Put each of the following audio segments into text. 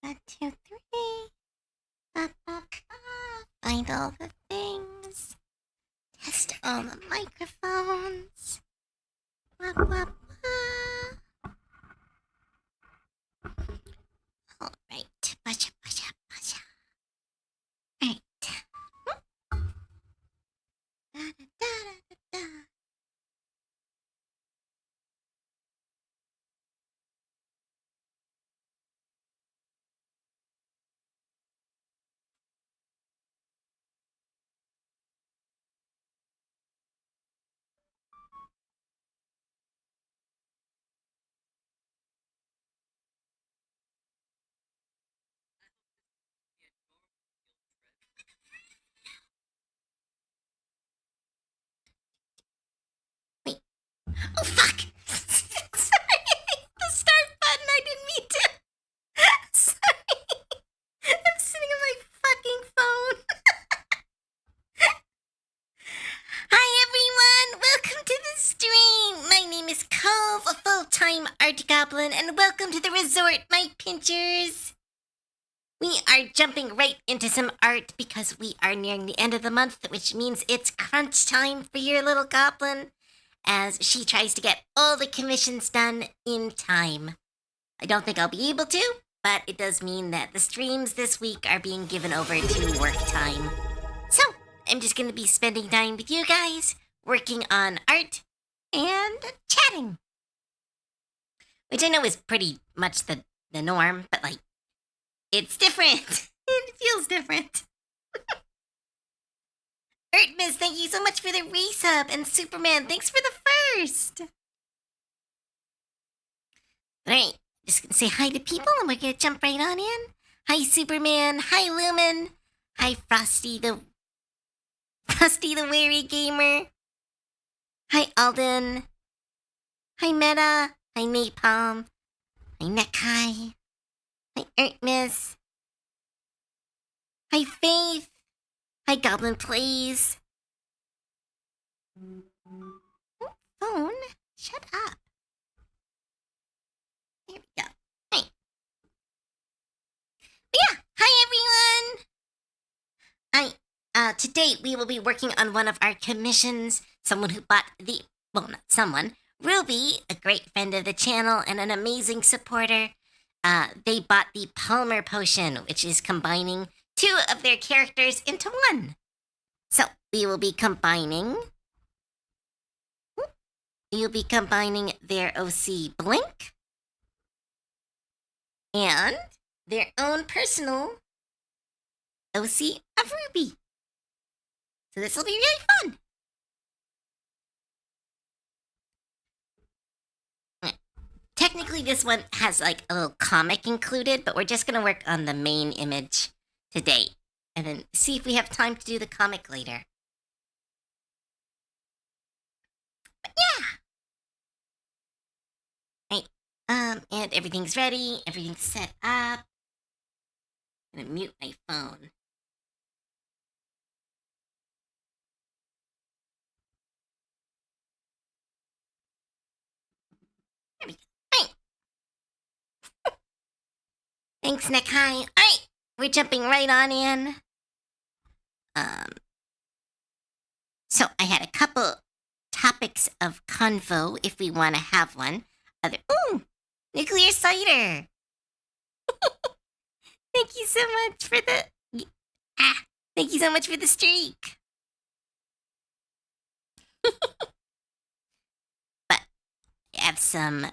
One, two, three. Ba, ba, ba. Find all the things. Test all the microphones. Ba, ba, ba. All right. Basha, basha, basha. All right. Da, da, da, da, da. Wait. Oh, fuck. Sorry. The start button. I didn't mean to. Sorry. I'm sitting on my fucking phone. Hi everyone, welcome to the stream. My name is Cove, a full-time art goblin, and welcome to the resort, my pinchers. We are jumping right into some art because we are nearing the end of the month, which means it's crunch time for your little goblin as she tries to get all the commissions done in time. I don't think I'll be able to, but it does mean that the streams this week are being given over to work time. So, I'm just going to be spending time with you guys, working on art and chatting. Which I know is pretty much the norm, but like, it's different. It feels different. Ertmiss, thank you so much for the resub, and Superman, thanks for the first. Alright, just gonna say hi to people and we're gonna jump right on in. Hi Superman, hi Lumen, hi Frosty the Weary Gamer. Hi Alden. Hi Meta. Hi Napalm. Hi Nekai. Hi Ertmiss. Hi Faith. Hi Goblin Plays. Oh, phone, shut up. There we go. Hey. But yeah, hi everyone. To date, we will be working on one of our commissions. Someone who bought the, well, not someone, Ruby, a great friend of the channel and an amazing supporter. They bought the Palmer Potion, which is combining two of their characters into one. So we will be combining. You'll be combining their OC Blink and their own personal OC of Ruby. So this will be really fun. Technically, this one has like a little comic included, but we're just gonna work on the main image today, and then see if we have time to do the comic later. But yeah, right. And everything's ready. Everything's set up. I'm gonna mute my phone. There we go. Right. Thanks, Nekai. All right, we're jumping right on in. So I had a couple topics of convo if we want to have one. Ooh, nuclear cider. Thank you so much for the thank you so much for the streak. But I have some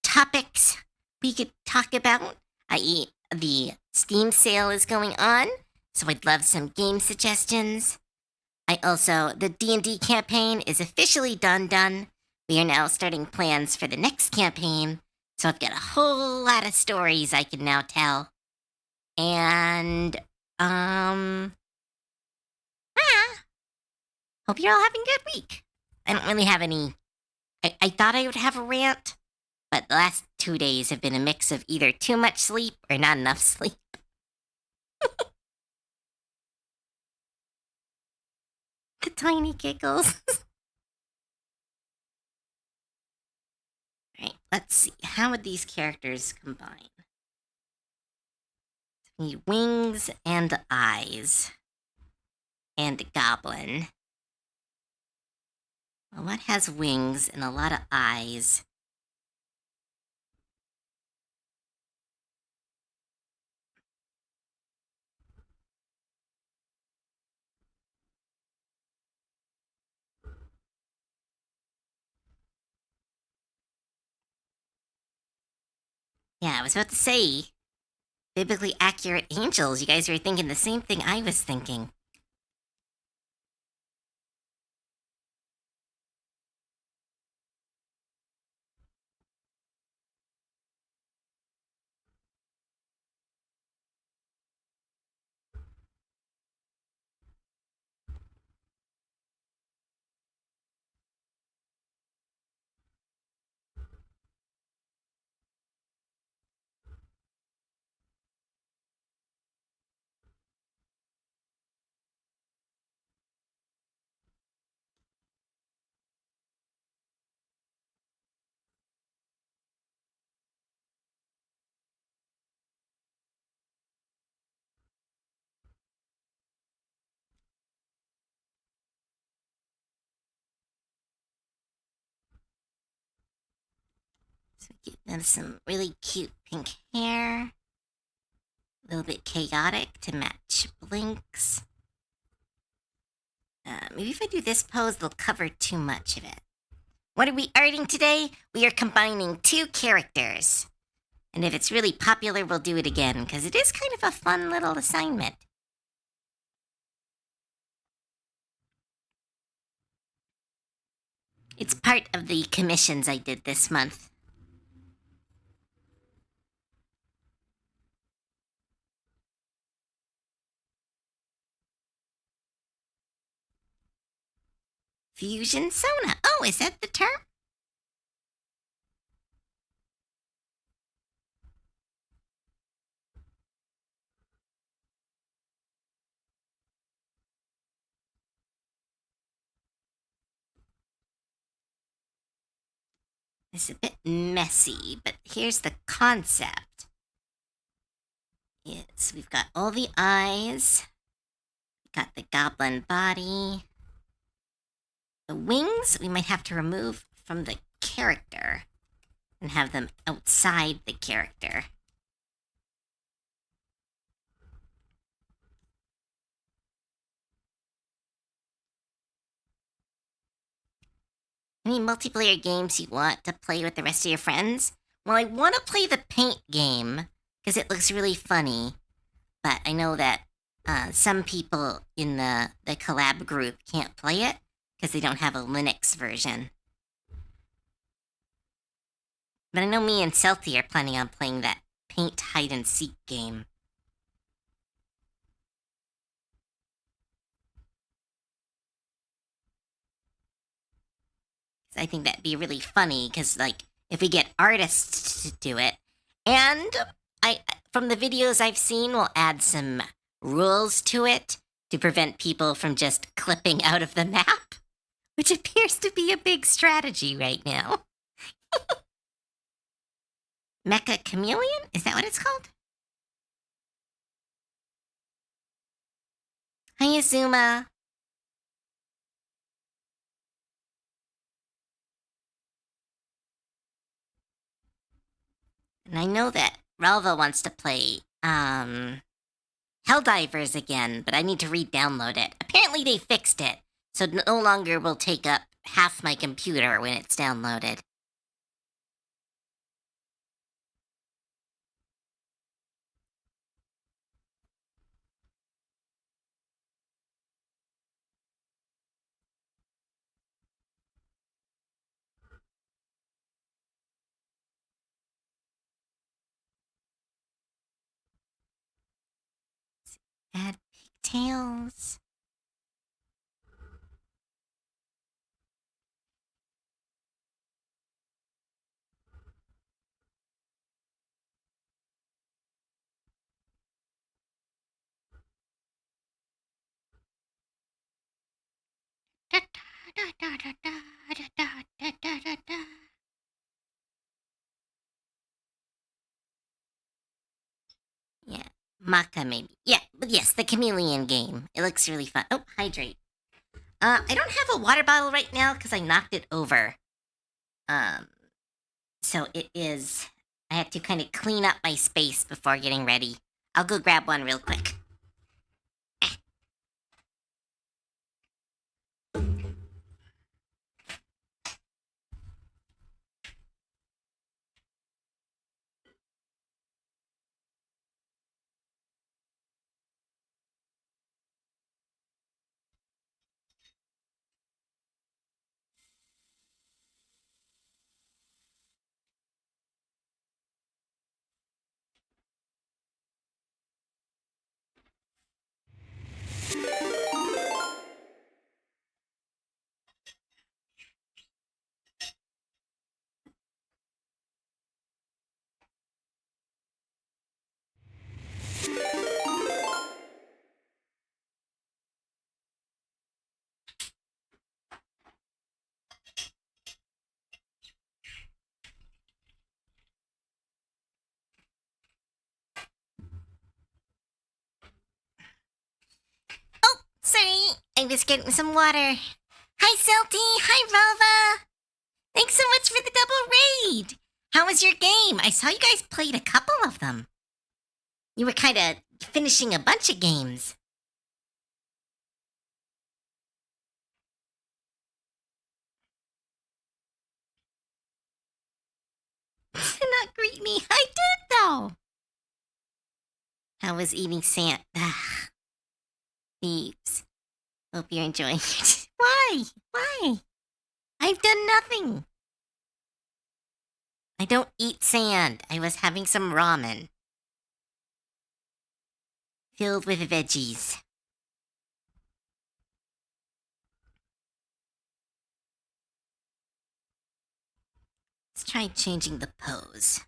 topics we could talk about, i.e., the Steam sale is going on, so I'd love some game suggestions. The D&D campaign is officially done. We are now starting plans for the next campaign, so I've got a whole lot of stories I can now tell. And, hope you're all having a good week. I don't really have any. I thought I would have a rant, but the last 2 days have been a mix of either too much sleep or not enough sleep. The tiny giggles. Alright, let's see. How would these characters combine? Need wings and eyes. And goblin. Well, what has wings and a lot of eyes? Yeah, I was about to say, biblically accurate angels. You guys were thinking the same thing I was thinking. So we give them some really cute pink hair. A little bit chaotic to match Blink's. Maybe if I do this pose, they'll cover too much of it. What are we arting today? We are combining two characters. And if it's really popular, we'll do it again, because it is kind of a fun little assignment. It's part of the commissions I did this month. Fusion Sona. Oh, is that the term? It's a bit messy, but here's the concept. It's, we've got all the eyes, got the goblin body. The wings we might have to remove from the character and have them outside the character. Any multiplayer games you want to play with the rest of your friends? Well, I want to play the paint game because it looks really funny, but I know that some people in the collab group can't play it because they don't have a Linux version. But I know me and Celty are planning on playing that paint hide and seek game. I think that'd be really funny because, like, if we get artists to do it, and from the videos I've seen, we'll add some rules to it to prevent people from just clipping out of the map, which appears to be a big strategy right now. Mecha Chameleon? Is that what it's called? Hi, Azuma. And I know that Ralva wants to play Helldivers again, but I need to re-download it. Apparently they fixed it, so it no longer will take up half my computer when it's downloaded. Add pigtails. Yeah, Maca, maybe. Yeah, but yes, the chameleon game. It looks really fun. Oh, hydrate. I don't have a water bottle right now because I knocked it over. Um, so it is. I have to kind of clean up my space before getting ready. I'll go grab one real quick. Oh, sorry. I was getting some water. Hi, Celty. Hi, Rava. Thanks so much for the double raid. How was your game? I saw you guys played a couple of them. You were kind of finishing a bunch of games. Not greet me. I did, though. How was eating sand? Thieves. Hope you're enjoying it. Why? Why? I've done nothing. I don't eat sand. I was having some ramen. Filled with veggies. Let's try changing the pose.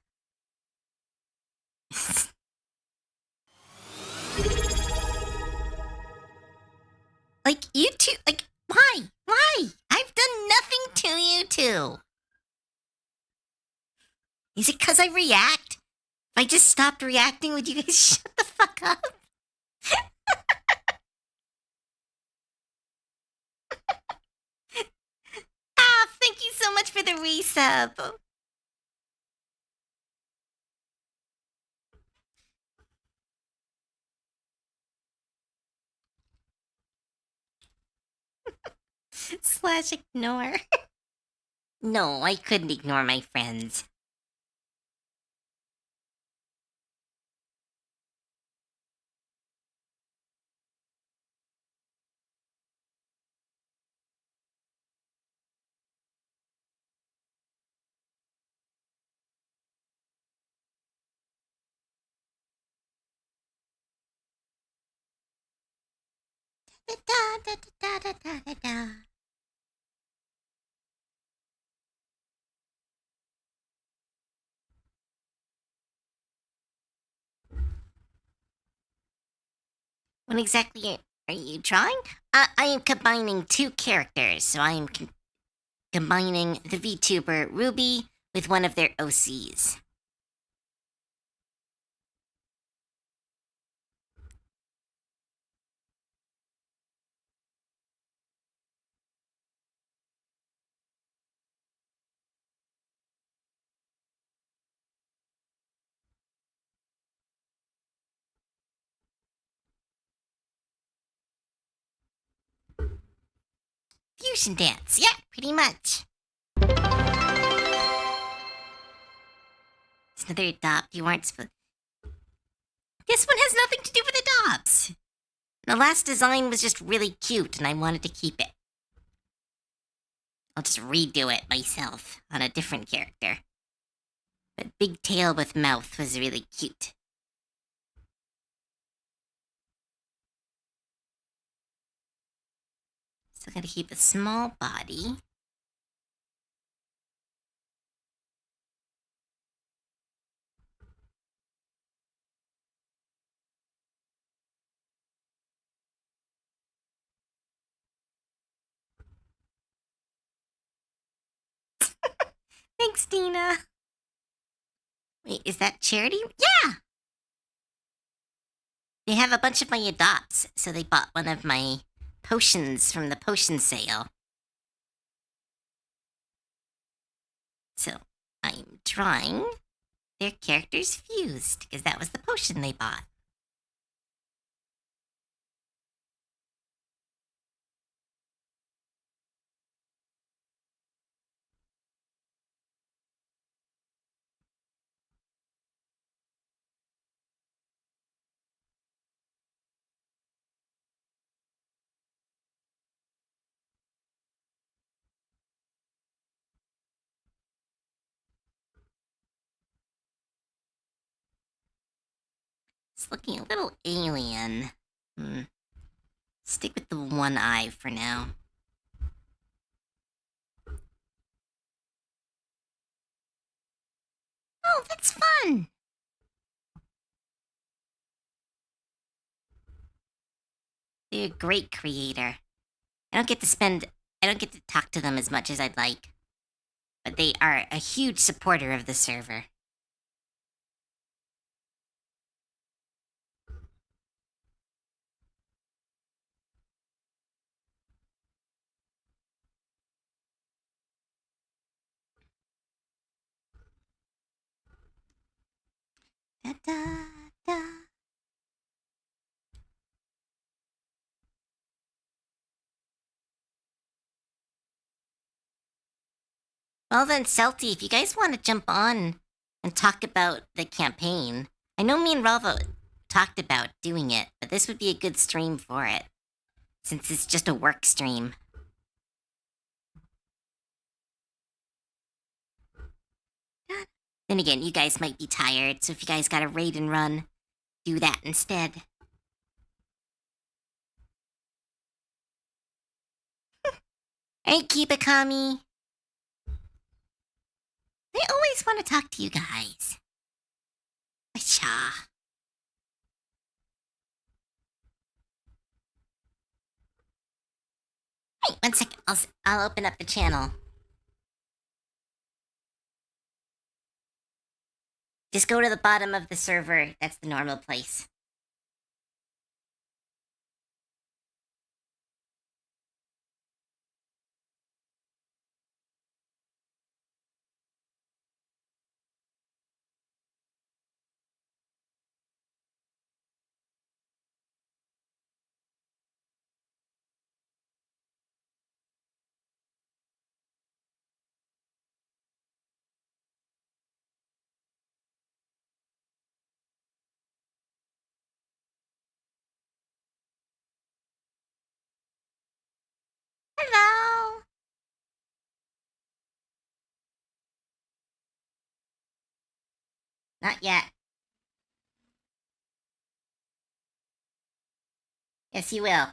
Like, you two, like, why? Why? I've done nothing to you two. Is it because I react? If I just stopped reacting, would you guys shut the fuck up? Ah, thank you so much for the resub. Slash ignore. No, I couldn't ignore my friends. Da, da, da, da, da, da, da. What exactly are you drawing? I am combining two characters, so I am combining the VTuber Ruby with one of their OCs. Fusion dance, yeah, pretty much. It's another adopt. You weren't supposed. This one has nothing to do with adopts. The last design was just really cute, and I wanted to keep it. I'll just redo it myself on a different character. But big tail with mouth was really cute. So I gotta keep a small body. Thanks, Dina. Wait, is that Charity? Yeah! They have a bunch of my adopts, so they bought one of my potions from the potion sale. So I'm drawing their characters fused, because that was the potion they bought. It's looking a little alien. Stick with the one eye for now. Oh, that's fun! They're a great creator. I don't get to talk to them as much as I'd like. But they are a huge supporter of the server. Da da da. Well then, Celty, if you guys want to jump on and talk about the campaign, I know me and Ralvo talked about doing it, but this would be a good stream for it, since it's just a work stream. Then again, you guys might be tired, so if you guys got a raid and run, do that instead. Hey, Kibakami. I always want to talk to you guys. Acha. Wait, 1 second. I'll open up the channel. Just go to the bottom of the server. That's the normal place. Hello. Not yet. Yes, you will.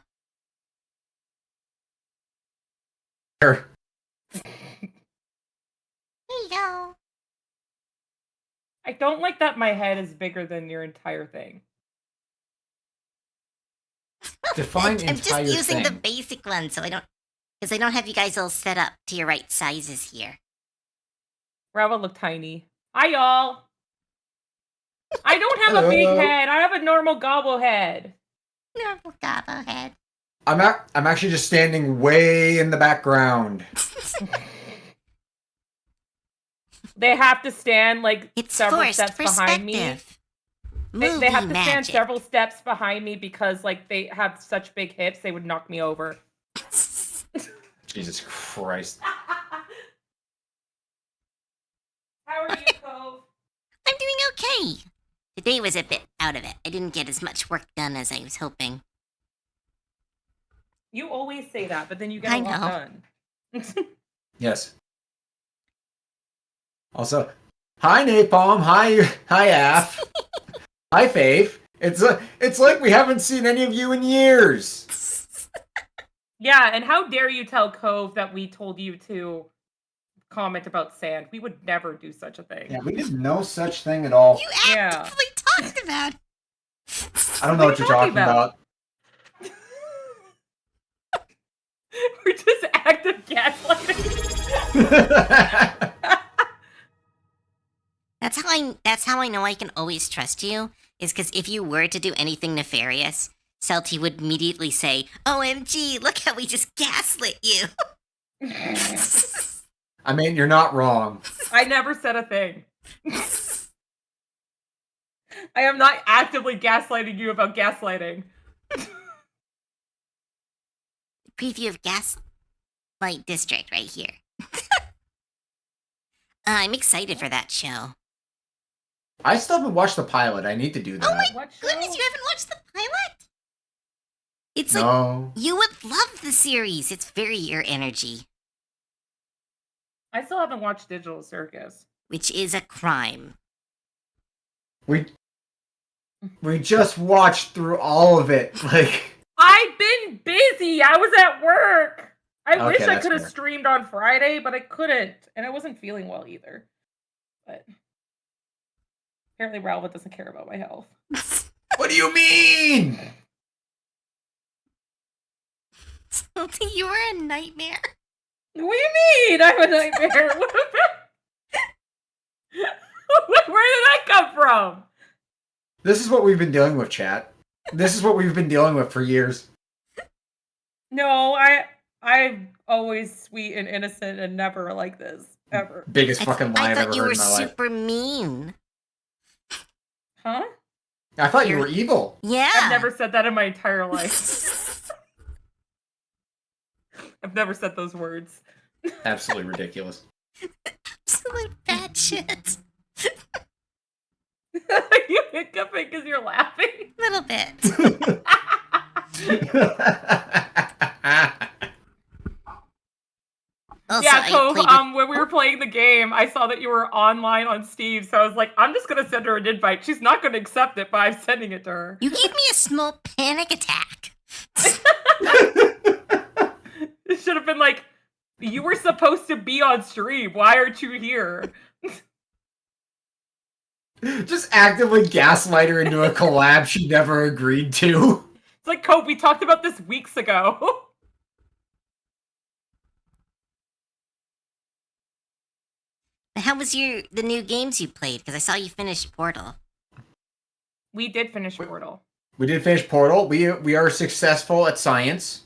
There. There you go. I don't like that my head is bigger than your entire thing. Define I'm just entire using the thing. basic one, so because I don't have you guys all set up to your right sizes here. Rava look tiny. Hi, y'all. I don't have a big head. I have a normal gobble head. Normal gobble head. I'm actually just standing way in the background. They have to stand like It's several forced steps behind me. perspective. They have to Movie stand magic. several steps behind me because like they have such big hips, they would knock me over. Jesus Christ. How are you, Cove? I'm doing okay. Today was a bit out of it. I didn't get as much work done as I was hoping. You always say that, but then you get I a lot know. done. Yes. Also, hi Napalm, hi Af, hi Faith. It's like we haven't seen any of you in years. Yeah, and how dare you tell Cove that we told you to comment about sand? We would never do such a thing. Yeah, we did no such thing at all. You Yeah. actively talked about it. I don't know what you're talking about. We're just active gaslighting. That's how I know I can always trust you, is because if you were to do anything nefarious, Celty would immediately say, OMG, look how we just gaslit you. I mean, you're not wrong. I never said a thing. I am not actively gaslighting you about gaslighting. Preview of Gaslight District right here. I'm excited for that show. I still haven't watched the pilot. I need to do that. Oh my What show? goodness, you haven't watched the pilot? It's No. like, you would love the series. It's very your energy, I still haven't watched Digital Circus. which is a crime. We just watched through all of it. Like, I've been busy. I was at work. I Okay, wish I that's could have fair. streamed on Friday, but I couldn't. And I wasn't feeling well either. But apparently Ralph doesn't care about my health. what do you mean? Celty, you were a nightmare. What do you mean? I'm a nightmare. What Where did that come from? This is what we've been dealing with, chat. This is what we've been dealing with for years. No, I'm always sweet and innocent and never like this. Ever. Biggest fucking lie I I've thought ever you heard were in my life. super mean. Huh? I thought you You're- were evil. Yeah. I've never said that in my entire life. I've never said those words. Absolutely ridiculous. Absolute bad shit. Are you hiccuping because you're laughing? A little bit. Also, Yeah, I Cove, played with- when we were playing the game, I saw that you were online on Steve, so I was like, I'm just gonna send her an invite. She's not gonna accept it, but I'm sending it to her. You gave me a small panic attack. It should have been like, you were supposed to be on stream. Why aren't you here? Just actively gaslight her into a collab she never agreed to. It's like, Cove, we talked about this weeks ago. How was the new games you played? Because I saw you finish Portal. We did finish Portal. We did finish Portal. We are successful at science.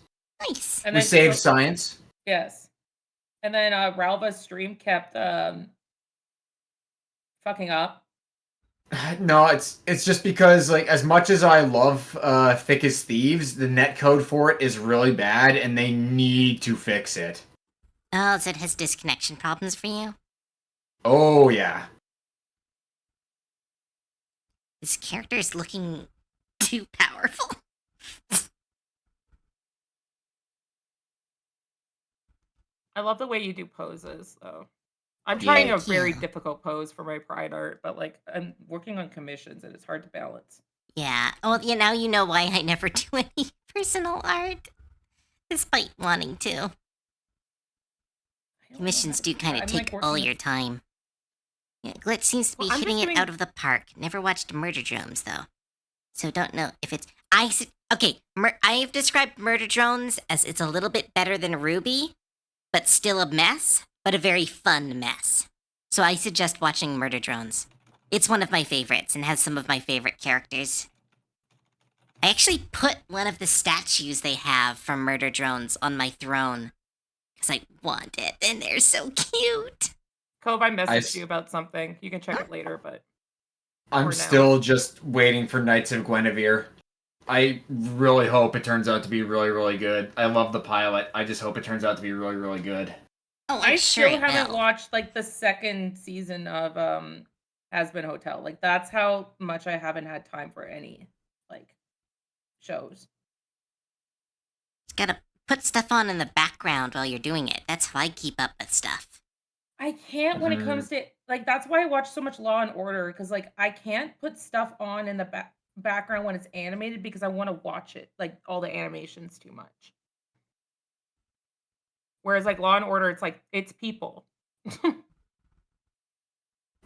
Nice. And We then saved science. Yes. And then Ralva's stream kept fucking up. No, it's just because, like, as much as I love Thick as Thieves, the netcode for it is really bad, and they need to fix it. Oh, so it has disconnection problems for you? Oh yeah. This character is looking too powerful. I love the way you do poses, though. I'm trying a Thank very you. difficult pose for my Pride art, but like I'm working on commissions and it's hard to balance. Yeah. Well, yeah, now you know why I never do any personal art. Despite wanting to. I don't know Commissions how do to kind I'm, of like, take working all with- your time. Yeah, Glitch seems to be Well, I'm just hitting it doing- out of the park. Never watched Murder Drones, though. So don't know if it's... Okay, I've described Murder Drones as it's a little bit better than Ruby, but still a mess, but a very fun mess. So I suggest watching Murder Drones. It's one of my favorites and has some of my favorite characters. I actually put one of the statues they have from Murder Drones on my throne because I want it, and they're so cute. Cove, I messaged s- you about something. You can check it later, but I'm now. still just waiting for Knights of Guinevere. I really hope it turns out to be really, really good. I love the pilot. I just hope it turns out to be really, really good. Oh, I I'm sure still it haven't will. watched like the second season of Has Been Hotel. Like that's how much I haven't had time for any like shows. Just gotta put stuff on in the background while you're doing it. That's how I keep up with stuff. I can't when it comes to like that's why I watch so much Law and Order because like I can't put stuff on in the background when it's animated because I want to watch it like all the animations too much. Whereas like Law and Order, it's like it's people.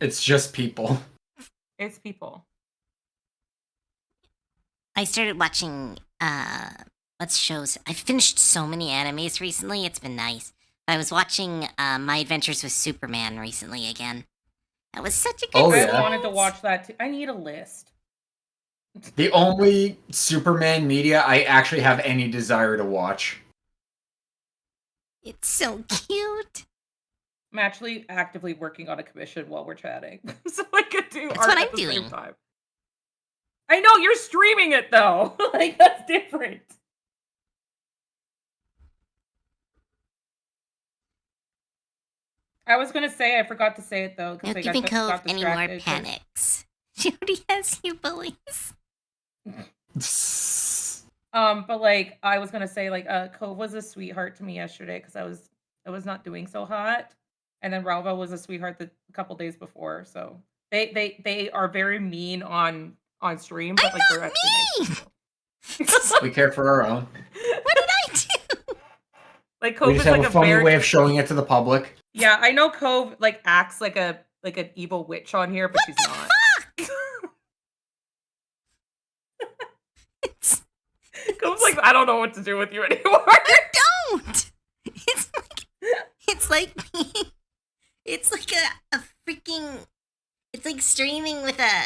It's just people. It's people. I started watching what's shows. I've finished so many animes recently. It's been nice. I was watching My Adventures with Superman recently again. That was such a good Oh, I yeah. wanted to watch that too. I need a list. The only Superman media I actually have any desire to watch. It's so cute. I'm actually actively working on a commission while we're chatting, so I could do That's art what at I'm the doing. same time. I know you're streaming it though. Like that's different. I was gonna say I forgot to say it though No because like giving I Cove got any more distracted. 'Cause- panics. Jody has you bullies. But like I was gonna say like Cove was a sweetheart to me yesterday because I was not doing so hot, and then Ralva was a sweetheart a couple days before. So they are very mean on stream, but I'm like they're not actually nice mean! people. We care for our own. What did I do? Like We Cove just is have like a a funny very way of showing it to the public. yeah. I know Cove like acts like an evil witch on here, but she's not. It's, Cove's like I don't know what to do with you anymore. you don't! It's like being, it's like a freaking, it's like streaming with a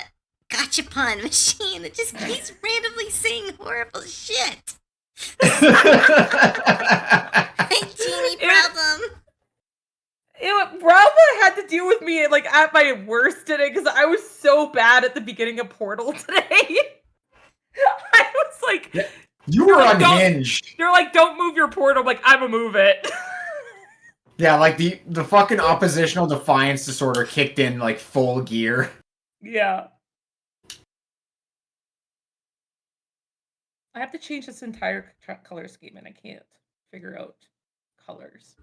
gachapon machine that just keeps randomly saying horrible shit. Hey, Genie problem. Ralph had to deal with me like at my worst today because I was so bad at the beginning of Portal today. I was like, Yeah, you were like, unhinged. They're like, don't move your portal. I'm like, I'ma move it. Yeah, like the fucking oppositional defiance disorder kicked in like full gear. Yeah. I have to change this entire color scheme and I can't figure out colors.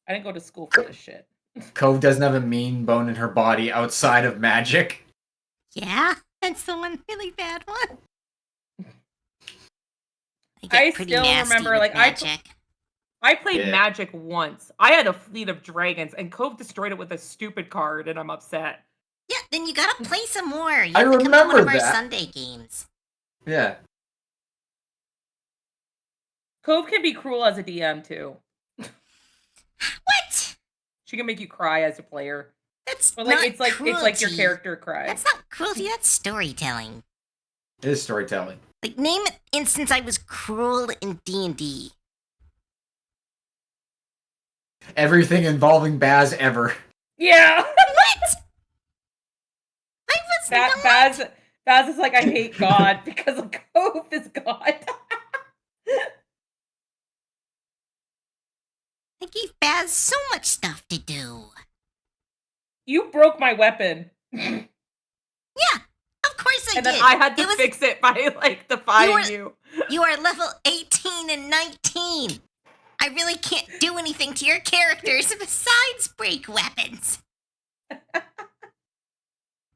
I didn't go to school for this shit. Cove doesn't have a mean bone in her body outside of magic. Yeah, that's the one really bad one. I still remember, like, magic. I played Yeah. Magic once. I had a fleet of dragons, and Cove destroyed it with a stupid card, and I'm upset. Yeah, then you gotta play some more. You I have to come to one remember of our that. Sunday games. Yeah. Cove can be cruel as a DM too. What? She can make you cry as a player. That's But like not it's like your cruelty. character cries. That's not cruelty. That's storytelling. It is storytelling. Like, name an instance I was cruel in D&D. Everything involving Baz ever. Yeah. What? I was not. Baz is like, I hate God because of Cove is God. I gave Baz so much stuff to do. You broke my weapon. Yeah, of course I And did. then I had to fix it by like defying you. You are level 18 and 19. I really can't do anything to your characters besides break weapons.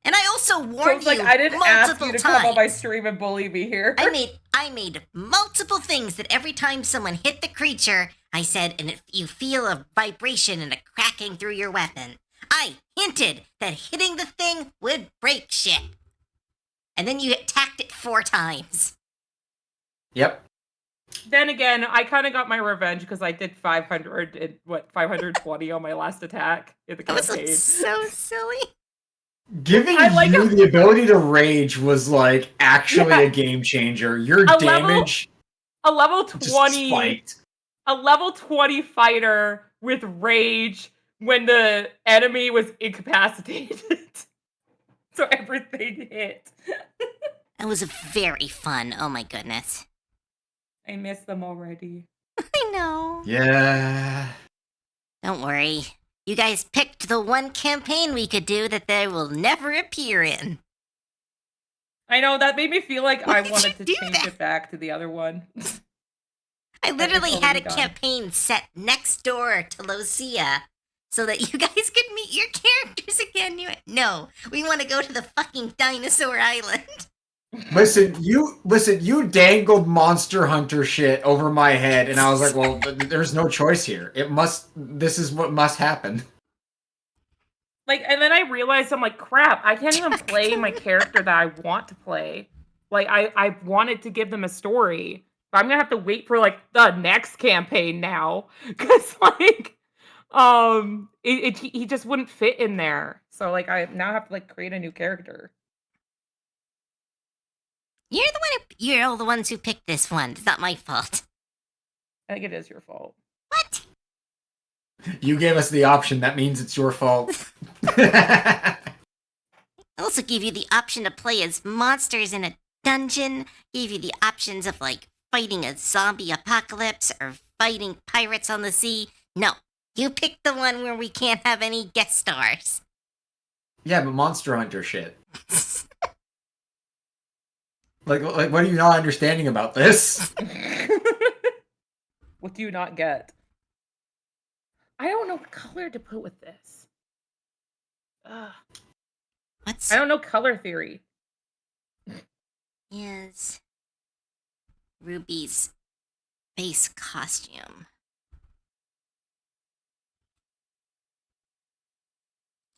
And I also warned you like, I didn't ask multiple you to times. come on my stream and bully me here. I made multiple things that every time someone hit the creature, I said, and if you feel a vibration and a cracking through your weapon, I hinted that hitting the thing would break shit. And then you attacked it 4 times. Yep. Then again, I kind of got my revenge because I did 520 on my last attack in the That was campaign. so silly. Giving you the ability to rage was like actually a game changer. Your damage a level just 20 spiked. A level 20 fighter with rage when the enemy was incapacitated. So everything hit. That was very fun. Oh my goodness. I miss them already. I know. Yeah. Don't worry. You guys picked the one campaign we could do that they will never appear in. I know, that made me feel like Why I did wanted you to do change that? it back to the other one. I literally had a done. campaign set next door to Lucia so that you guys could meet your characters again. You went, no, we want to go to the fucking dinosaur island. Listen, you dangled Monster Hunter shit over my head, and I was like, well, there's no choice here. This is what must happen. Like, and then I realized, I'm like, crap, I can't even play my character that I want to play. Like, I wanted to give them a story, but I'm gonna have to wait for, like, the next campaign now. Because, like, he just wouldn't fit in there. So, like, I now have to, like, create a new character. You're all the ones who picked this one. It's not my fault. I think it is your fault. What? You gave us the option. That means it's your fault. I also gave you the option to play as monsters in a dungeon. Gave you the options of like fighting a zombie apocalypse or fighting pirates on the sea. No, you picked the one where we can't have any guest stars. Yeah, but Monster Hunter shit. Like, what are you not understanding about this? What do you not get? I don't know what color to put with this. Ugh. What's I don't know color theory. is Ruby's base costume?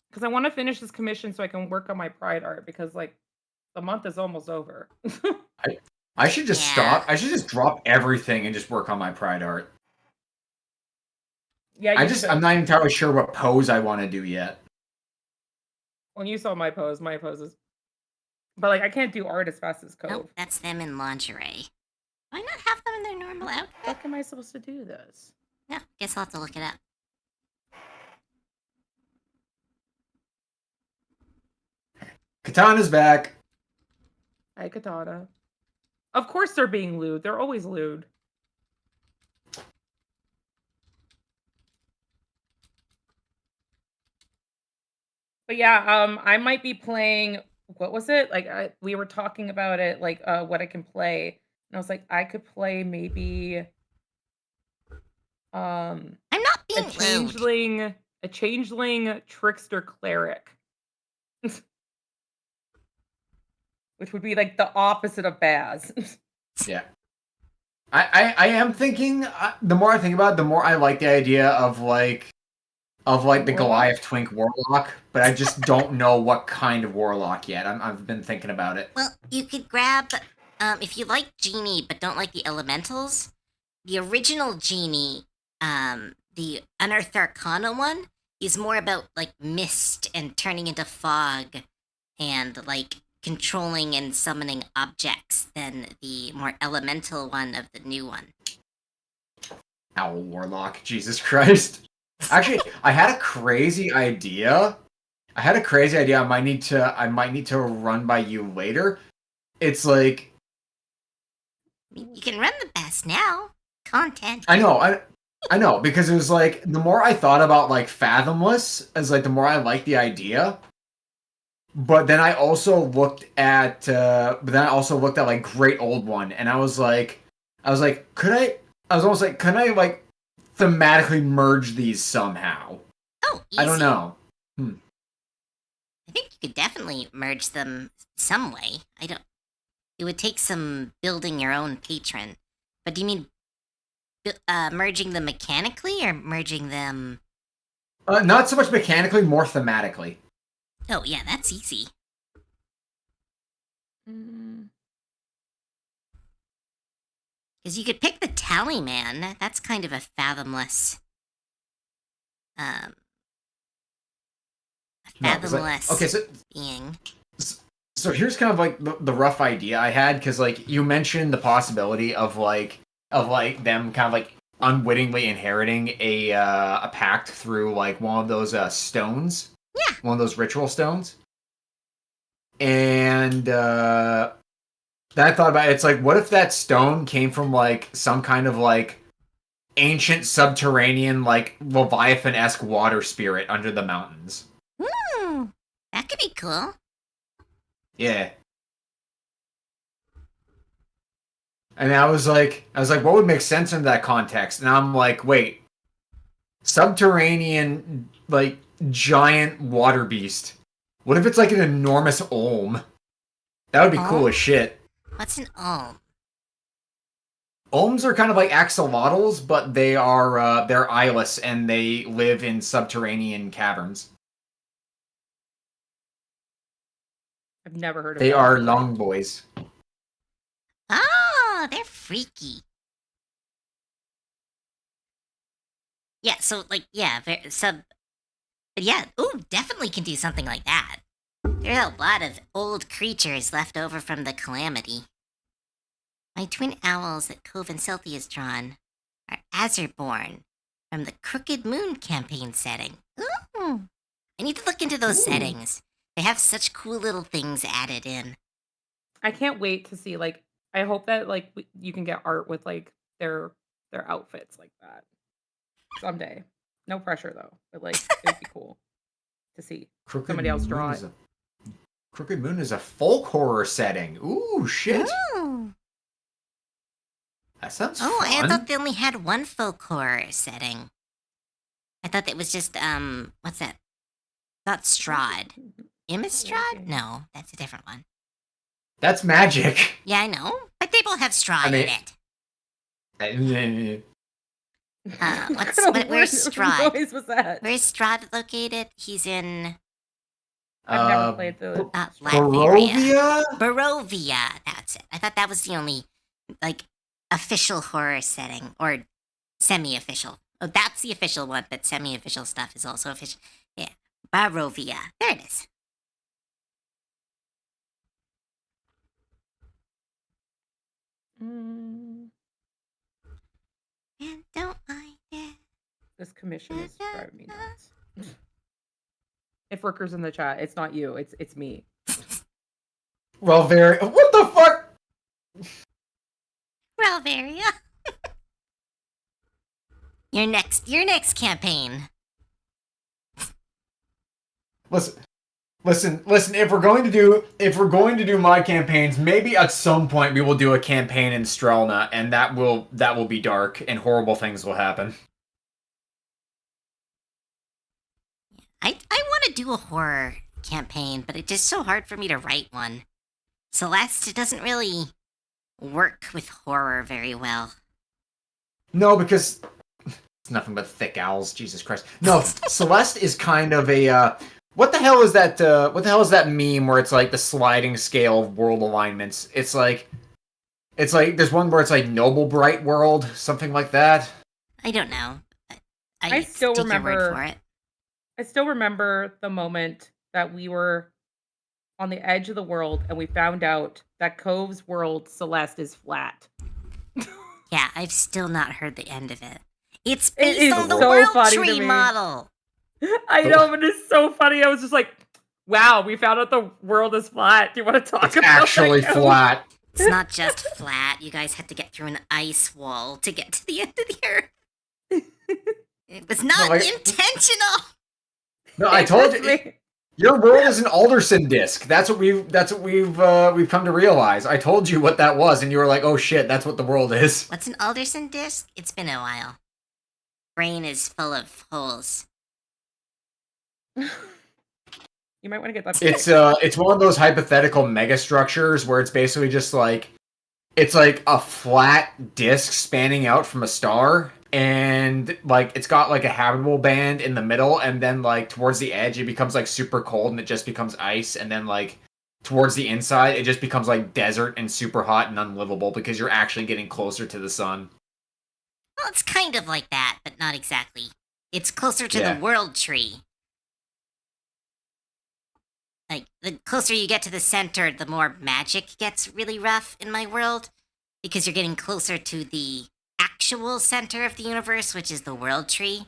Because I want to finish this commission so I can work on my pride art because like the month is almost over. I should just Yeah. stop. I should just drop everything and just work on my pride art. Yeah, I'm not entirely sure what pose I want to do yet. when you saw my pose is. But like I can't do art as fast as Cove. Nope, that's them in lingerie. Why not have them in their normal outfit? How am I supposed to do this? No, guess I'll have to look it up. Katana's back. Hi, Katana. Of course they're being lewd. They're always lewd. But yeah, I might be playing. What was it? Like we were talking about it, like what I can play, and I was like, I could play maybe I'm not a being rude. changeling trickster cleric, which would be like the opposite of Baz. Yeah. I am thinking, the more I think about it, the more I like the idea of the Warlock? Goliath Twink Warlock, but I just don't know what kind of Warlock yet. I've been thinking about it. Well, you could grab, if you like Genie but don't like the elementals, the original Genie, the Unearthed Arcana one, is more about like mist and turning into fog and like controlling and summoning objects than the more elemental one of the new one. Owl Warlock, Jesus Christ. Actually, I had a crazy idea. I might need to run by you later. It's like, You can run the best now. Content. I know, because it was like, the more I thought about like Fathomless, as like the more I liked the idea. But then I also looked at like Great Old One, and I was like, couldn't I like thematically merge these somehow? Oh, easy. I don't know. I think you could definitely merge them some way. It would take some building your own patron. But do you mean merging them mechanically or merging them? Not so much mechanically, more thematically. Oh yeah, that's easy. Because you could pick the Tallyman. That's kind of a fathomless. Okay, being. So here's kind of like the rough idea I had, because like you mentioned the possibility of like them kind of like unwittingly inheriting a pact through like one of those stones. Yeah. One of those ritual stones. And then I thought about it, it's like, what if that stone came from like some kind of like ancient subterranean like Leviathan-esque water spirit under the mountains? That could be cool. Yeah. And I was like, what would make sense in that context? And I'm like, wait, subterranean, like, giant water beast. What if it's like an enormous olm? That would be cool as shit. What's an olm? Olms are kind of like axolotls, but they're eyeless and they live in subterranean caverns. I've never heard of They that. are long boys. Oh, they're freaky. Yeah, so like but yeah, definitely can do something like that. There are a lot of old creatures left over from the calamity. My twin owls that Cove and Silty has drawn are Azurborn from the Crooked Moon campaign setting. Ooh. I need to look into those settings. They have such cool little things added in. I can't wait to see, like, I hope that, like, you can get art with, like, their outfits like that someday. No pressure, though, but, like, it'd be cool to see somebody else draw it. Crooked Moon is a folk horror setting. Ooh, shit. Ooh. That sounds fun. I thought they only had one folk horror setting. I thought it was just, what's that? Not Strahd. Innistrad? No, that's a different one. That's magic. Yeah, I know. But they both have Strahd in it. Where's Strahd? Noise was that? Where's Strahd located? He's in I've never played the Latveria. Barovia. That's it. I thought that was the only like official horror setting or semi-official. Oh, that's the official one, but semi-official stuff is also official. Yeah, Barovia. There it is. And don't mind it. This commission is driving me nuts. If Rooker's in the chat, it's not you. It's me. Well, what the fuck? Ralvaria. Your next campaign. Listen. If we're going to do my campaigns, maybe at some point we will do a campaign in Strelna, and that will be dark and horrible things will happen. I want to do a horror campaign, but it's just so hard for me to write one. Celeste doesn't really work with horror very well. No, because it's nothing but thick owls. Jesus Christ. No, Celeste is kind of a. What the hell is that? What the hell is that meme where it's like the sliding scale of world alignments? It's like there's one where it's like Noble Bright World, something like that. I don't know. I still remember. Your word for it. I still remember the moment that we were on the edge of the world and we found out that Cove's world, Celeste, is flat. Yeah, I've still not heard the end of it. It's based on the so World Tree model. I know, but it's so funny. I was just like, wow, we found out the world is flat. Do you want to talk about it? It's actually flat. It's not just flat. You guys had to get through an ice wall to get to the end of the earth. It was not intentional. No, I told you. Your world is an Alderson disc. That's what we've come to realize. I told you what that was, and you were like, "Oh shit, that's what the world is." What's an Alderson disc? It's been a while. Brain is full of holes. You might want to get that. It's one of those hypothetical megastructures where it's basically just like it's like a flat disc spanning out from a star. And like it's got like a habitable band in the middle, and then like towards the edge it becomes like super cold and it just becomes ice, and then like towards the inside it just becomes like desert and super hot and unlivable because you're actually getting closer to the sun. Well, it's kind of like that, but not exactly. It's closer to the World Tree. Like the closer you get to the center, the more magic gets really rough in my world because you're getting closer to the actual center of the universe, which is the World Tree.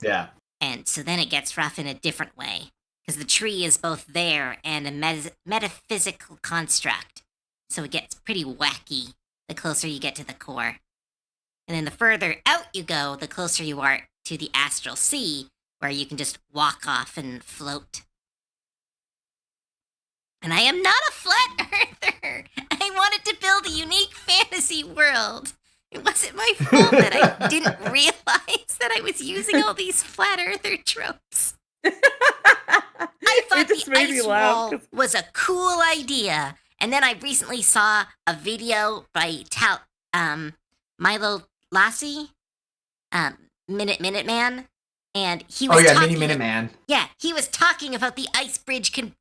Yeah. And so then it gets rough in a different way, because the tree is both there and a metaphysical construct. So it gets pretty wacky the closer you get to the core. And then the further out you go, the closer you are to the astral sea, where you can just walk off and float. And I am not a flat earther. I wanted to build a unique fantasy world. It wasn't my fault that I didn't realize that I was using all these flat earther tropes. I thought the ice wall was a cool idea. And then I recently saw a video by Milo Lassi, Minute Man, and he was talking. Minute Man. Yeah, he was talking about the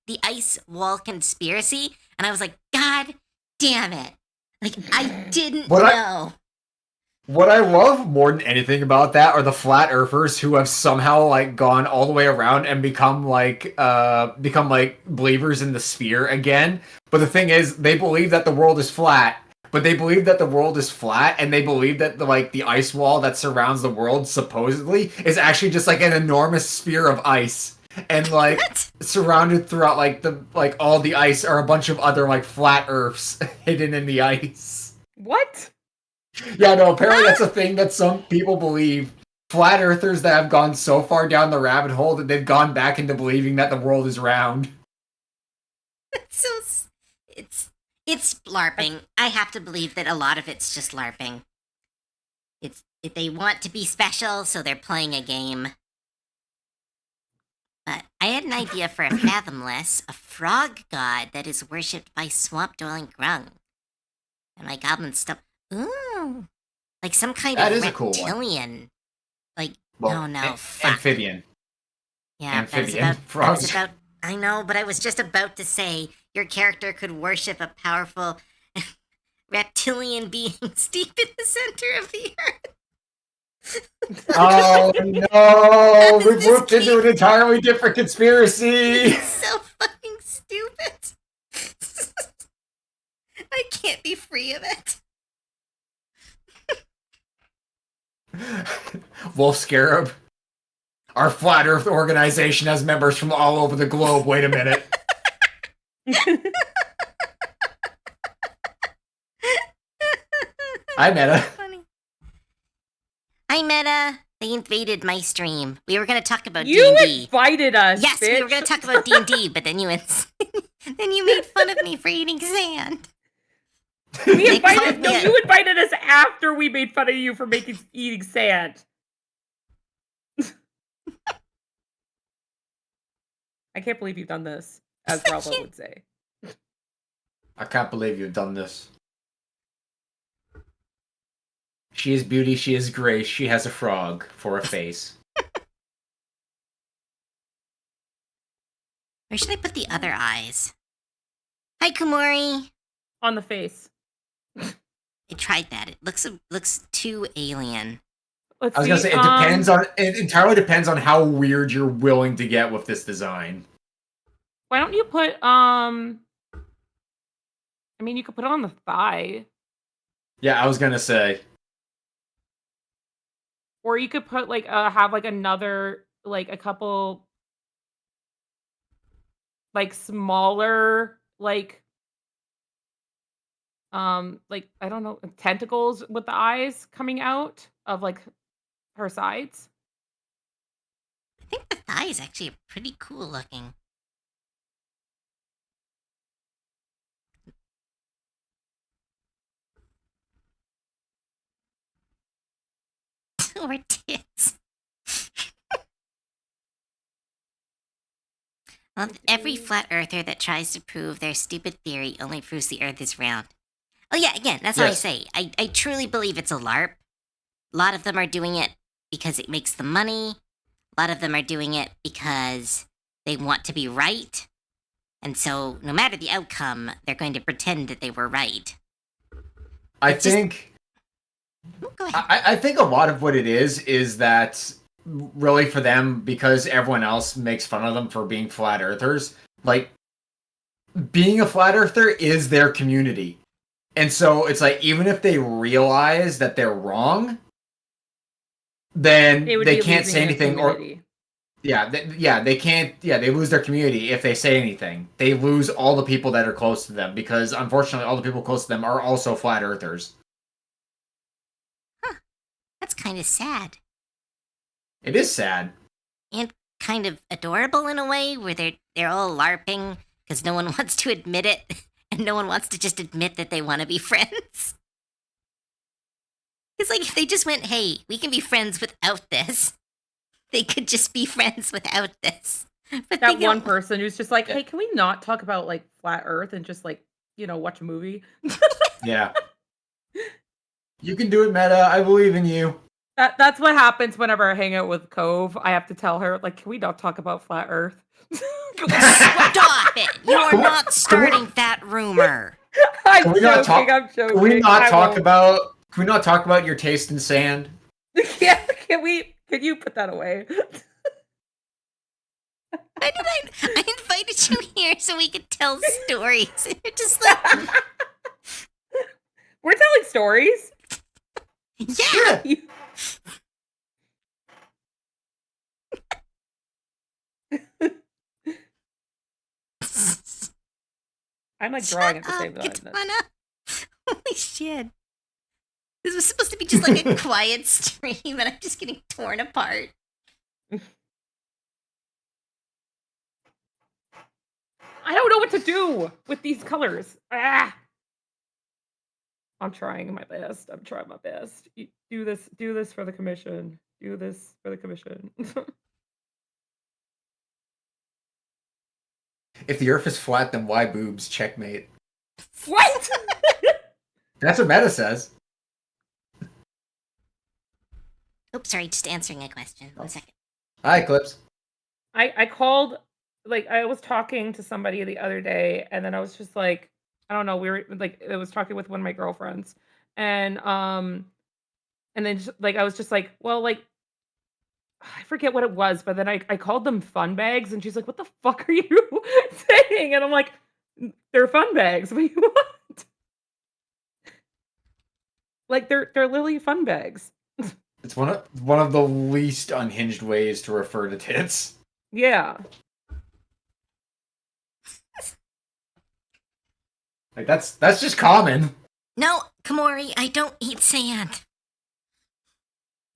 the ice wall conspiracy, and I was like, God damn it! Like I didn't know. What I love more than anything about that are the flat earthers who have somehow like gone all the way around and become like believers in the sphere again. But the thing is, they believe that the world is flat, but they believe that the world is flat, and they believe that the ice wall that surrounds the world supposedly is actually just like an enormous sphere of ice, and like What? surrounded throughout all the ice are a bunch of other like flat Earths hidden in the ice. What? Yeah, no, apparently that's a thing that some people believe. Flat Earthers that have gone so far down the rabbit hole that they've gone back into believing that the world is round. So it's LARPing. I have to believe that a lot of it's just LARPing. It's if they want to be special, so they're playing a game. But I had an idea for a fathomless, a frog god that is worshipped by swamp-dwelling grung. And my goblin stuff. Ooh, like some kind That of is a cool one. reptilian. Like Well, fuck. amphibian. Yeah, Amphibian. that was about. I know, but I was just about to say your character could worship a powerful reptilian being deep in the center of the earth. Oh no! We've moved into an entirely different conspiracy. It's so fucking stupid. I can't be free of it. Wolf Scarab. Our Flat Earth organization has members from all over the globe. Wait a minute. Hi, Meta. Funny. Hi, Meta. They invaded my stream. We were going to talk about You D&D. invited us. Yes, bitch. we were going to talk about D&D, but then you then you made fun of me for eating sand. We called invited. me No, a- you invited us after we made fun of you for eating sand. I can't believe you've done this, as Bravo would say. I can't believe you've done this. She is beauty, she is grace, she has a frog for a face. Where should I put the other eyes? Hi, Kumori. On the face. I tried that. It looks too alien. Let's I was gonna see, say it entirely depends on how weird you're willing to get with this design. Why don't you put I mean, you could put it on the thigh, Yeah, I was gonna say. or you could put have another a couple smaller I don't know, tentacles with the eyes coming out of her sides. I think the thigh is actually pretty cool looking. Or tits. Every flat earther that tries to prove their stupid theory only proves the earth is round. Oh yeah, again, that's what I Yes. say. I truly believe it's a LARP. A lot of them are doing it because it makes them money. A lot of them are doing it because they want to be right. And so, no matter the outcome, they're going to pretend that they were right. I It's just- think Go ahead. I think a lot of what it is that really for them, because everyone else makes fun of them for being flat earthers, like being a flat earther is their community. And so it's like even if they realize that they're wrong, then would they be can't losing say their anything or community. they can't. Yeah, they lose their community if they say anything. They lose all the people that are close to them because, unfortunately, all the people close to them are also flat earthers. That's kind of sad. It is sad. And kind of adorable in a way, where they're all LARPing because no one wants to admit it, and no one wants to just admit that they want to be friends. It's like if they just went, hey, we can be friends without this. They could just be friends without this. But That they one don't. person who's just like, hey, can we not talk about flat Earth and just watch a movie? Yeah. You can do it, Meta. I believe in you. That's what happens whenever I hang out with Cove. I have to tell her, can we not talk about flat Earth? Stop it! You are not starting that rumor. I'm Can we not joking. talk- I'm joking. Can we not I talk won't. about? Can we not talk about your taste in sand? Yeah, can you put that away? Why did I invited you here so we could tell stories. And you're just like, We're telling stories. Yeah. I'm like drawing at the Shut same up, time. Katana. Holy shit. This was supposed to be just like a quiet stream, and I'm just getting torn apart. I don't know what to do with these colors. Ah! I'm trying my best. I'm trying my best. Do this for the commission. Do this for the commission. If the Earth is flat, then why boobs? Checkmate. What? That's what Meta says. Oops, sorry, just answering a question. 1 second. Hi, Clips. I called, like, I was talking to somebody the other day, and then I was just like, I don't know, we were like, I was talking with one of my girlfriends, and then just, like, I was just like, well, like, I forget what it was, but then I called them fun bags, and she's like, what the fuck are you saying? And I'm like, they're fun bags. What do you want? Like, they're literally fun bags. It's one of the least unhinged ways to refer to tits. Yeah. Like that's just common. No, Komori, I don't eat sand.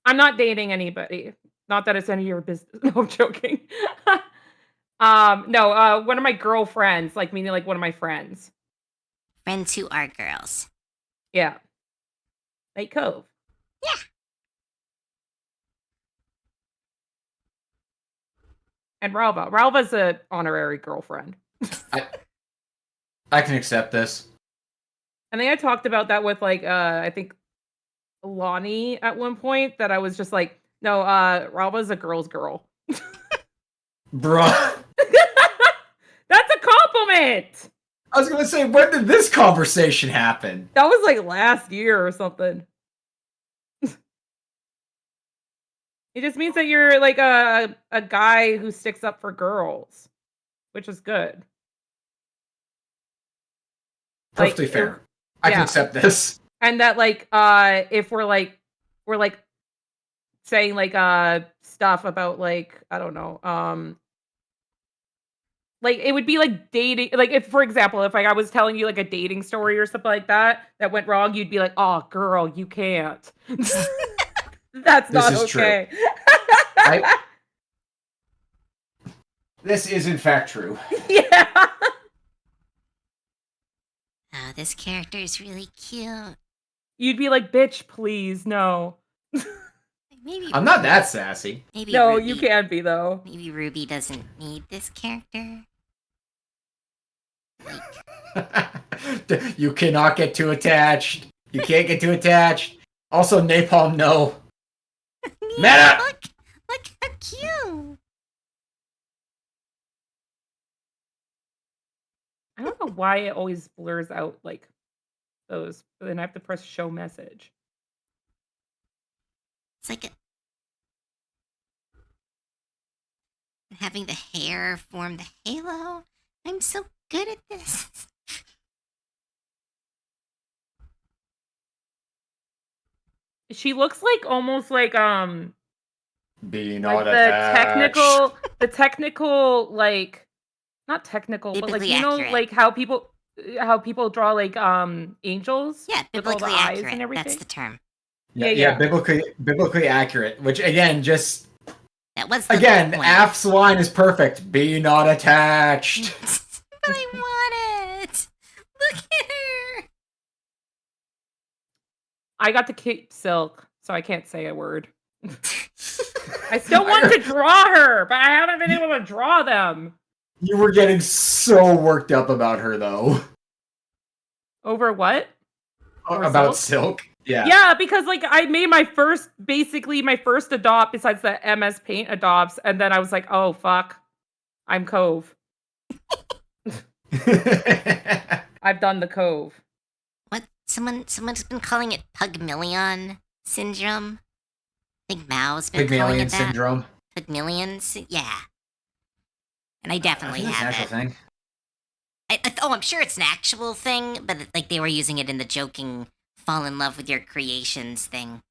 I'm not dating anybody. Not that it's any of your business. No, I'm joking. No, one of my girlfriends, like meaning like one of my friends. Friends who are girls. Yeah. Lake Cove. Yeah. And Ralva. Ralva's a honorary girlfriend. I can accept this. I think I talked about that with like I think Lonnie at one point, that I was just like, no, Ralva's a girl's girl. Bruh. That's a compliment. I was gonna say, when did this conversation happen? That was like last year or something. It just means that you're like a guy who sticks up for girls, which is good. Perfectly Like, fair. I can yeah. accept this. And that like if we're like saying like stuff about like, I don't know, like it would be like dating, like if, for example, if like I was telling you like a dating story or something like that went wrong, you'd be like, oh girl, you can't. That's not This is okay. True. This is in fact true. Yeah. Oh, this character is really cute. You'd be like, bitch, please, no. Maybe I'm not that sassy. Maybe No, Ruby, you can't be though. Maybe Ruby doesn't need this character. You cannot get too attached. You can't get too attached. Also, Napalm, no. Yeah, Meta! look how cute. I don't know why it always blurs out like those, but then I have to press show message. It's like having the hair form the halo. I'm so good at this. She looks like almost like Be like not the attached. technical like, not technical, but like, Biblically you know, accurate. like how people draw like angels, Yeah, with all the biblically eyes accurate. and everything. That's the term. Yeah. Biblically accurate. Which again, just That was the again, point. Af's line is perfect. Be not attached. But I want it. Look at her. I got to keep Silk, so I can't say a word. I still want to draw her, but I haven't been able to draw them. You were getting so worked up about her though. Over what? Over About Silk? Yeah. Yeah, because like I made my first adopt besides the MS Paint adopts, and then I was like, oh fuck, I'm Cove. I've done the Cove. What? Someone's been calling it Pygmalion syndrome. I think Mao's been calling Pygmalion it that. syndrome. Pygmalion, yeah. And I definitely I think have that's an it. actual thing. I'm sure it's an actual thing, but like they were using it in the joking fall in love with your creations thing.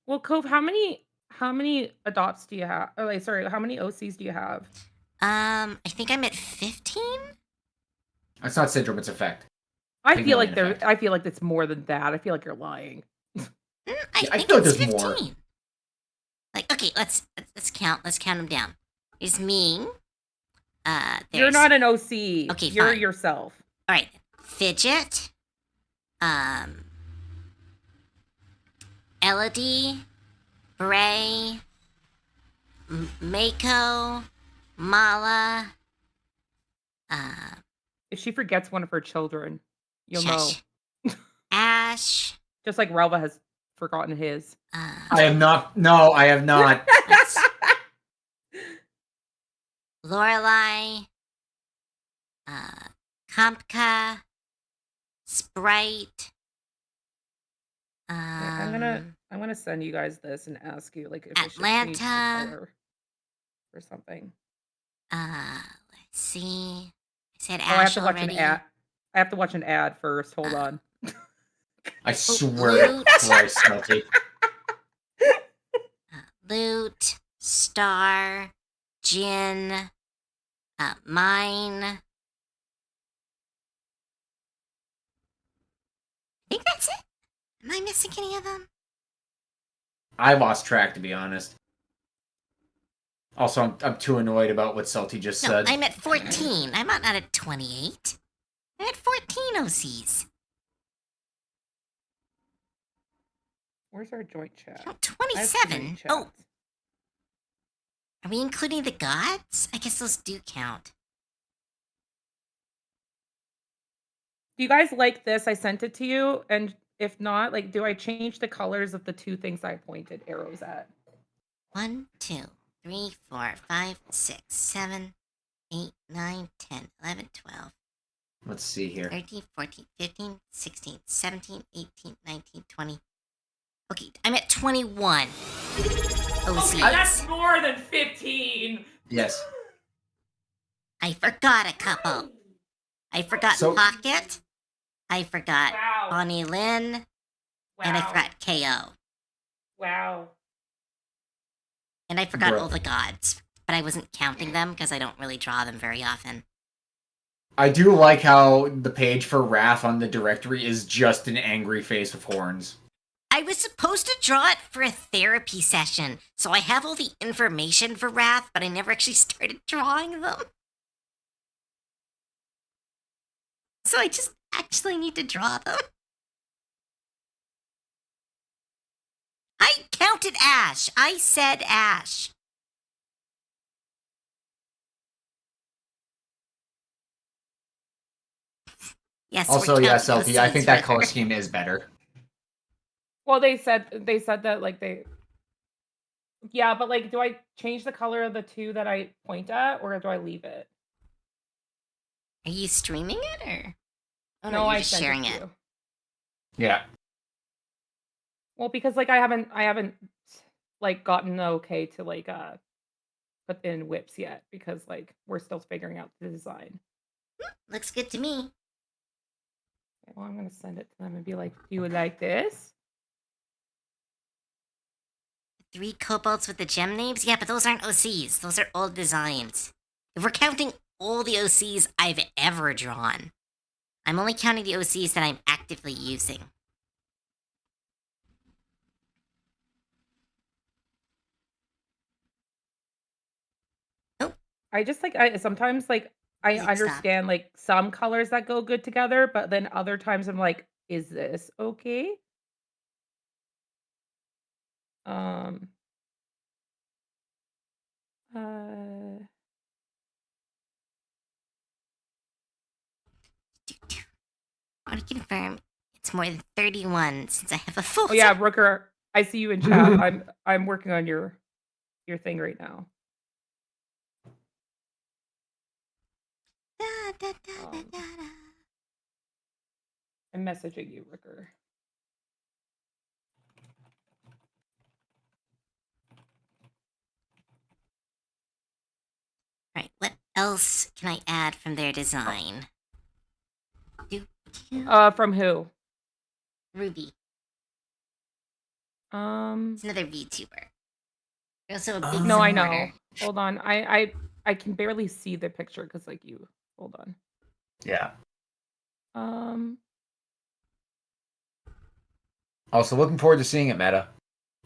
Well, Cove, how many adopts do you have? Oh, like, sorry, how many OCs do you have? I think I'm at 15. It's not syndrome, it's effect. I feel like Pygmalion effect. I feel like it's more than that. I feel like you're lying. I think feel like it's there's 15. more. Like, okay, let's count. Let's count them down. There's me. You're not an OC. Okay, you're fine. yourself. All right, Fidget. Elodie, Bray, Mako, Mala. If she forgets one of her children, you'll Shush. know. Ash. Just like Relva has forgotten his. I have not. No, I have not. Lorelai. Kampka. Sprite. I'm gonna send you guys this and ask you like if it should change the Atlanta. color or something. Let's see. I said Oh, I have Ash to watch already. an ad. I have to watch an ad first. Hold on. I swear to Christ, Smelty. Loot, Star, Jin, Mine. I think that's it. Am I missing any of them? I lost track, to be honest. Also, I'm too annoyed about what Salty just No, said. I'm at 14. I'm not at 28. I'm at 14 OCs. Where's our joint chat? No, I have too many 27. chats. Oh, are we including the gods? I guess those do count. Do you guys like this? I sent it to you, and if not, like, do I change the colors of the two things I pointed arrows at? 1, 2, 3, 4, 5, 6, 7, 8, 9, 10, 11, 12, Let's see here. 13, 14, 15, 16, 17, 18, 19, 20. Okay, I'm at 21 OCs. Okay, that's more than 15. Yes. I forgot a couple. I forgot Pocket. I forgot Bonnie Lynn. And I forgot KO. Wow. And I forgot Bro. all the gods. But I wasn't counting them because I don't really draw them very often. I do like how the page for Wrath on the directory is just an angry face with horns. I was supposed to draw it for a therapy session, so I have all the information for Wrath, but I never actually started drawing them. So I just actually need to draw them. I counted Ash. I said Ash. Yes. Also, yes, LP, I think that color scheme is better. Well, they said that like they. Yeah, but like, do I change the color of the two that I point at, or do I leave it? Are you streaming it or? Oh, no, you're I just sharing it. You. Yeah. Well, because like I haven't like gotten the okay to like put in whips yet because like we're still figuring out the design. Looks good to me. Okay, well, I'm gonna send it to them and be like, "Do you like this?" 3 kobolds with the gem names? Yeah, but those aren't OCs. Those are old designs. If we're counting all the OCs I've ever drawn, I'm only counting the OCs that I'm actively using. Oh. I just like sometimes like I understand like some colors that go good together, but then other times I'm like, is this okay? I want to confirm it's more than 31 since I have a full. Oh yeah, Rooker, I see you in chat. I'm working on your thing right now. I'm messaging you, Rooker. Right, what else can I add from their design? From who? Ruby. Um, It's another VTuber. You're also a big no, I supporter. know. Hold on. I can barely see the picture because like you. Hold on. Yeah. Also, looking forward to seeing it, Meta.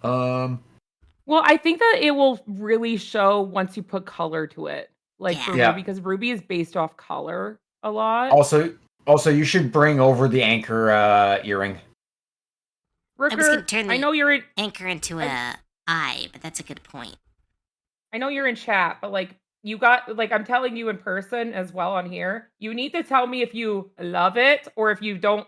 Well, I think that it will really show once you put color to it, like for Yeah. Ruby, because Ruby is based off color a lot. Also, you should bring over the anchor earring. I was gonna Rooker, turn I the know you're in, anchor into a eye, but that's a good point. I know you're in chat, but like you got like I'm telling you in person as well on here. You need to tell me if you love it or if you don't.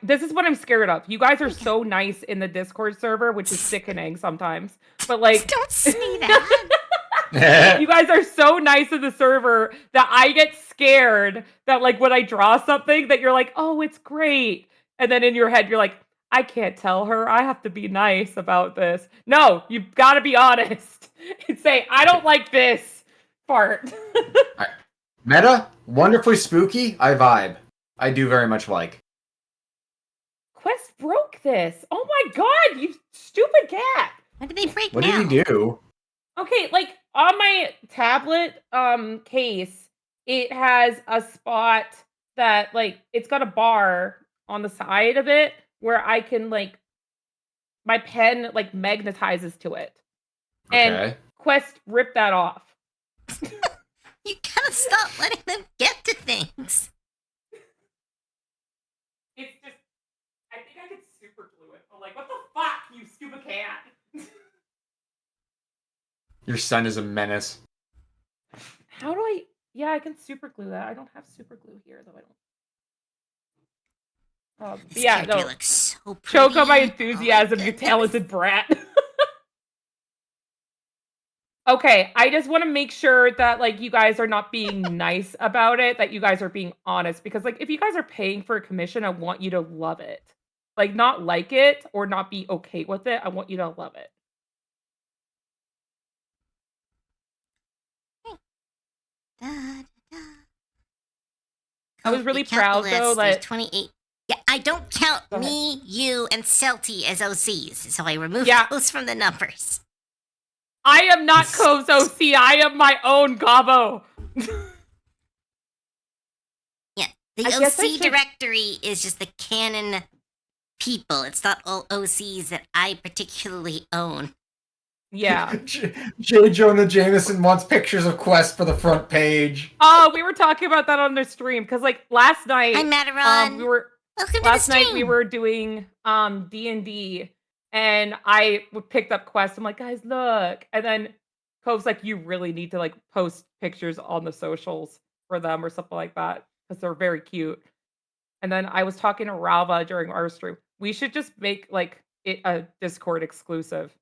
This is what I'm scared of. You guys are so nice in the Discord server, which is sickening sometimes. But like Don't say that. you guys are so nice in the server that I get scared that like when I draw something that you're like, "Oh, it's great." And then in your head you're like, "I can't tell her. I have to be nice about this." No, you've got to be honest and say, "I don't like this part." Meta, wonderfully spooky. I vibe. I do very much like. Quest broke this. Oh my god, you stupid cat. What did they break What now? did he do? Okay, like on my tablet case, it has a spot that like it's got a bar on the side of it where I can like my pen like magnetizes to it. And Okay. Quest ripped that off. You gotta stop letting them get to things. It's just I think I could super glue it. I'm like, what the fuck, you stupid cat? Your son is a menace. How do I yeah, I can super glue that. I don't have super glue here though. I don't. This Yeah, character no. looks so pretty. Choke on my Oh enthusiasm, you goodness. talented brat. Okay, I just want to make sure that like you guys are not being nice about it, that you guys are being honest because like if you guys are paying for a commission, I want you to love it. Not like it or not be okay with it. I want you to love it. Da, da, da. I was really You count proud the though list, there's that 28. Yeah, I don't count Go ahead. me, you, and Celty as OCs, so I remove Yeah. those from the numbers. I am not Cove's OC. I am my own Gobbo. Yeah, the I guess I OC should- directory is just the canon people. It's not all OCs that I particularly own. Yeah. J. Jonah Jameson wants pictures of Quest for the front page. Oh, we were talking about that on the stream because like last night Hi, Mataron. we were Welcome last to the stream. night we were doing D&D and I picked up Quest. I'm like, guys, look. And then Cove's like, you really need to like post pictures on the socials for them or something like that because they're very cute. And then I was talking to Ralva during our stream. We should just make like it a Discord exclusive.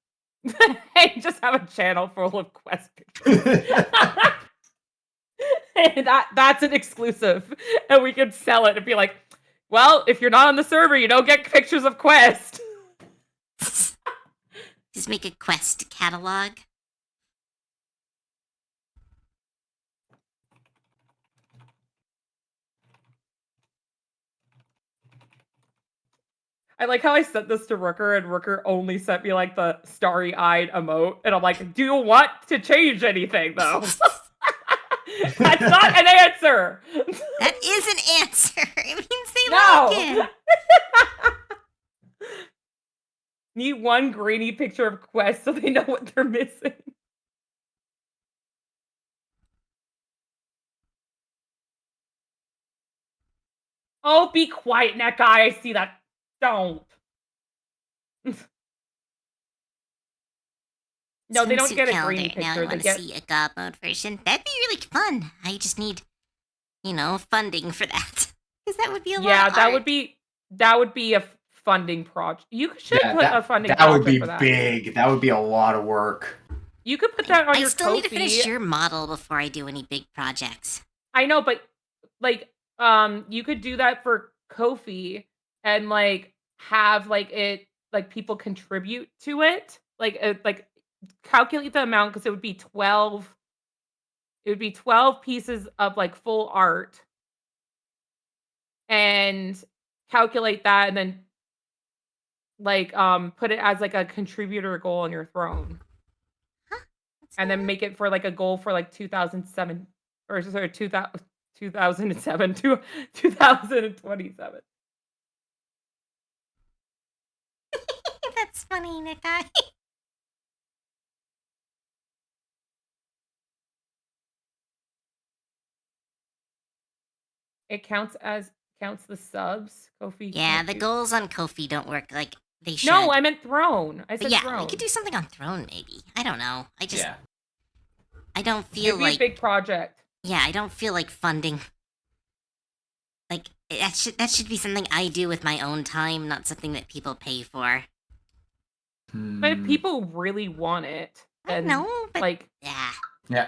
And just have a channel full of Quest pictures. And that's an exclusive. And we could sell it and be like, well, if you're not on the server, you don't get pictures of Quest. Just make a Quest catalog. I like how I sent this to Rooker and Rooker only sent me like the starry-eyed emote. And I'm like, do you want to change anything though? That's not an answer. That is an answer. It means they No. like it. Need one grainy picture of Quest so they know what they're missing. Oh, be quiet, that guy. I see that. Don't. No, they don't Swimsuit get a calendar. grainy Now I picture. They want to get see a God mode version. That'd be really fun. I just need, funding for that. Because that would be a lot yeah, of that art. would be a funding project. You should put a funding that project would be for that. big. That would be a lot of work. You could put that on I your still need to finish Ko-fi. your model before I do any big projects. I know, but like you could do that for Ko-fi and like have like it like people contribute to it. Like calculate the amount because it would be 12 pieces of like full art and calculate that and then like put it as like a contributor goal on your throne, Huh? and then make it for like a goal for like 2007 or sorry 2000, 2007 to 2027. That's funny, Nikai. It counts the subs. Kofi. Yeah, can't the do- goals on Kofi don't work like they should. No, I meant throne. I but said yeah, throne. we could do something on Throne, maybe. I don't know. Yeah. I don't feel It'd be a like. big project. Yeah, I don't feel like funding. Like that should be something I do with my own time, not something that people pay for. But if people really want it, I then know, but like yeah. Yeah.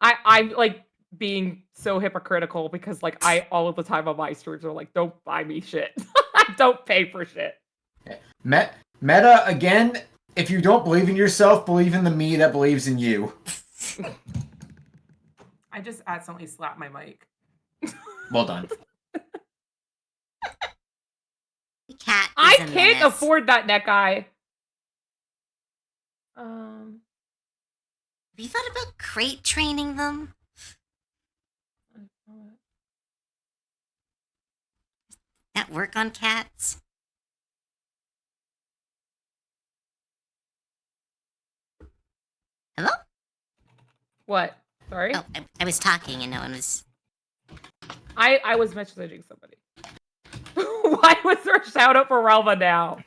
I'm like being so hypocritical because like I all of the time on my streams are like, don't buy me shit. I don't pay for shit. Meta, again, if you don't believe in yourself, believe in the me that believes in you. I just accidentally slapped my mic. Well done. The cat. I Is a can't menace. afford that neck eye. Have you thought about crate training them? That work on cats? Hello? What? Sorry? Oh, I was talking and no one was. I was messaging somebody. Why was there a shout out for Ralva now?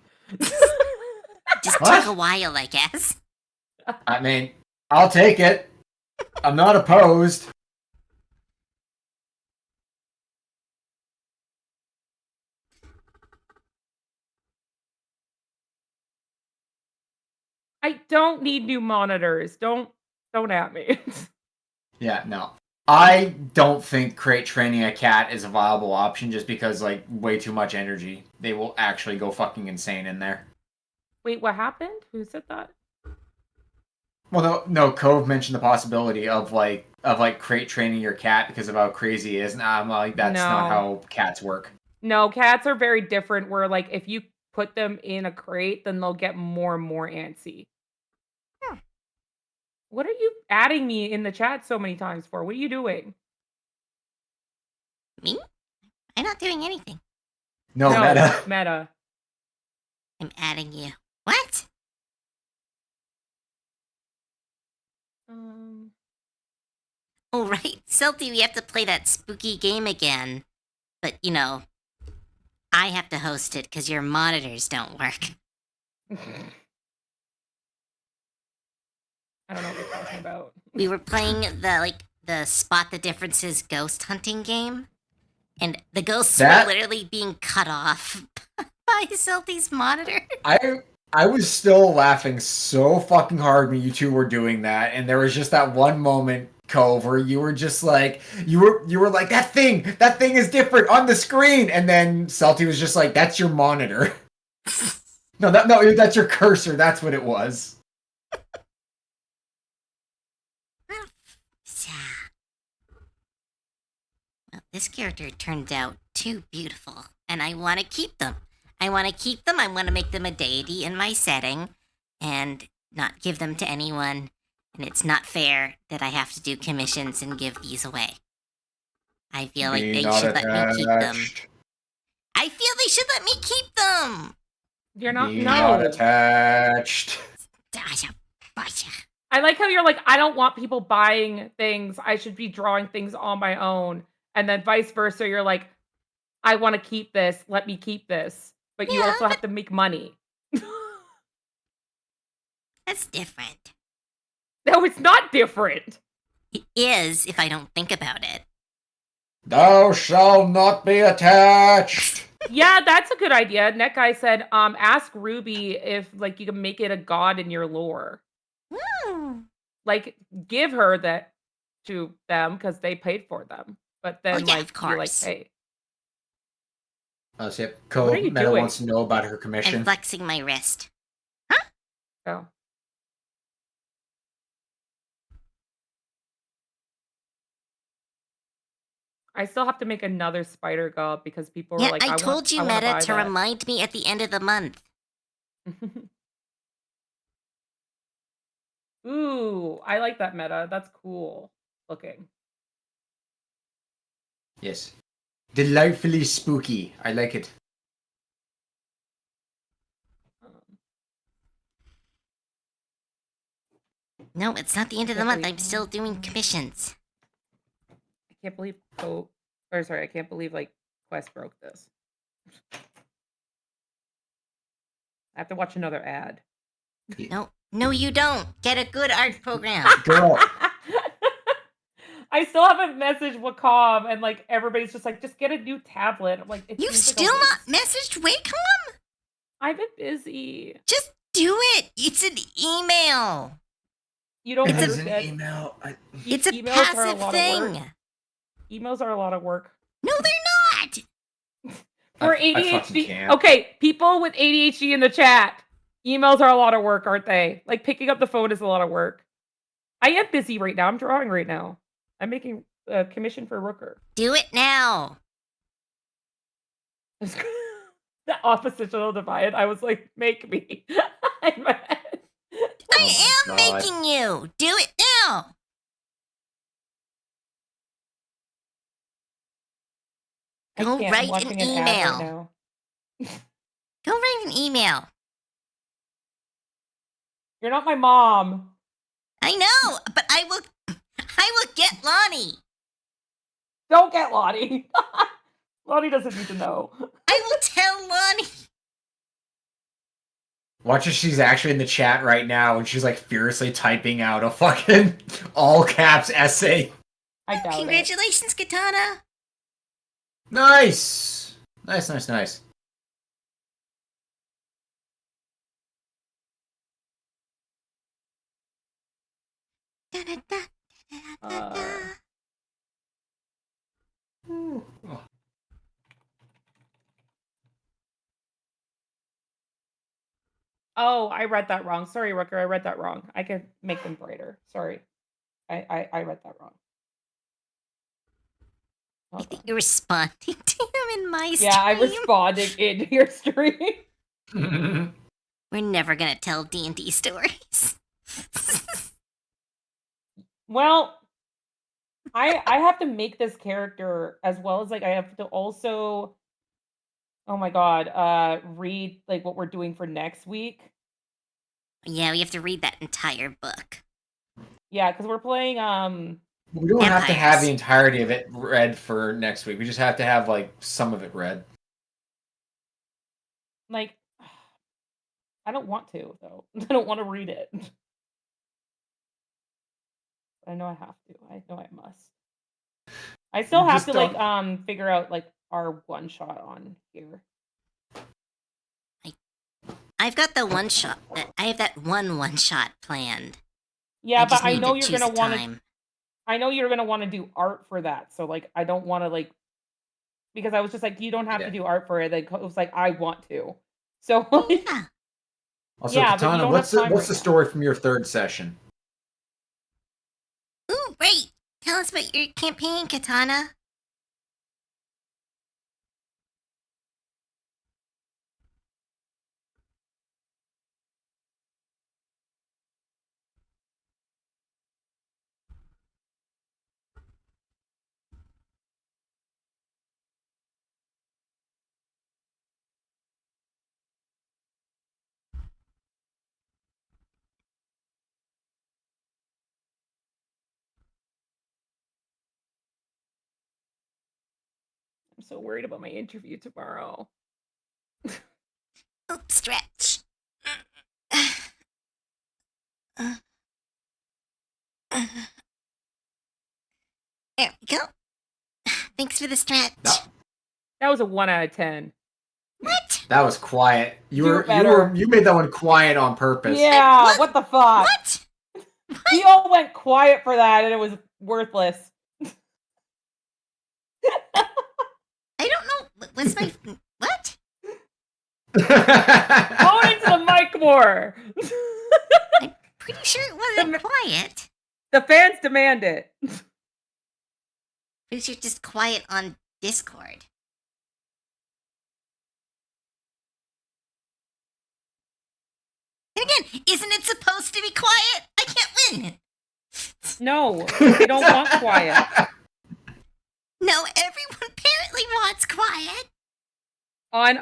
Just What? took a while, I guess. I mean, I'll take it. I'm not opposed. I don't need new monitors. Don't at me. Yeah, no. I don't think crate training a cat is a viable option just because, like, way too much energy. They will actually go fucking insane in there. Wait, what happened? Who said that? Well, no, Cove mentioned the possibility of crate training your cat because of how crazy he is, and I'm like, that's not No. how cats work. No, cats are very different where like if you put them in a crate, then they'll get more and more antsy. What are you adding me in the chat so many times for? What are you doing? Me? I'm not doing anything. No, Meta. Meta. I'm adding you. What? Oh, right. Celty, we have to play that spooky game again. But, you know, I have to host it because your monitors don't work. I don't know what you're talking about. We were playing the spot the differences ghost hunting game. And the ghosts were literally being cut off by Celty's monitor. I was still laughing so fucking hard when you two were doing that, and there was just that one moment, Cove, where you were just like you were like that thing is different on the screen, and then Celty was just like, that's your monitor. No, that's your cursor. That's what it was. Well, this character turned out too beautiful, and I want to keep them. I want to make them a deity in my setting, and not give them to anyone. And it's not fair that I have to do commissions and give these away. I feel like they should let me keep them. I feel they should let me keep them. You're not. Be No. not attached. I like how you're like, I don't want people buying things. I should be drawing things on my own. And then vice versa, you're like, I want to keep this. Let me keep this. But you also have to make money. That's different. No, it's not different. It is if I don't think about it. Thou shalt not be attached. Yeah, that's a good idea. Net guy said, ask Ruby if like you can make it a god in your lore. Like, give her that to them because they paid for them. But then, of course. be like, hey. Oh, see, What are you Meta doing? wants to know about her commission. I'm flexing my wrist. Oh. I still have to make another spider gob because people Yeah, are like, I told you, I wanna Meta, buy to that. remind me at the end of the month. Ooh, I like that meta. That's cool looking. Yes. Delightfully spooky. I like it. Um, No, it's not the end of the Can't month. believe- I'm still doing commissions. I can't believe I can't believe like Quest broke this. I have to watch another ad. No, you don't. Get a good art program. Girl. I still haven't messaged Wacom, and like everybody's just like, just get a new tablet. I'm like, it You've seems like a still not waste. messaged Wacom? I've been busy. Just do it. It's an email. You don't It's an understand. email. It's a Emails are a passive lot of work. thing. Emails are a lot of work. No, they're not. For I fucking ADHD. can't. Okay, people with ADHD in the chat. Emails are a lot of work, aren't they? Like picking up the phone is a lot of work. I am busy right now. I'm drawing right now. I'm making a commission for Rooker. Do it now. The oppositional divide. I was like, make me. In my head. I am Oh my God. making you. Do it now. I Go can't. I'm write an watching an ad email. right now. Go write an email. You're not my mom. I know, but I will get Lonnie. Don't get Lottie. Lottie doesn't need to know. I will tell Lonnie. Watch as she's actually in the chat right now and she's like furiously typing out a fucking all caps essay. I doubt it. Congratulations, Katana. Nice. Nice. Ooh. Oh. Oh, I read that wrong. Sorry, Rooker. I read that wrong. I could make them brighter. Sorry. I read that wrong. I Hold think on. you're responding to him in my stream. Yeah, I responded in your stream. We're never gonna tell D&D stories. Well, I have to make this character as well as like I have to also, oh my god, read like what we're doing for next week. Yeah, we have to read that entire book. Yeah, because we're playing We don't have to have Empires. the entirety of it read for next week. We just have to have like some of it read. like I don't want to though. I don't want to read it. I know I have to. I know I must. I still You have just to like figure out like our one shot on here. I've got the one shot. I have that one shot planned. Yeah, but just I need know to you're choose gonna a want to. time. I know you're gonna want to do art for that. So like, I don't want to like because I was just like, you don't have to do art for it. Like, it was like, I want to. So like, Yeah. Also, Yeah, but you Katana, don't what's have time the right now. story from your third session? Ooh, great. Tell us about your campaign, Katana. I'm so worried about my interview tomorrow. Oop, stretch. There we go. Thanks for the stretch. That was a 1 out of 10. What? That was quiet. Do better. You made that one quiet on purpose. Yeah, what the fuck? What? We all went quiet for that, and it was worthless. I don't know. What's my what? Go into the mic more. Pretty sure it wasn't quiet. The fans demand it. Who's you're just quiet on Discord? And again, isn't it supposed to be quiet? I can't win. No, they don't want quiet. No, everyone apparently wants quiet. On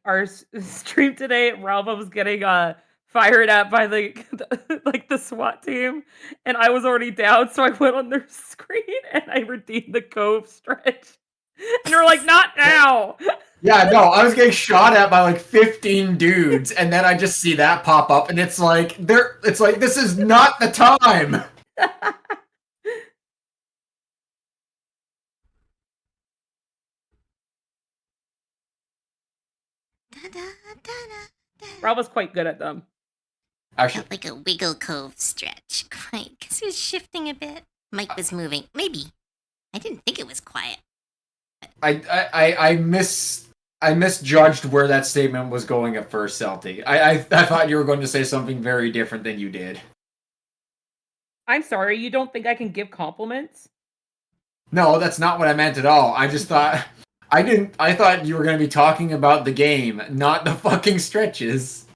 our stream today, Ralph was getting fired at by the SWAT team, and I was already down, so I went on their screen and I redeemed the Cove stretch. And they're like, not now. Yeah, no, I was getting shot at by like 15 dudes, and then I just see that pop up, and it's like this is not the time. Ralph was quite good at them. Actually, Felt like a Wiggle Cove stretch. Quiet, because it was shifting a bit. Mike was moving. Maybe. I didn't think it was quiet. I misjudged where that statement was going at first, Celty. I thought you were going to say something very different than you did. I'm sorry, you don't think I can give compliments? No, that's not what I meant at all. I just thought I thought you were going to be talking about the game, not the fucking stretches.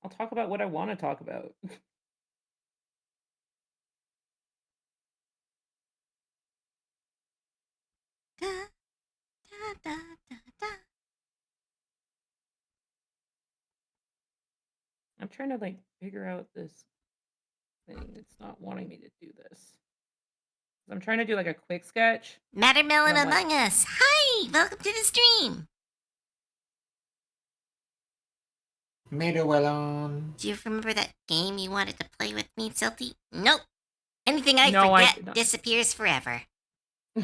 I'll talk about what I want to talk about. Da, da, da, da, da. I'm trying to figure out this thing. It's not wanting me to do this. I'm trying to do a quick sketch. Mattermelon I'm like- Among Us. Hi, welcome to the stream. Meadowelon. Do you remember that game you wanted to play with me, Celty? Nope. Anything I No, I forget did not. disappears forever. I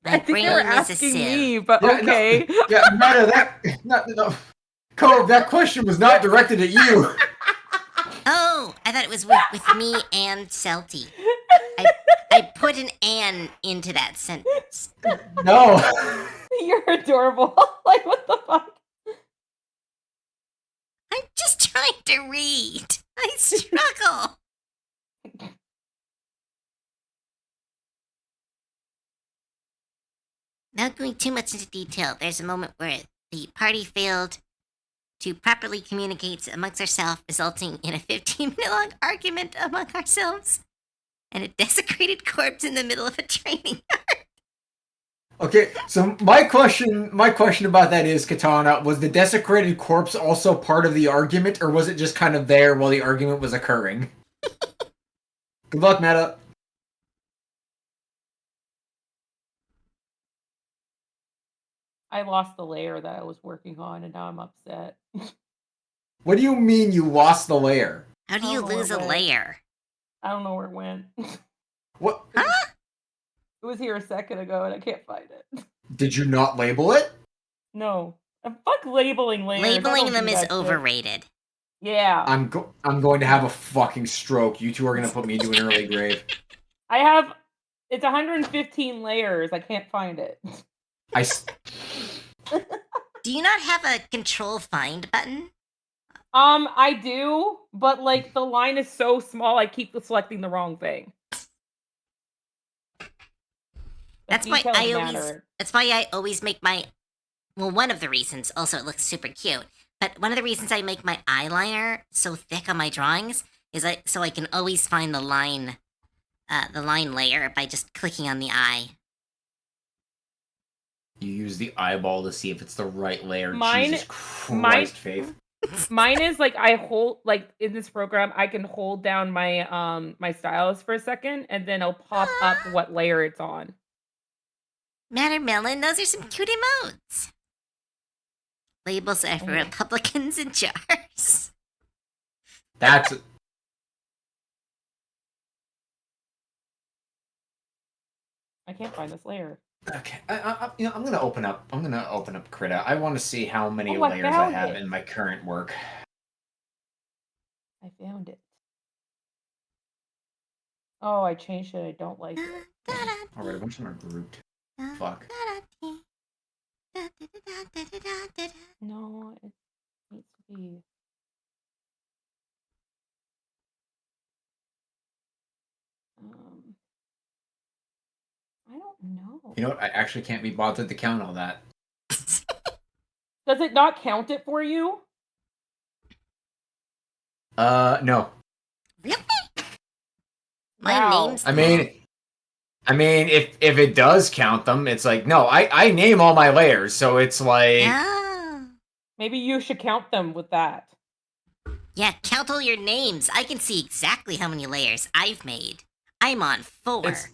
My think brain they were is a asking sieve. me, but Yeah, no. okay. Yeah, no. Cove, that question was not directed at you. Oh, I thought it was with me and Celty. I put an "and" into that sentence. No. You're adorable. What the fuck? I'm just trying to read. I struggle. Not going too much into detail, there's a moment where the party failed to properly communicate amongst ourselves, resulting in a 15-minute long argument among ourselves and a desecrated corpse in the middle of a training yard. Okay, so my question about that is, Katana, was the desecrated corpse also part of the argument, or was it just kind of there while the argument was occurring? Good luck, Meta. I lost the layer that I was working on, and now I'm upset. What do you mean you lost the layer? How do you Oh, no, lose a wait. layer? I don't know where it went. What? Huh? It was here a second ago, and I can't find it. Did you not label it? No. Fuck labeling layers. I Labeling don't them do is that shit. overrated. Yeah. I'm going to have a fucking stroke. You two are going to put me into an early grave. It's 115 layers. I can't find it. Do you not have a control find button? I do, but the line is so small, I keep selecting the wrong thing. That's why I always make my, well, one of the reasons, also it looks super cute, but one of the reasons I make my eyeliner so thick on my drawings is so I can always find the line layer by just clicking on the eye. You use the eyeball to see if it's the right layer. Mine- Jesus Christ, Faith. Mine is I hold in this program I can hold down my my stylus for a second and then it'll pop up what layer it's on. Mattermelon, those are some cute emotes. Labels are for Oh. Republicans in jars. That's I can't find this layer. okay. I'm gonna open up. Krita. I want to see how many Oh, I layers I found have it. in my current work. I found it. Oh, I changed it. I don't like it. All right, a bunch of them are grouped. Fuck. No, it needs to be. know. You know what? I actually can't be bothered to count all that. Does it not count it for you? No. Really? My Wow. name's I mean, if it does count them, it's like no. I name all my layers, so it's like Oh. Maybe you should count them with that. Yeah, count all your names. I can see exactly how many layers I've made. I'm on 4. It's-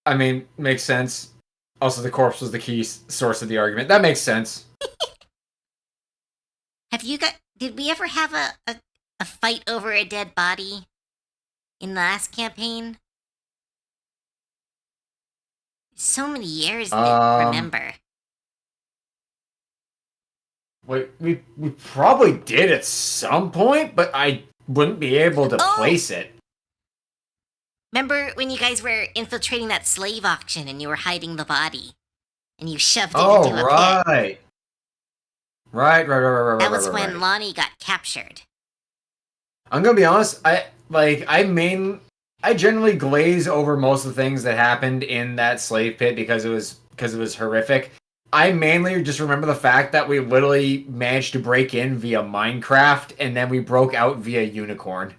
I mean, makes sense. Also, the corpse was the key source of the argument. That makes sense. Did we ever have a fight over a dead body in the last campaign? So many years to remember. We probably did at some point, but I wouldn't be able to Oh! place it. Remember when you guys were infiltrating that slave auction and you were hiding the body? And you shoved it Oh, into a pit? right. Right. That was when right. Lonnie got captured. I'm gonna be honest. I generally glaze over most of the things that happened in that slave pit because it was horrific. I mainly just remember the fact that we literally managed to break in via Minecraft and then we broke out via Unicorn.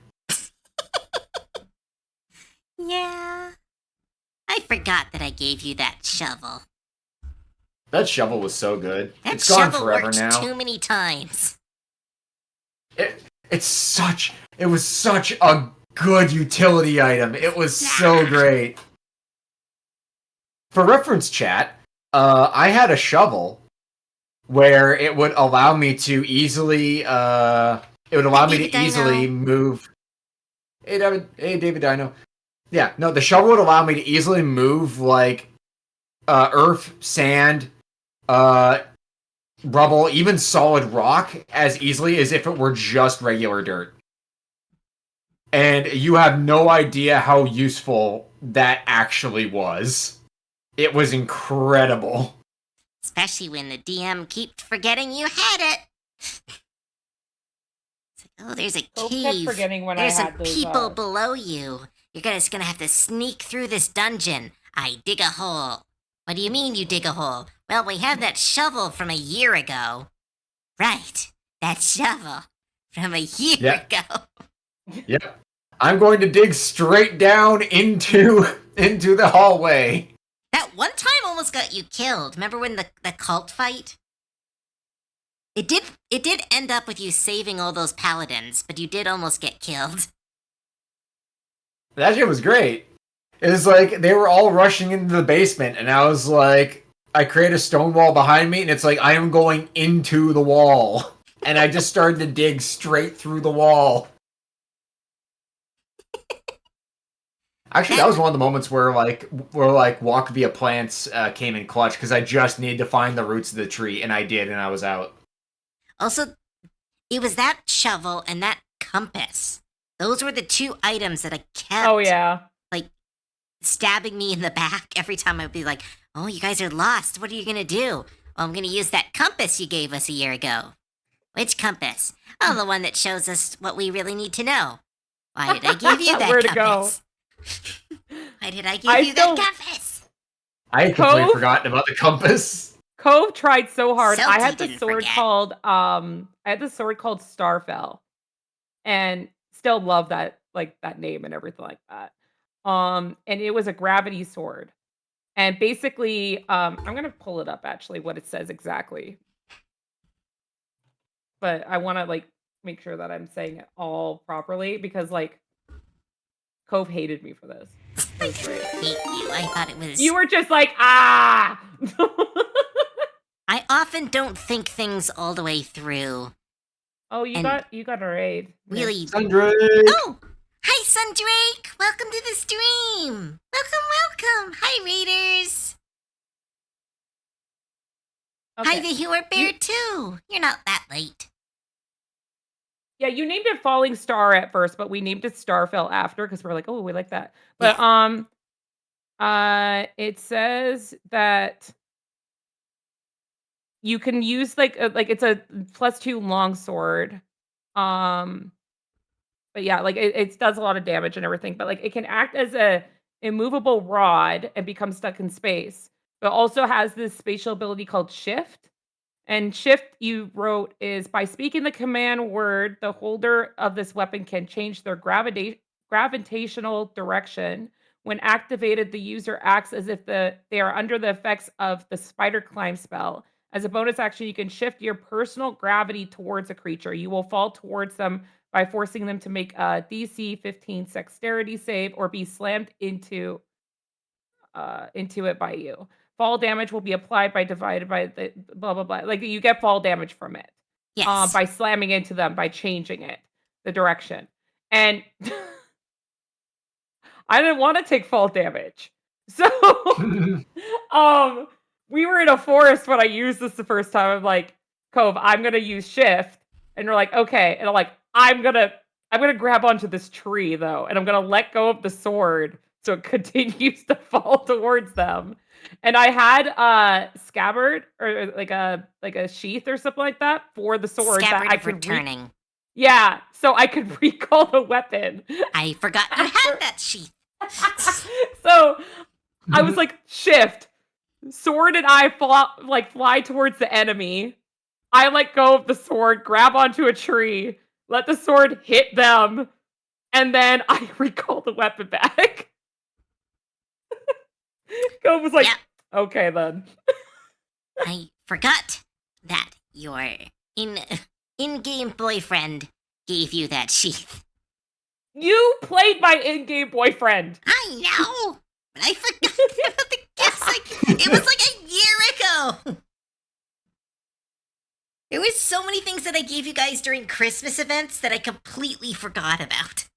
Yeah. I forgot that I gave you that shovel. That shovel was so good. That It's gone shovel forever worked now. too many times. It was such a good utility item. It was so great. For reference, chat, I had a shovel where it would allow me to easily move. Hey David Dino. Yeah, no, the shovel would allow me to easily move like earth, sand, rubble, even solid rock as easily as if it were just regular dirt. And you have no idea how useful that actually was. It was incredible. Especially when the DM keeps forgetting you had it. It's like, oh, there's a Hope kept cave. forgetting when There's I some had those, people below you. You're just gonna have to sneak through this dungeon. I dig a hole. What do you mean you dig a hole? Well, we have that shovel from a year ago. Right, that shovel from a year ago. Yep. I'm going to dig straight down into the hallway. That one time almost got you killed. Remember when the cult fight? It did end up with you saving all those paladins, but you did almost get killed. That shit was great. It was like they were all rushing into the basement, and I was like, I create a stone wall behind me, and it's like I am going into the wall. And I just started to dig straight through the wall. Actually, that was one of the moments where walk via plants came in clutch because I just needed to find the roots of the tree, and I did, and I was out. Also, it was that shovel and that compass. Those were the 2 items that I kept. Oh yeah. Stabbing me in the back every time I'd be like, "Oh, you guys are lost. What are you gonna do?" Well, I'm gonna use that compass you gave us a year ago. Which compass? Oh, the one that shows us what we really need to know. Why did I give you that Where to compass? Why did I give you that compass? I had completely forgotten about the compass. Cove tried so hard. Salty I had the didn't sword forget. called Starfell, and still love that name and everything like that. And it was a gravity sword, and basically, I'm gonna pull it up actually what it says exactly, but I want to make sure that I'm saying it all properly because Cove hated me for this. It was great. Hate you. I thought it was. You were just like, ah. I often don't think things all the way through. Oh, you And got a raid. Really. Sundrake! Oh, hi, Sundrake. Welcome to the stream. Welcome. Hi, Raiders. Okay. Hi, the Hewer Bear too. You're not that late. Yeah, you named it Falling Star at first, but we named it Starfell after because we're like, oh, we like that. But it says that you can use it's a +2 longsword. But yeah, it does a lot of damage and everything. But it can act as a immovable rod and becomes stuck in space. But also has this spatial ability called shift. And shift, you wrote, is by speaking the command word, the holder of this weapon can change their gravitational direction. When activated, the user acts as if they are under the effects of the spider climb spell. As a bonus action, you can shift your personal gravity towards a creature. You will fall towards them by forcing them to make a DC 15 dexterity save or be slammed into it by you. Fall damage will be applied by divided by the blah blah blah. Like you get fall damage from it. Yes. By slamming into them by changing it, the direction. And I didn't want to take fall damage. So we were in a forest when I used this the first time. I'm like, Cove, I'm gonna use shift. And you're like, okay. And I'm like, I'm gonna grab onto this tree though, and I'm gonna let go of the sword so it continues to fall towards them. And I had a scabbard or like a sheath or something like that for the sword Scabbard that I of could returning. yeah, so I could recall the weapon. I forgot you had that sheath. So I was like, shift. Sword and I fly towards the enemy. I let go of the sword, grab onto a tree, let the sword hit them, and then I recall the weapon back. Go was like, Yep. okay then. I forgot that your in-game boyfriend gave you that sheath. You played my in-game boyfriend. I know, but I forgot about the gifts. It was like a year ago. There was so many things that I gave you guys during Christmas events that I completely forgot about.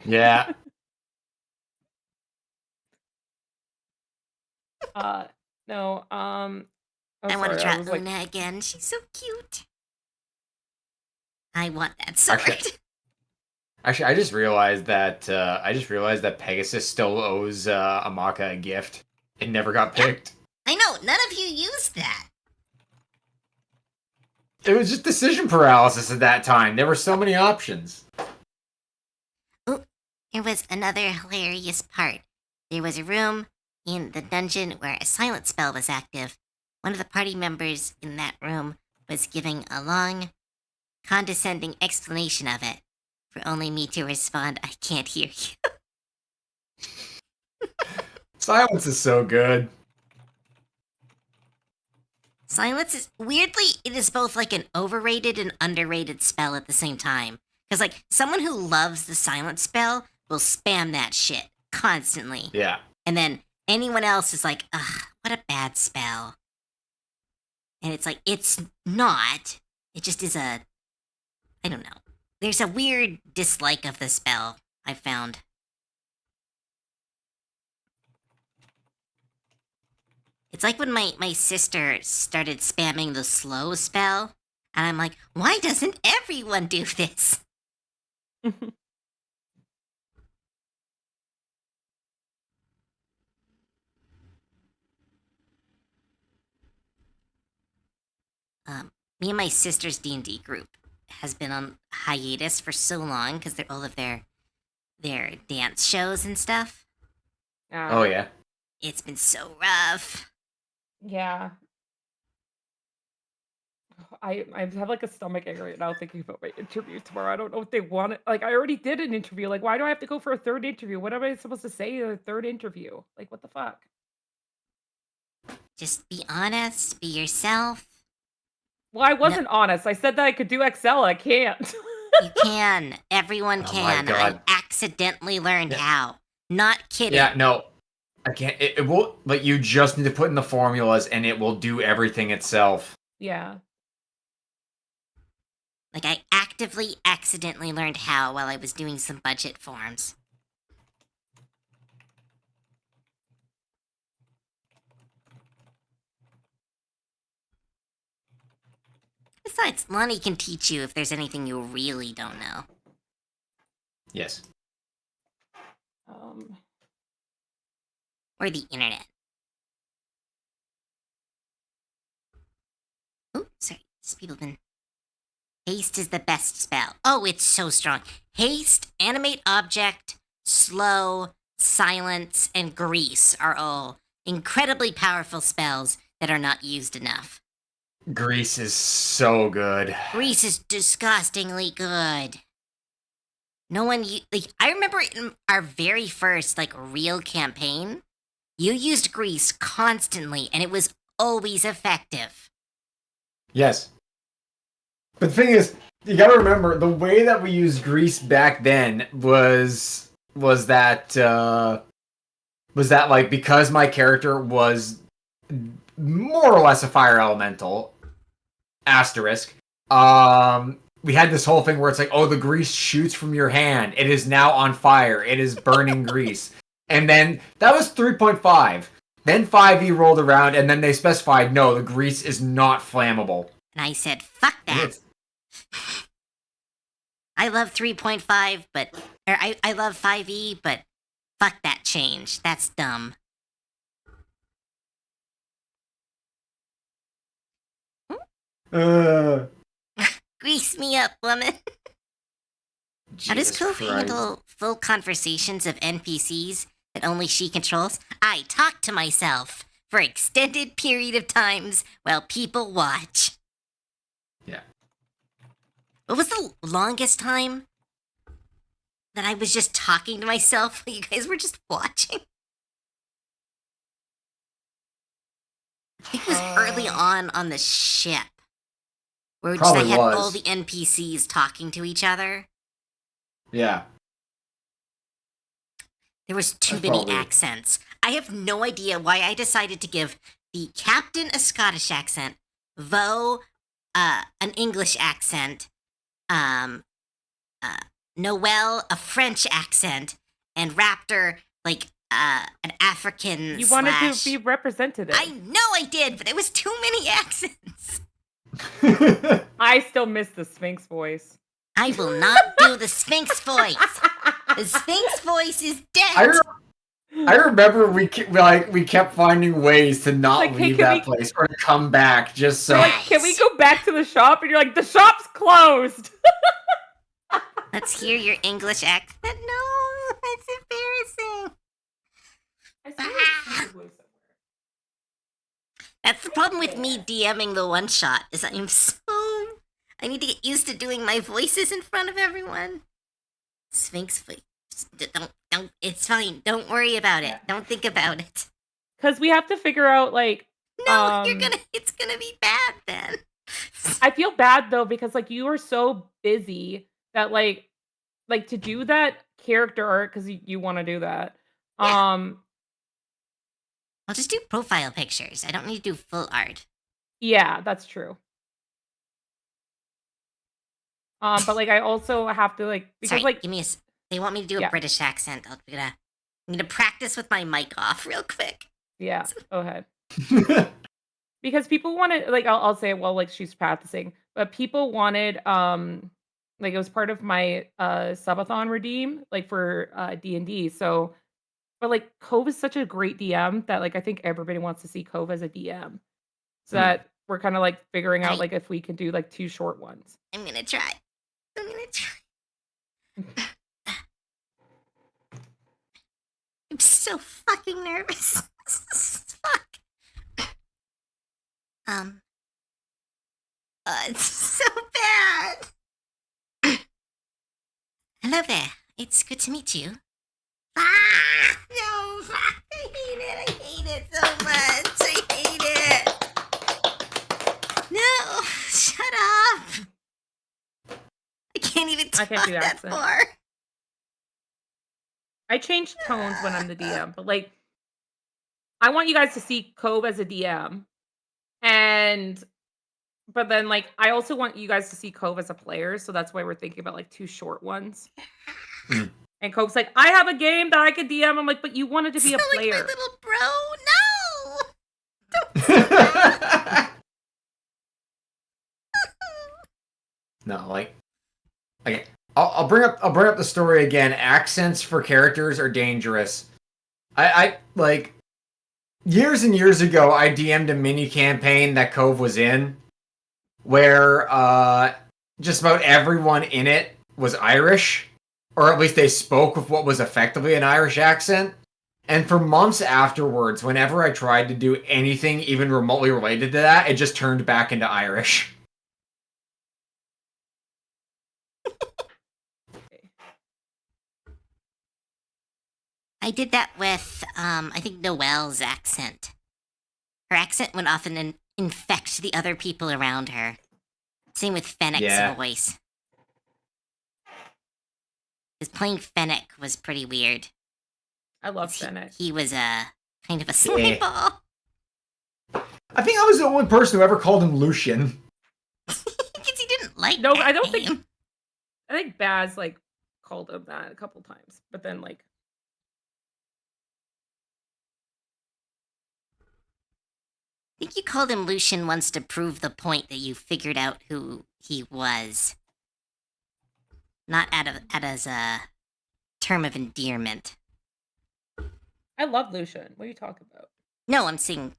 Yeah. No, I want to sorry, draw Una again. She's so cute. I want that sword. Actually, I just realized that Pegasus still owes Amaka a gift. It never got picked. I know, none of you used that. It was just decision paralysis at that time. There were so many options. Ooh, there was another hilarious part. There was a room in the dungeon where a silent spell was active. One of the party members in that room was giving a long, condescending explanation of it, for only me to respond, I can't hear you. Silence is so good. Silence is, weirdly, it is both like an overrated and underrated spell at the same time. Because, like, someone who loves the silent spell will spam that shit constantly. Yeah. And then anyone else is like, ugh, what a bad spell. And it's like, it's not. It just is I don't know. There's a weird dislike of the spell, I've found. It's like when my sister started spamming the slow spell, and I'm like, why doesn't everyone do this? Me and my sister's D&D group has been on hiatus for so long because they're all of their dance shows and stuff. Oh yeah. It's been so rough. Yeah. I have like a stomach ache right now thinking about my interview tomorrow. I don't know what they want. Like I already did an interview. Like why do I have to go for a third interview? What am I supposed to say in a third interview? Like what the fuck? Just be honest, be yourself. Well, I wasn't honest. I said that I could do Excel. I can't. You can. Everyone Oh can. my God. I accidentally learned how. Not kidding. Yeah, no. I can't. It will, like, you just need to put in the formulas and it will do everything itself. Yeah. Like, I actively accidentally learned how while I was doing some budget forms. Besides, Lonnie can teach you if there's anything you really don't know. Yes. Or the internet. Oh, sorry. These people have been... Haste is the best spell. Oh, it's so strong. Haste, animate object, slow, silence, and grease are all incredibly powerful spells that are not used enough. Grease is so good. Grease is disgustingly good. No one, I remember in our very first, real campaign, you used grease constantly, and it was always effective. Yes. But the thing is, you gotta remember, the way that we used grease back then was that, because my character was more or less a fire elemental, asterisk, we had this whole thing where it's like, oh, the grease shoots from your hand. It is now on fire. It is burning grease. And then that was 3.5. Then 5e rolled around, and then they specified, no, the grease is not flammable. And I said, fuck that. I love 3.5, I love 5e, but fuck that change. That's dumb. Grease me up, woman. How does Cove handle full conversations of NPCs that only she controls? I talk to myself for extended period of times while people watch. Yeah. What was the longest time that I was just talking to myself while you guys were just watching? I think it was early on the ship. Where I had all the NPCs talking to each other. Yeah. There was too many accents. I have no idea why I decided to give the captain a Scottish accent, Vo an English accent, Noelle a French accent, and Raptor an African. You wanted to be representative. I know I did, but it was too many accents. I still miss the Sphinx voice. I will not do the Sphinx voice. The Sphinx voice is dead. I remember we kept finding ways to not leave that place or to come back just so. Can we go back to the shop? And you're like, the shop's closed. Let's hear your English accent. No, it's embarrassing. That's the problem with me DMing the one shot. Is I need to get used to doing my voices in front of everyone. Sphinx voice. Don't. It's fine. Don't worry about it. Don't think about it. Because we have to figure out No, it's gonna be bad then. I feel bad though because you are so busy that to do that character art because you want to do that. Yeah. I'll just do profile pictures. I don't need to do full art. Yeah, that's true. But I also have to because Sorry, give me they want me to do a British accent. I'm gonna practice with my mic off real quick. Yeah, go ahead. Because people wanted I'll say it while she's practicing, but people wanted it was part of my subathon redeem for D&D. So but Cove is such a great DM that I think everybody wants to see Cove as a DM. So that we're kind of figuring out if we can do 2 short ones. I'm gonna try. I'm so fucking nervous. Fuck. It's so bad. Hello there. It's good to meet you. No, I hate it so much. I hate it. No, shut up. I can't even talk that far. I change tones when I'm the DM, but I want you guys to see Cove as a DM. But then I also want you guys to see Cove as a player, so that's why we're thinking about 2 short ones. And Cove's I have a game that I could DM. I'm but you wanted to be a player. My little bro, no. Don't say that. No, okay. I'll bring up the story again. Accents for characters are dangerous. I years and years ago, I DM'd a mini campaign that Cove was in, where just about everyone in it was Irish or at least they spoke with what was effectively an Irish accent. And for months afterwards, whenever I tried to do anything even remotely related to that, it just turned back into Irish. I did that with, I think Noelle's accent. Her accent would often infect the other people around her. Same with Fennec's Yeah. voice. Because playing Fennec was pretty weird. I love 'Cause Fennec. He was a kind of a slime ball. I think I was the only person who ever called him Lucian. Because he didn't like No, that I don't name. think. I think Baz like called him that a couple times, but then like I think you called him Lucian once to prove the point that you figured out who he was. Not as a term of endearment. I love Lucian. What are you talking about? No, I'm saying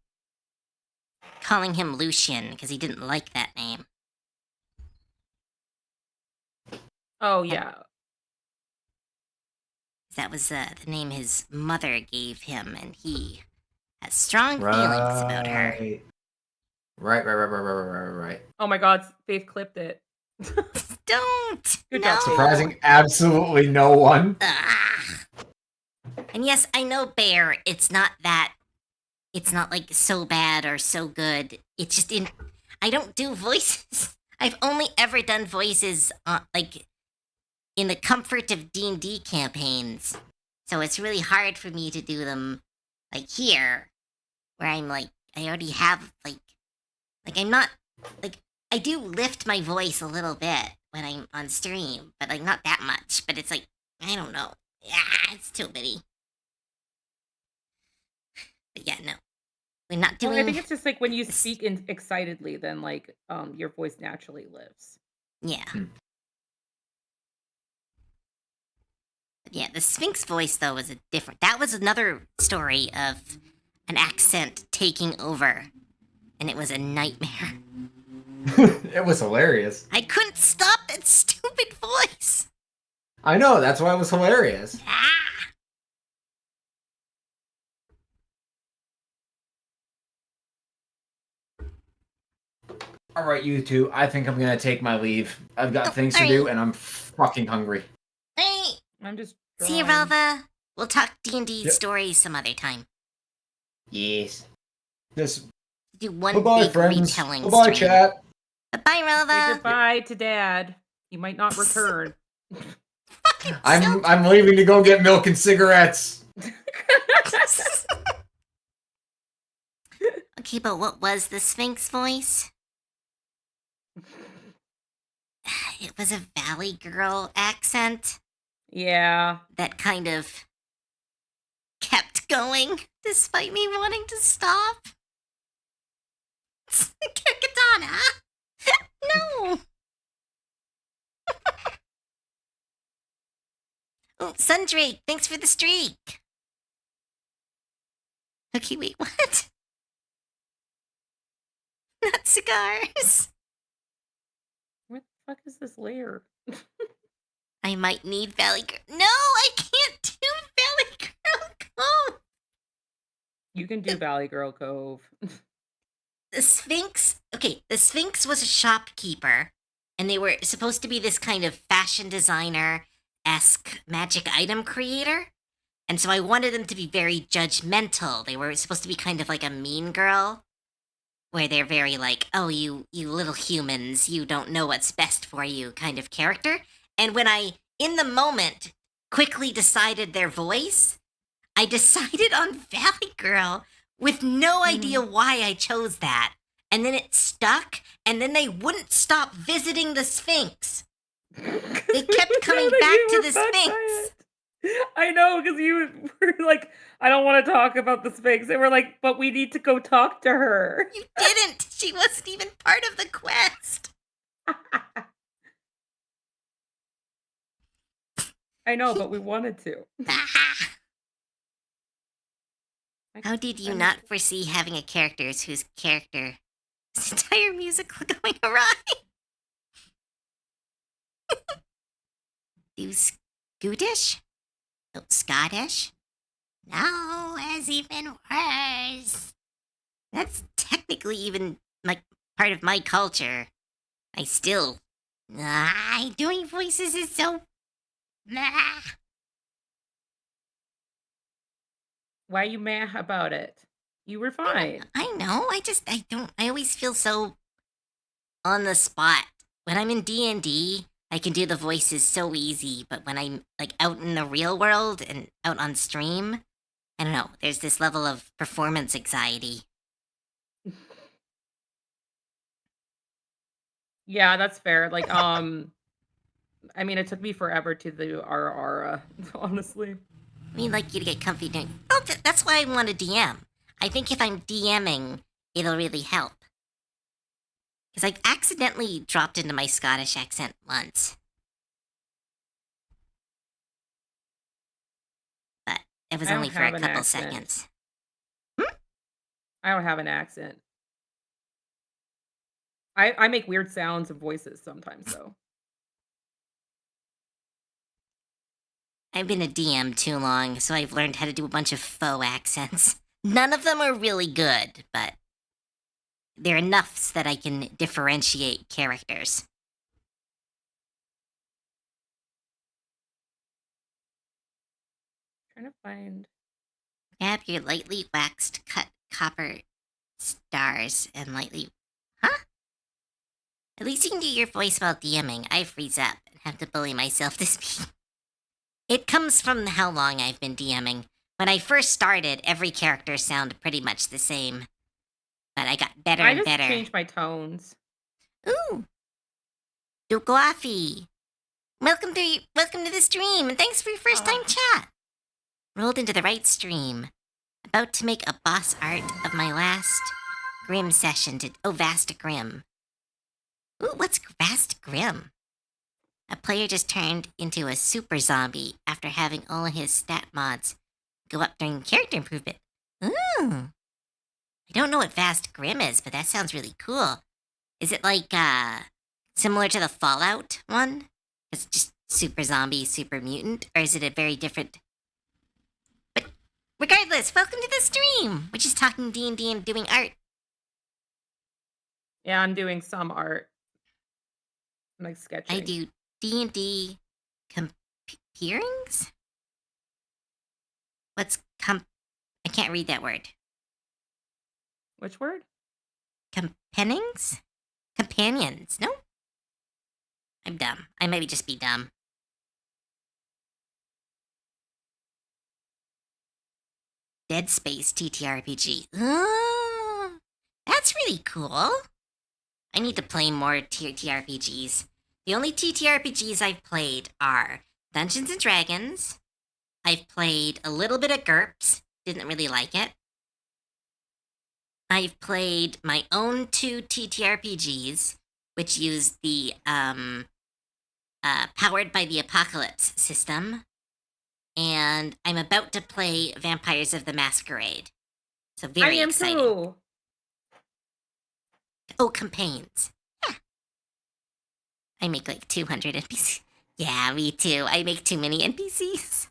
calling him Lucian because he didn't like that name. Oh yeah, That was the name his mother gave him, and he has strong feelings about her. Right. oh my God, Faith clipped it. Don't! Good no! job, Faith. Surprising absolutely no one. Ah. And yes, I know, Bear, it's not like so bad or so good. It's just I don't do voices. I've only ever done voices like in the comfort of D&D campaigns. So it's really hard for me to do them like here where I'm like I already have like I'm not like I do lift my voice a little bit when I'm on stream, but like not that much, but it's like I don't know. Yeah, it's too bitty. But yeah, no. We're not Well, doing I think it's just like when you speak excitedly, then like your voice naturally lifts. Yeah. Yeah, the Sphinx voice though was that was another story of an accent taking over. And it was a nightmare. It was hilarious. I couldn't stop that stupid voice. I know, that's why it was hilarious. Ah. All right, you two. I think I'm gonna take my leave. I've got things to do, and I'm fucking hungry. Hey, I'm just see you, drawing. Relva. We'll talk D&D Yep. stories some other time. Yes. This. Do one Bye-bye, big friends. retelling Bye-bye, stream. chat. Bye, Say Relva. goodbye to Dad. He might not return. I'm leaving to go get milk and cigarettes. Okay, but what was the Sphinx voice? It was a Valley Girl accent Yeah. that kind of kept going despite me wanting to stop. Katana! No! Oh, Sundrake, thanks for the streak. Okay, wait, what? Not cigars. Where the fuck is this layer? I might need Valley Girl. No, I can't do Valley Girl Cove. You can do Valley Girl Cove. The Sphinx. Okay, the Sphinx was a shopkeeper, and they were supposed to be this kind of fashion designer-esque magic item creator. And so I wanted them to be very judgmental. They were supposed to be kind of like a mean girl, where they're very like, oh, you little humans, you don't know what's best for you kind of character. And when I, in the moment, quickly decided their voice, I decided on Valley Girl with no idea why I chose that. And then it stuck, and then they wouldn't stop visiting the Sphinx. They kept coming back to the Sphinx. I know, because you were like, I don't want to talk about the Sphinx. They were like, but we need to go talk to her. You didn't. She wasn't even part of the quest. I know, but we wanted to. How did you not foresee having a character whose entire musical going awry? Goodish? Oh, Scottish? No, it's even worse. That's technically even like part of my culture. I still. Doing voices is so. Why you mad about it? You were fine. I know. I don't. I always feel so on the spot when I'm in D&D. I can do the voices so easy, but when I'm like out in the real world and out on stream, I don't know. There's this level of performance anxiety. Yeah, that's fair. Like, I mean, it took me forever to do our aura, honestly. I mean, like you to get comfy doing. Oh, that's why I want to DM. I think if I'm DMing, it'll really help. Because I accidentally dropped into my Scottish accent once. But it was I only don't for a have an couple accent. seconds. I don't have an accent. I make weird sounds and voices sometimes, though. I've been a DM too long, so I've learned how to do a bunch of faux accents. None of them are really good, but they're enough that I can differentiate characters. Trying to find. Grab your lightly waxed cut copper stars and lightly. Huh? At least you can do your voice while DMing. I freeze up and have to bully myself to speak. It comes from how long I've been DMing. When I first started, every character sounded pretty much the same. But I got better I and just better. changed my tones. Ooh. Dukoafi. Welcome to the stream, and thanks for your first time chat. Rolled into the right stream. About to make a boss art of my last Grim session to Vast Grim. Ooh, what's Vast Grim? A player just turned into a super zombie after having all his stat mods go up during character improvement. Ooh. I don't know what Vast Grim is, but that sounds really cool. Is it like, similar to the Fallout one? It's just super zombie, super mutant? Or is it a very different... But regardless, welcome to the stream! We're just talking D&D and doing art. Yeah, I'm doing some art. I'm like sketching. I do D&D comparings? What's I can't read that word. Which word? Compennings? Companions? No? I'm dumb. I maybe just be dumb. Dead Space TTRPG. Ooh, that's really cool. I need to play more TTRPGs. The only TTRPGs I've played are Dungeons and Dragons. I've played a little bit of GURPS. Didn't really like it. I've played my own 2 TTRPGs, which use the Powered by the Apocalypse system. And I'm about to play Vampires of the Masquerade. So very I am exciting. too. Oh, campaigns. Yeah. I make like 200 NPCs. Yeah, me too. I make too many NPCs.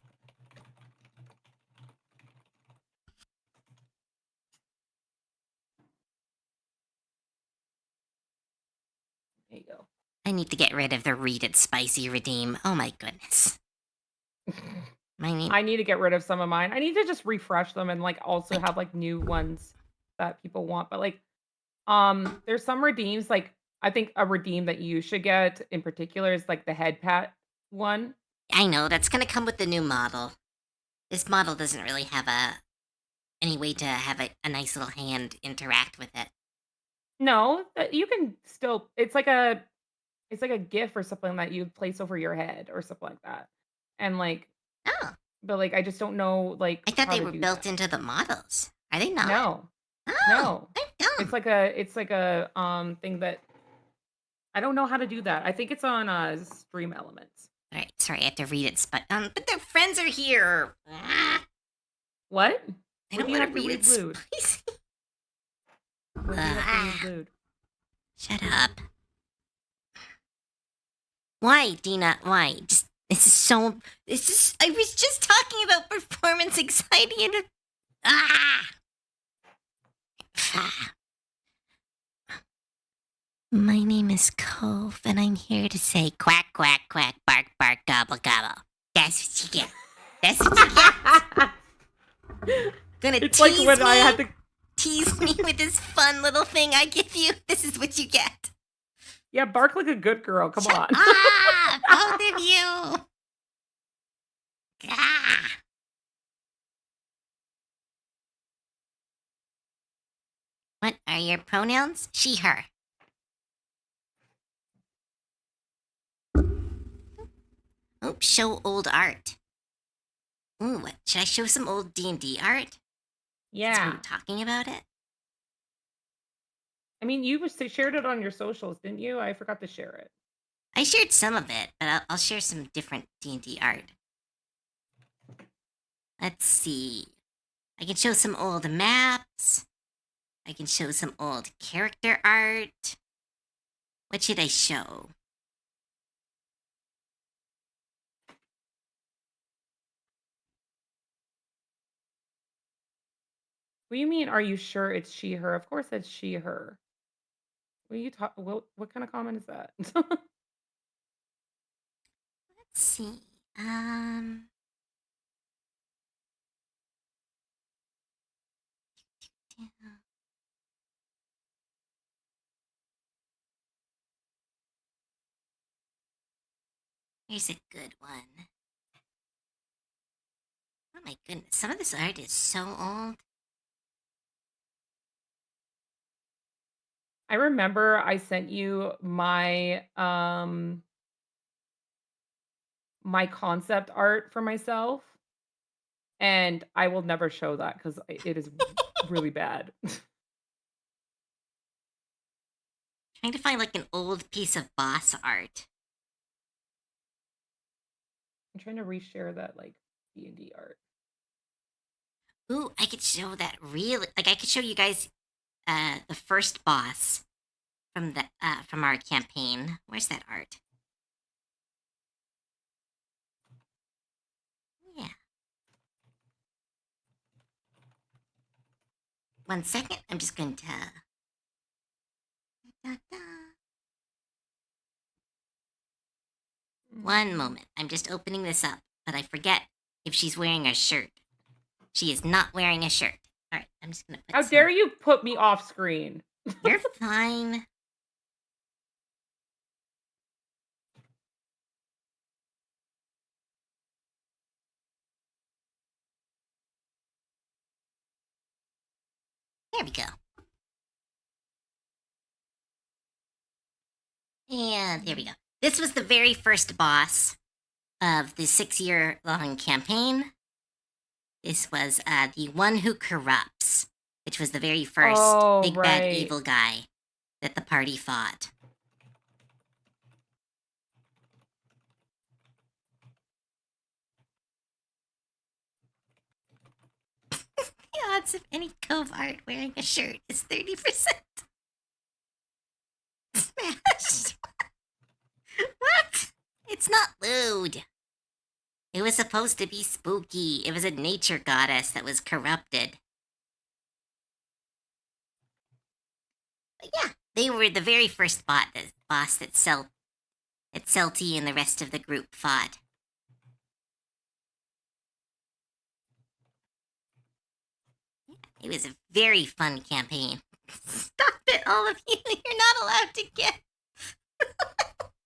There you go. I need to get rid of the Read It Spicy Redeem. Oh my goodness. My name. I need to get rid of some of mine. I need to just refresh them and like also have like new ones that people want. But like, there's some redeems. Like I think a redeem that you should get in particular is like the head pat one. I know that's gonna come with the new model. This model doesn't really have any way to have a nice little hand interact with it. No, you can still. It's like a GIF or something that you place over your head or something like that. And like, Oh, but like I just don't know like I thought how they to were do built that. into the models. Are they not? No, Oh, no. I'm dumb. It's like a thing that I don't know how to do that. I think it's on Stream Elements. All right, sorry, I have to read it. But their friends are here. What? I What don't do you want have to to read it read, Lude? spicy. What do you have to read, Lude? Shut up. Why, Dina? Why? Just This is so. This is. I was just talking about performance anxiety and. My name is Cove, and I'm here to say quack, quack, quack, bark, bark, gobble, gobble. That's what you get. That's what you get. Gonna It's tease like when me, I had to. tease me with this fun little thing I give you. This is what you get. Yeah, bark like a good girl. Come on. Both of you. Ah. What are your pronouns? She, her. Oops, show old art. Ooh, what? Should I show some old D&D art? Since Yeah. we're talking about it? I mean, you shared it on your socials, didn't you? I forgot to share it. I shared some of it, but I'll share some different D&D art. Let's see. I can show some old maps. I can show some old character art. What should I show? What do you mean, are you sure it's she, her? Of course it's she, her. What are you what kind of comment is that? Let's see. Here's a good one. Oh my goodness, some of this art is so old. I remember I sent you my my concept art for myself, and I will never show that because it is really bad. Trying to find like an old piece of boss art. I'm trying to reshare that like D&D art. Ooh, I could show that really. Like I could show you guys the first boss from our campaign. Where's that art? Yeah. 1 second. I'm just going to. One moment. I'm just opening this up, but I forget if she's wearing a shirt. She is not wearing a shirt. All right, I'm just gonna put. How dare you put me off screen? You're fine. There we go. And there we go. This was the very first boss of the 6-year-long campaign. This was the one who corrupts, which was the very first big bad right. evil guy that the party fought. The odds of any Cove art wearing a shirt is 30%. Smashed. What? It's not lewd. It was supposed to be spooky. It was a nature goddess that was corrupted. But yeah, they were the very first boss that Celty and the rest of the group fought. Yeah, it was a very fun campaign. Stop it, all of you. You're not allowed to get.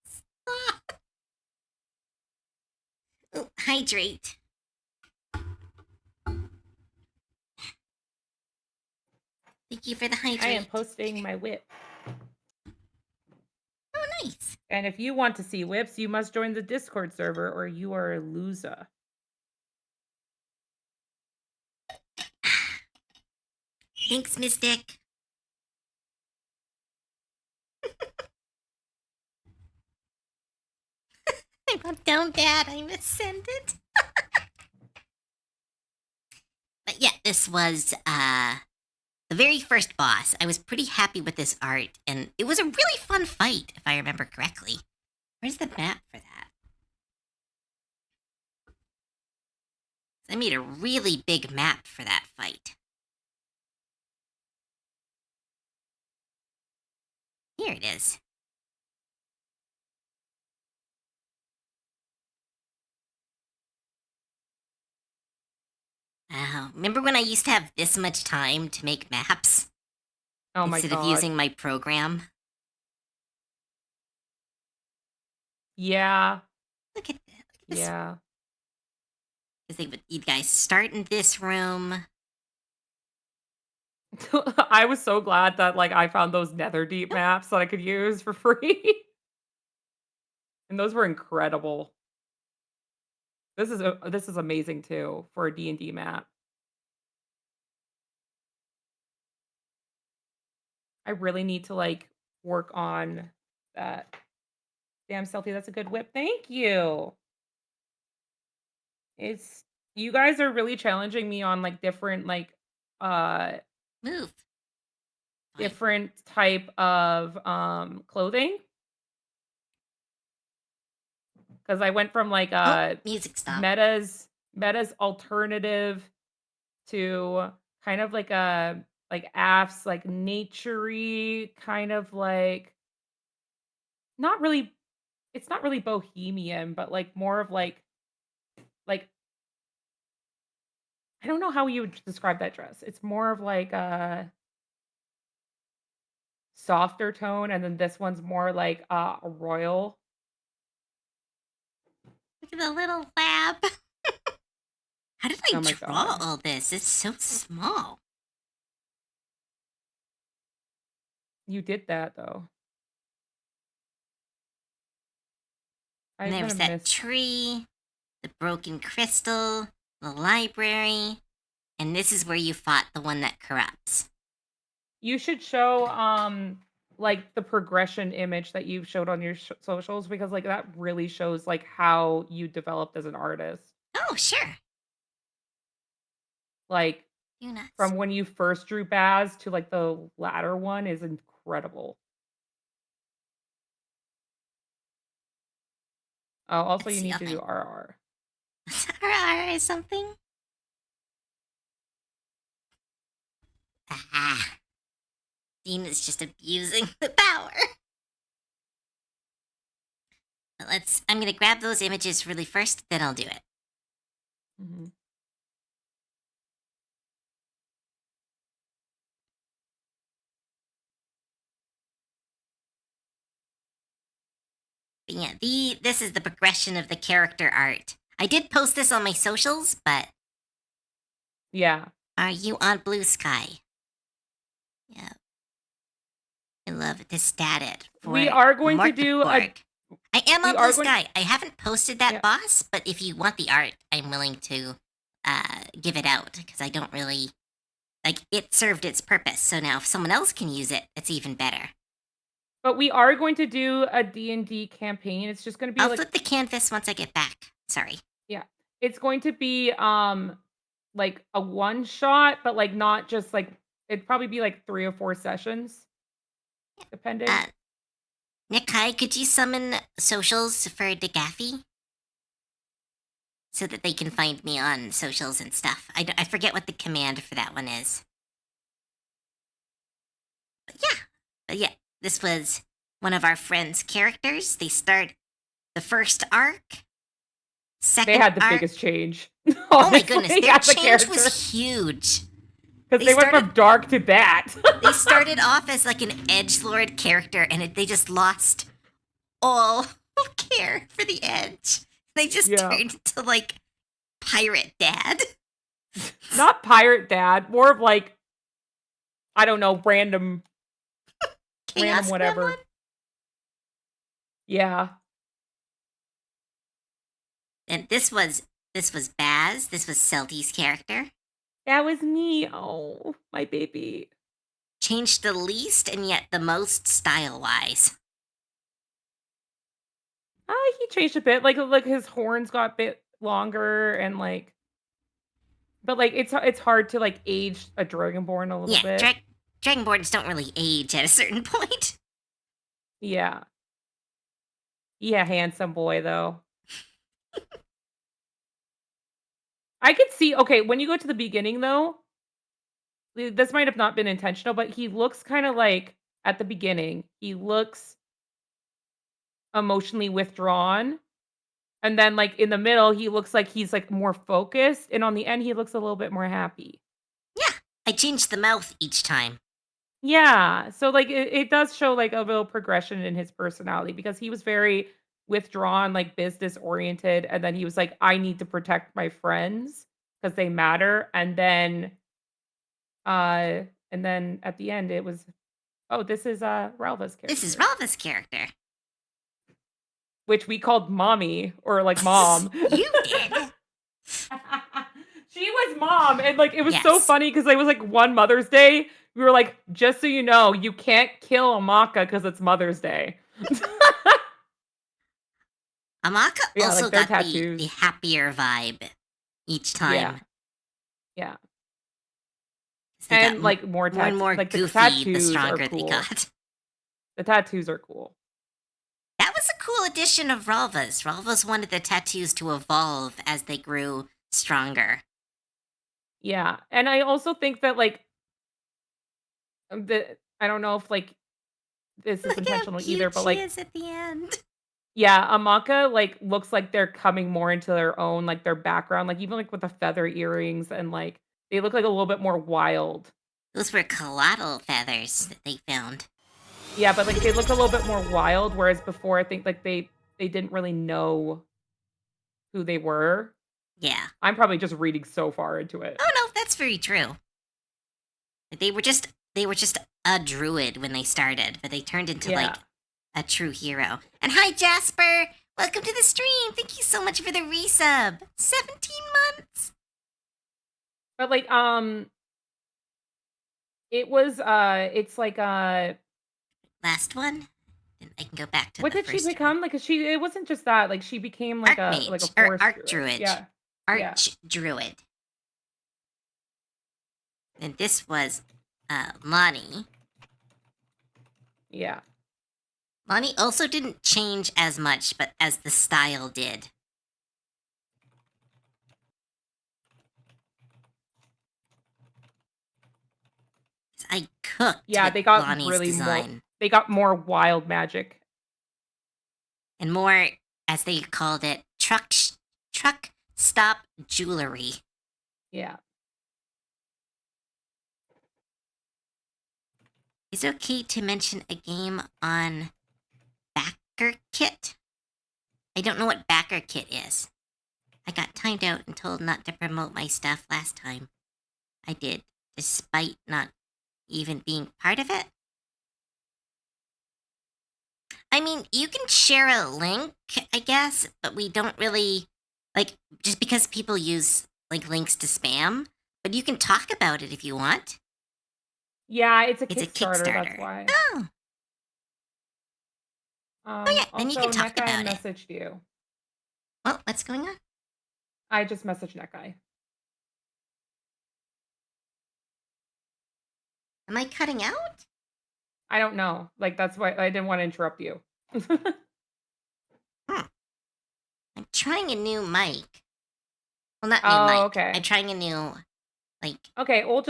Stop. Oh, hydrate. Thank you for the hydrate. I am posting my whip. Oh, nice. And if you want to see whips, you must join the Discord server or you are a loser. Thanks, Mystic. I wrote down bad. I missend it. But yeah, this was the very first boss. I was pretty happy with this art, and it was a really fun fight, if I remember correctly. Where's the map for that? I made a really big map for that fight. Here it is. Oh, remember when I used to have this much time to make maps Oh my instead of god. using my program? Yeah. Look at that. Look at this. Yeah. Because you guys start in this room. I was so glad that like I found those Nether Deep maps that I could use for free. And those were incredible. This is amazing too for a D&D map. I really need to like work on that. Damn, Stealthy, that's a good whip. Thank you. It's you guys are really challenging me on like different uh Move. Fine. different type of clothing. Because I went from like Music stop. meta's alternative to kind of like a like AF's like naturey kind of like not really it's not really bohemian, but like more of like I don't know how you would describe that dress. It's more of like a softer tone, and then this one's more like a royal. Look at the little lab. How did I Oh my draw god. all this? It's so small. You did that though. And I'm there was gonna that miss. tree, the broken crystal, the library, and this is where you fought the one that corrupts. You should show like the progression image that you showed on your socials because like that really shows like how you developed as an artist. Oh, sure. Like You nuts. from when you first drew Baz to like the latter one is incredible. Oh, also Let's you see, need I'll to do RR. RR is something? Ah. Dean is just abusing the power. But I'm gonna grab those images really first, then I'll do it. Mhm. But yeah, this is the progression of the character art. I did post this on my socials, but Yeah. are you on Blue Sky? Yeah. I love to stat it. We are going to Mort de do a Pork. I am we on are Blue going- Sky. I haven't posted that Yeah. boss, but if you want the art, I'm willing to give it out because I don't really like it served its purpose. So now if someone else can use it, it's even better. but we are going to do a D&D campaign. It's just going to be I'll like flip the canvas once I get back. Sorry. it's going to be like a one shot, but like not just like it'd probably be like 3 or 4 sessions depending. Nick, hi, could you summon socials for DeGaffey? So that they can find me on socials and stuff. I forget what the command for that one is. But yeah, this was one of our friends' characters. They start the first arc. Second They had the arc. biggest change. Oh my goodness, their change was huge. Because they went from dark to that. They started off as like an edgelord character, and they just lost all care for the edge. They just turned into like pirate dad. Not pirate dad, more of like I don't know, random Chaos whatever. gremlin? Yeah. And this was Baz. This was Selty's character. That was me. Oh, my baby. Changed the least and yet the most style-wise. He changed a bit. Like his horns got a bit longer and like but like it's hard to like age a dragonborn a little bit. Yeah, dragonborns don't really age at a certain point. Yeah. Yeah, handsome boy though. I could see okay, when you go to the beginning, though, this might have not been intentional, but he looks kinda like at the beginning, he looks emotionally withdrawn, and then, like, in the middle, he looks like he's, like, more focused, and on the end, he looks a little bit more happy. Yeah, I changed the mouth each time. Yeah, so, like, it does show, like, a real progression in his personality because he was very withdrawn, like, business-oriented, and then he was like, "I need to protect my friends because they matter," uh, and then at the end, it was, "Oh, this is, Ralva's This is character," Ralva's character. which we called Mommy or, like, Mom. You did. She was Mom, and, like, it was so Yes. funny because it was, like, one Mother's Day, we were like, "Just so you know, you can't kill Amaka because it's Mother's Day." Amaka Yeah, also like, their got the tattoos. happier vibe each Yeah, time. yeah, 'Cause they got and, like, more more and more like, the goofy the tattoos are stronger they cool. got. The tattoos are cool. That was a cool addition of Ralva's. Ralva's wanted the tattoos to evolve as they grew stronger. Yeah, and I also think that, like, the I don't know if, like, this is Look how intentional either, cute but, she like, is at the end. yeah, Amaka, like, looks like they're coming more into their own, like, their background, like, even, like, with the feather earrings and, like, they look, like, a little bit more wild. Those were collateral feathers that they found. Yeah, but, like, they look a little bit more wild, whereas before, I think, like, they didn't really know who they were. Yeah. I'm probably just reading so far into it. Oh no, that's very true. They were just a druid when they started, but they turned into Yeah. like a true hero. And hi Jasper! Welcome to the stream. Thank you so much for the resub. 17 months. But, like, it was, it's like, Last one. Then I can go back to what the did she first one. become? Like, it wasn't just that, like, she became like a Archmage or forest druid. Archdruid. Yeah. Yeah. Archdruid. And this was Lonnie. Yeah. Lonnie also didn't change as much, but as the style did. I cooked Yeah, with they got Lonnie's really more design. they got more wild magic. And more, as they called it, truck stop jewelry. Yeah. Is it okay to mention a game on Backer Kit? I don't know what Backer Kit is. I got timed out and told not to promote my stuff last time. I did, despite not even being part of it. I mean, you can share a link, I guess, but we don't really, like, just because people use, like, links to spam, but you can talk about it if you want. Yeah, it's a It's a Kickstarter, that's Kickstarter. why. Oh, yeah, then you Also, can talk Nekai about it. messaged you. Well, what's going on? I just messaged Nekai. Am I cutting out? I don't know. Like, that's why I didn't wanna interrupt you. Hmm. I'm trying a new mic. Well, not new Oh, mic. okay. I'm trying a new, like, Okay, I'll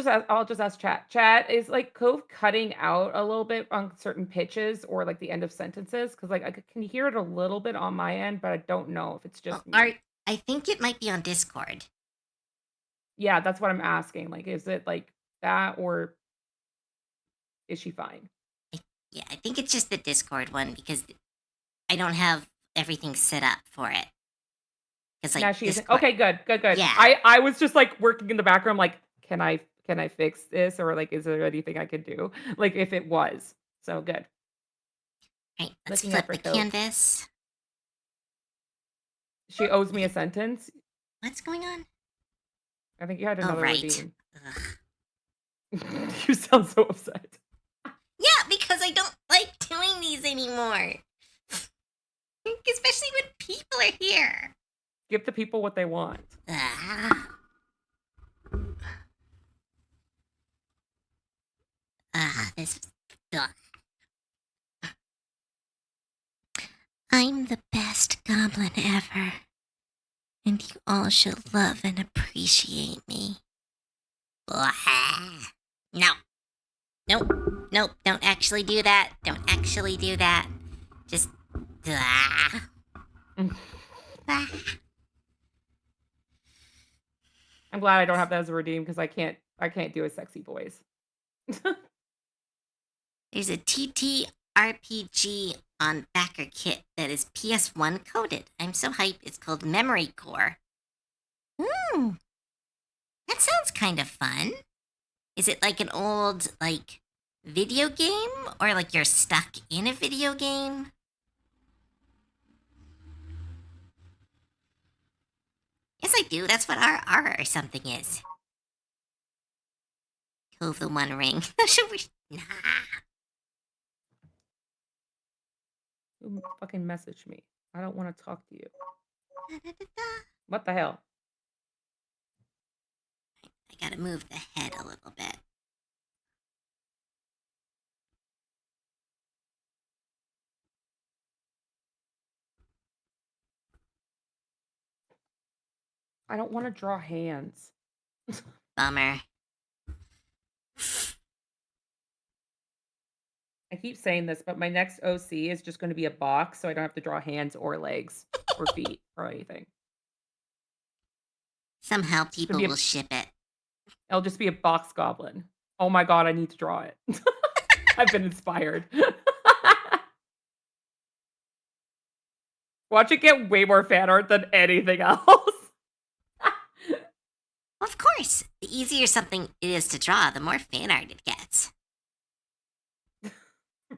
just ask chat. Chat, is, like, Cove cutting out a little bit on certain pitches or, like, the end of sentences? Because, like, I can hear it a little bit on my end, but I don't know if it's well, just me. art. I think it might be on Discord. Yeah, that's what I'm asking. Like, is it, like, that or is she fine? Yeah, I think it's just the Discord one because I don't have everything set up for it. Because, Now like, she isn't. Discord. Okay, good, good, good. Yeah. I was just, like, working in the background, like, can I fix this or, like, is there anything I could do? Like, if it was. So good. Right, let's Looking out flip for the Cove. canvas. She owes me a sentence. What's going on? I think you had Oh, another right. redeem. Ugh. You sound so upset. Yeah, because I don't like doing these anymore. Especially when people are here. Give the people what they want. Ah. This. Ugh. I'm the best goblin ever. And you all should love and appreciate me. Blah. No. Nope. Nope. Don't actually do that. Don't actually do that. Just. Blah. Blah. I'm glad I don't have that as a redeem because I can't do a sexy voice. There's a TTRPG on Backer Kit that is PS1 coded. I'm so hyped. It's called Memory Core. That sounds kind of fun. Is it like an old, like, video game? Or like you're stuck in a video game? Yes, I do. That's what R or something is. Cove the One Ring. Should we? Nah. Who fucking messaged me? I don't want to talk to you. Da-da-da-da. What the hell? I gotta move the head a little bit. I don't want to draw hands. Bummer. I keep saying this, but my next OC is just going to be a box, so I don't have to draw hands or legs or feet or anything. Somehow people be a- will ship it. It'll just be a box goblin. Oh my god, I need to draw it. I've been inspired. Watch it get way more fan art than anything else. Of course. The easier something it is to draw, the more fan art it gets.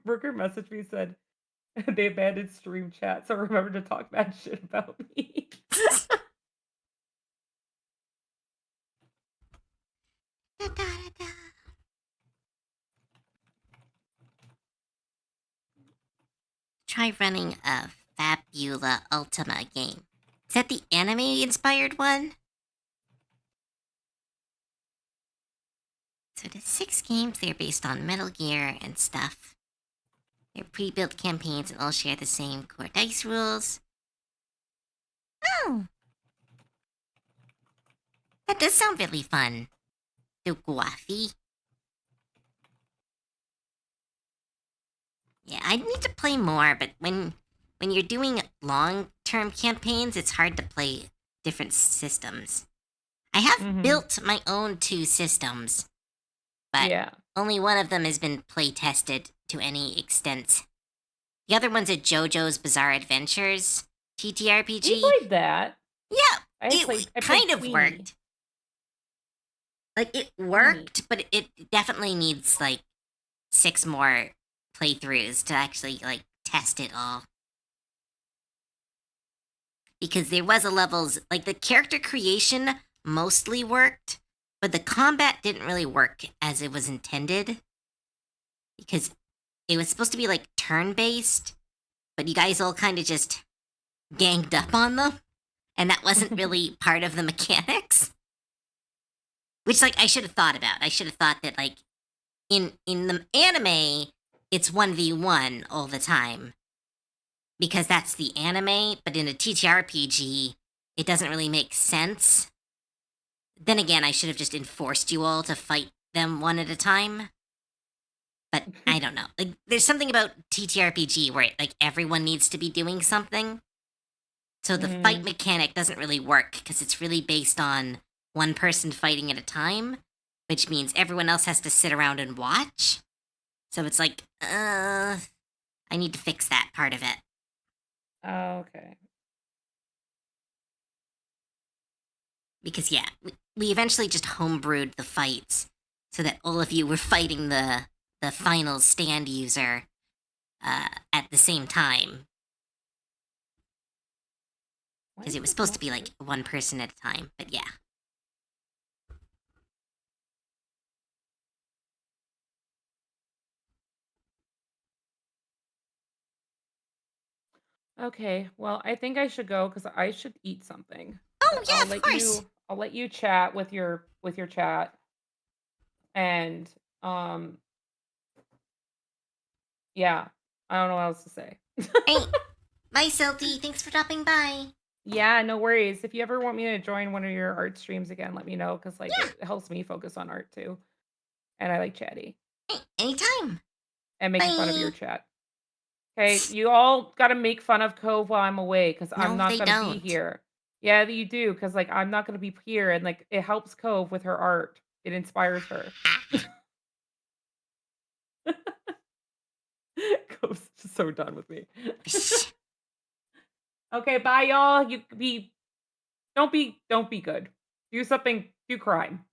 Brooker messaged me, said they abandoned stream chat, so remember to talk bad shit about me. Da-da-da-da. Try running a Fabula Ultima game. Is that the anime-inspired one? So there's 6 games. They're based on Metal Gear and stuff. They're pre-built campaigns and all share the same core dice rules. Oh! That does sound really fun. Dokuafi. Yeah, I need to play more, but when you're doing long-term campaigns, it's hard to play different systems. I have built my own 2 systems, but Yeah. only one of them has been play-tested to any extent. The other one's a JoJo's Bizarre Adventures TTRPG. You played that. Yeah, I it played kind of Queenie. worked. Like, it worked, but it definitely needs, like, 6 more playthroughs to actually, like, test it all. Because there was a levels, like, the character creation mostly worked, but the combat didn't really work as it was intended. Because it was supposed to be, like, turn-based, but you guys all kind of just ganged up on them, and that wasn't really part of the mechanics. Which, like, I should have thought about. I should have thought that, like, in the anime, it's 1v1 all the time. Because that's the anime, but in a TTRPG, it doesn't really make sense. Then again, I should have just enforced you all to fight them one at a time. But I don't know. Like, there's something about TTRPG where, like, everyone needs to be doing something. So the fight mechanic doesn't really work, because it's really based on one person fighting at a time, which means everyone else has to sit around and watch. So it's like, I need to fix that part of it. Oh, okay. Because, yeah, we eventually just homebrewed the fights so that all of you were fighting the final stand user at the same time. Because it was supposed to be, like, one person at a time, but yeah. Okay, well, I think I should go because I should eat something. Oh, yeah, I'll of let course. I'll let you chat with your chat, and yeah, I don't know what else to say. Hey, bye, Silty. Thanks for dropping by. Yeah, no worries. If you ever want me to join one of your art streams again, let me know because like Yeah, it helps me focus on art too. And I like chatty hey, anytime. and making fun of your Bye. chat. Okay, you all gotta make fun of Cove while I'm away because I'm No, not they gonna be don't. here. Yeah, you do because like I'm not gonna be here, and like it helps Cove with her art. It inspires her. Cove's just so done with me. Psh. Okay, bye y'all. Don't be good. Do something. Do crime.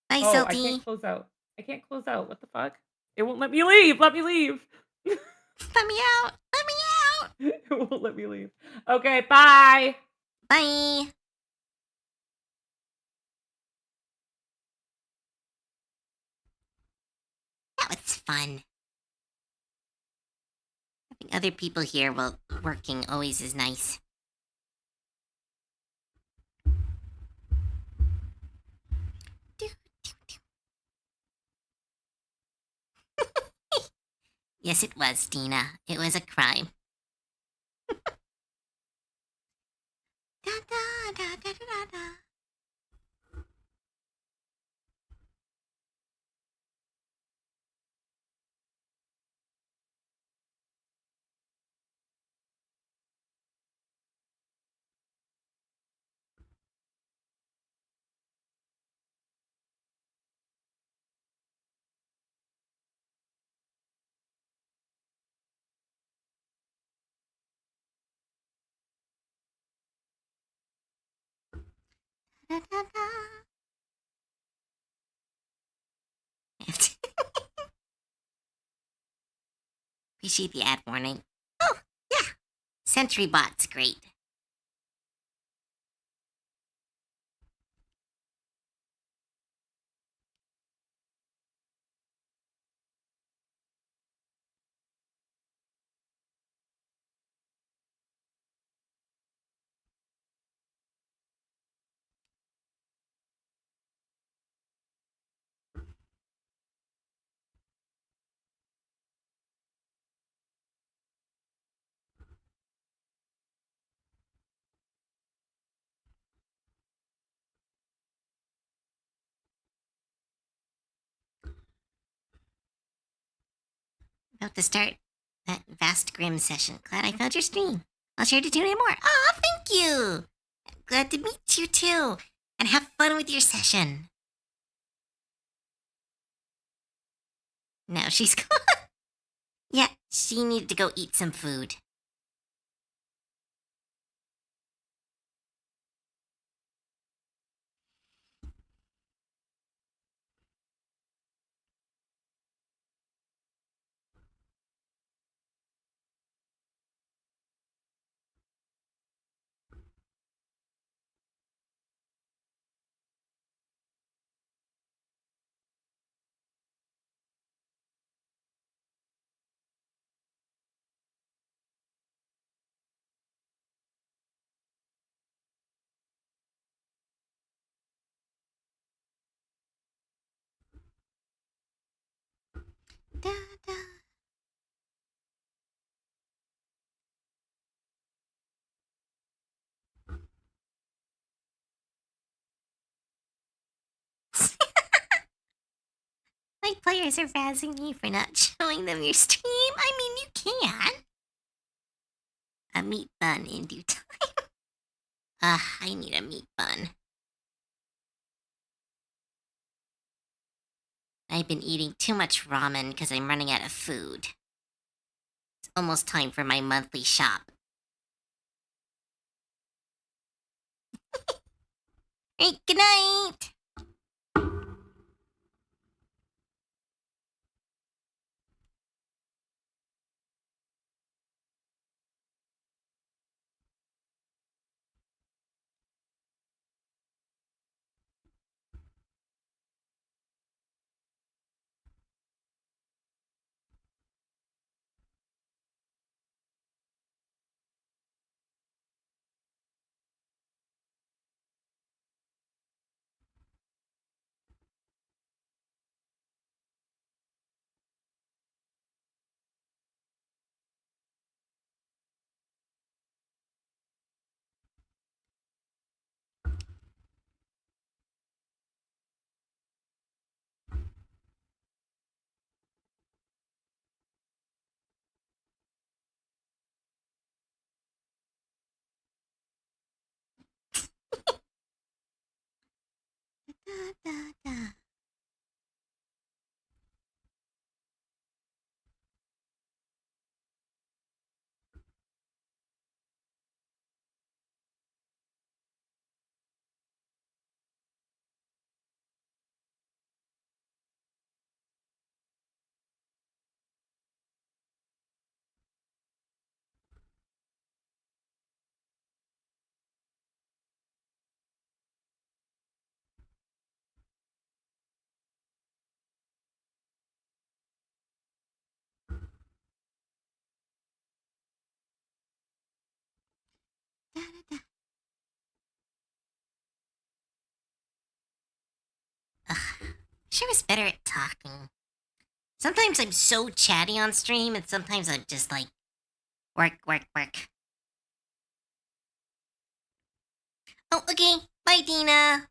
Bye, Oh, I can't Salty. close out. I can't close out. What the fuck? It won't let me leave. Let me leave. Let me out. Let me out. It won't let me leave. Okay, bye. Bye. That was fun. Having other people here while working always is nice. Do, do, do. Yes, it was, Dina. It was a crime. Da, da, da, da, da, da. Da, da, da. Appreciate the ad warning. Oh, yeah. SentryBot's great. About to start that Vast Grim session. Glad I found your stream. I'll share to tune in more. Aw, thank you. Glad to meet you too. And have fun with your session. Now she's gone. Yeah, she needed to go eat some food. Da, da. My players are razzing me for not showing them your stream. I mean, you can. A meat bun in due time. I need a meat bun. I've been eating too much ramen because I'm running out of food. It's almost time for my monthly shop. Hey, good night! Sure was better at talking. Sometimes I'm so chatty on stream, and sometimes I'm just like, work, work, work. Oh, okay. Bye, Dina.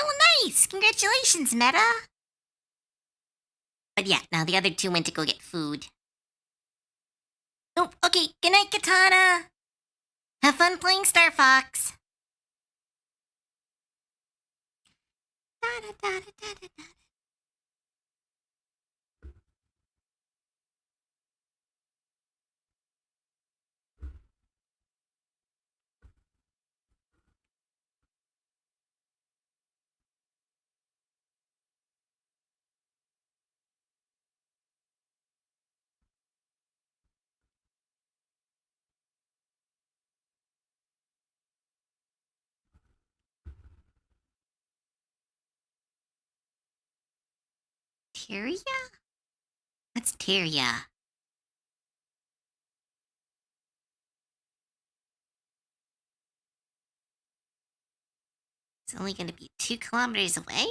Oh, nice! Congratulations, Meta! But yeah, now the other two went to go get food. Oh, okay. Good night, Katana. Have fun playing Star Fox. Tyria? What's Tyria? It's only going to be 2 kilometers away?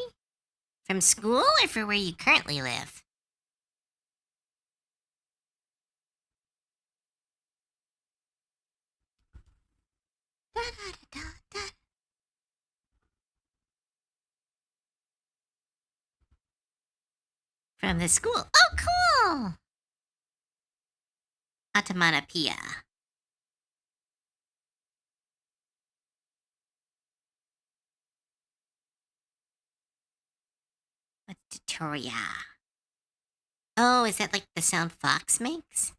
From school or from where you currently live? From the school. Oh, cool! Automatopoeia. What's Tutoria? Oh, is that like the sound Fox makes?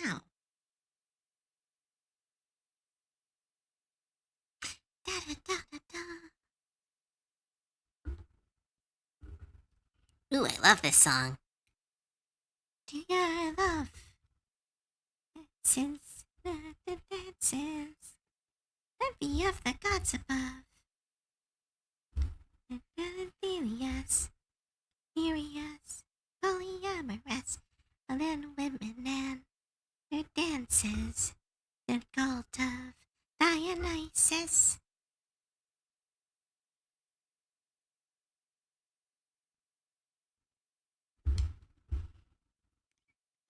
Ow. Da-da-da-da-da. Ooh, I love this song. Do your love since the dances, envy of the gods above, furious, furious, polyamorous, and then women and their dances, the cult of Dionysus.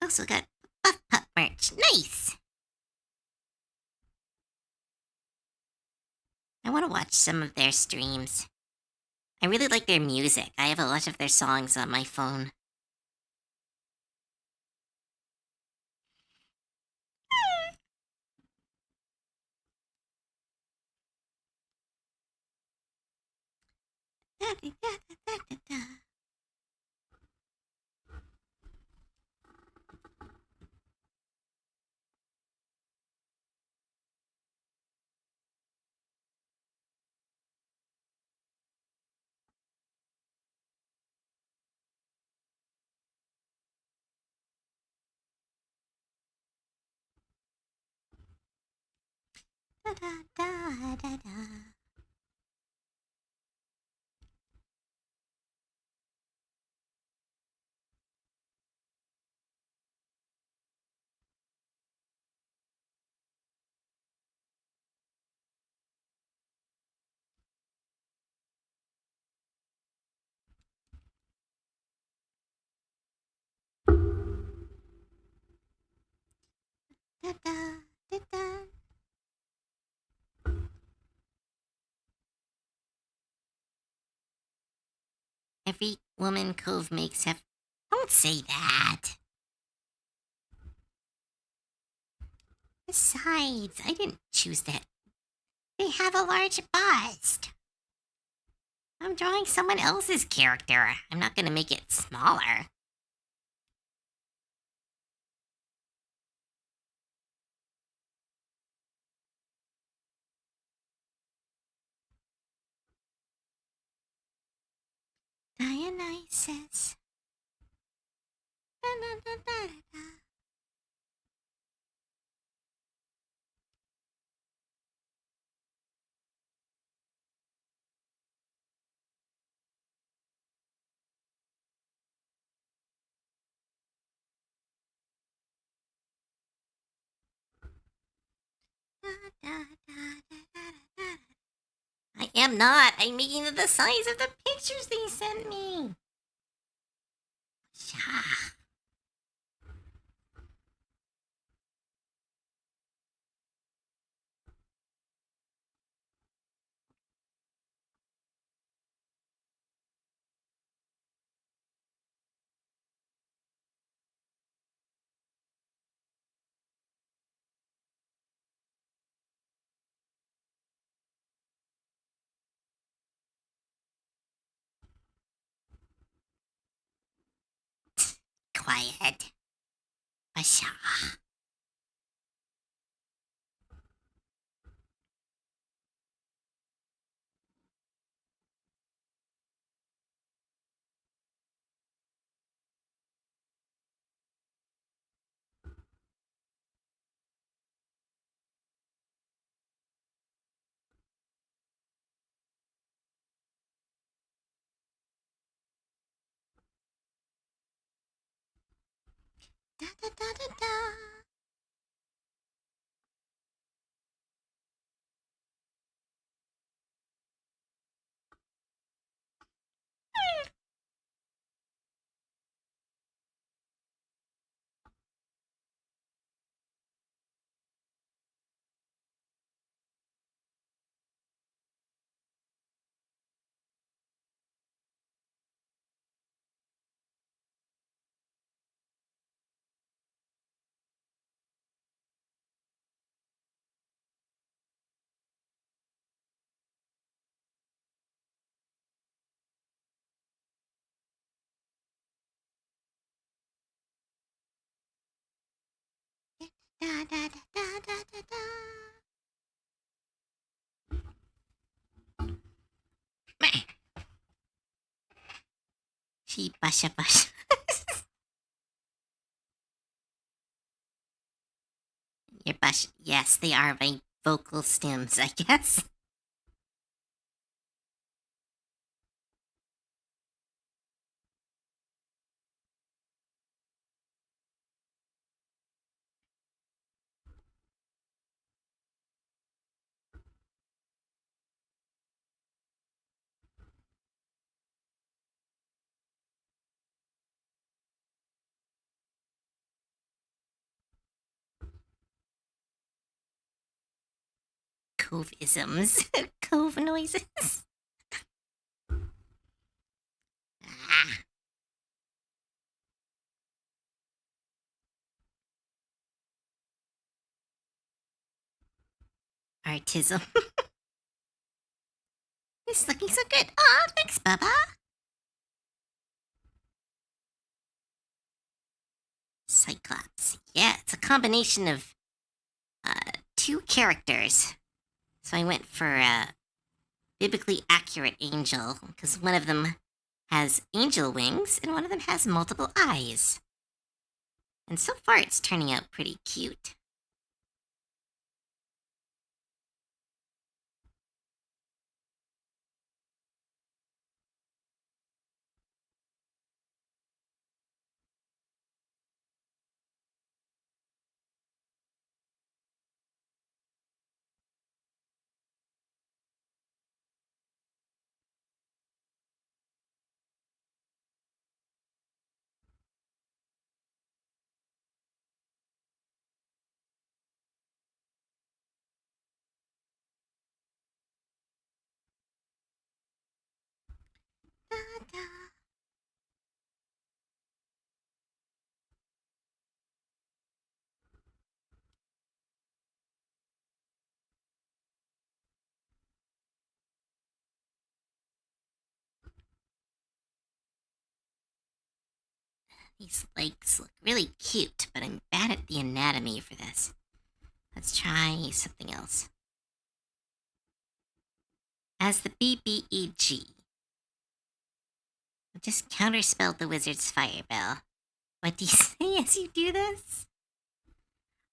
Also got Buff Pup merch. Nice! I want to watch some of their streams. I really like their music. I have a lot of their songs on my phone. Da da da da da. Da, da, da, da. Every woman Cove makes have. Don't say that. Besides, I didn't choose that. They have a large bust. I'm drawing someone else's character. I'm not gonna make it smaller. Dionysus. Da, da, da, da, da. Da, da, da, da, da, da. I am not. I'm making it the size of the pictures they sent me. Sha. Quiet. Basha. Da, da, da, da, da. Da, da, da, da, da, da, da. Meh. She basha basha. Your bash. Yes, they are my vocal stems, I guess. Cove-isms. Cove noises. Ah. Artism. It's looking so good. Aw, thanks, Bubba. Cyclops. Yeah, it's a combination of two characters. So I went for a biblically accurate angel, because one of them has angel wings and one of them has multiple eyes. And so far it's turning out pretty cute. These legs look really cute, but I'm bad at the anatomy for this. Let's try something else. As the BBEG. Just counterspelled the wizard's fire bell. What do you say as you do this?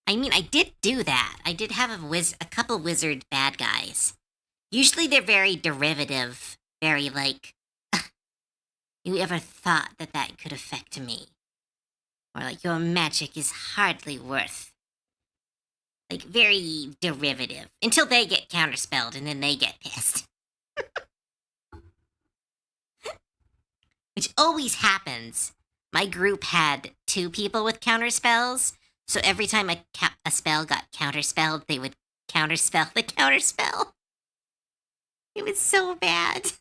I mean, I did do that. I did have a couple wizard bad guys. Usually they're very derivative, very like, you ever thought that that could affect me? Or like, your magic is hardly worth. Like, very derivative. Until they get counterspelled and then they get pissed. Which always happens. My group had 2 people with counterspells, so every time a spell got counterspelled, they would counterspell the counterspell. It was so bad.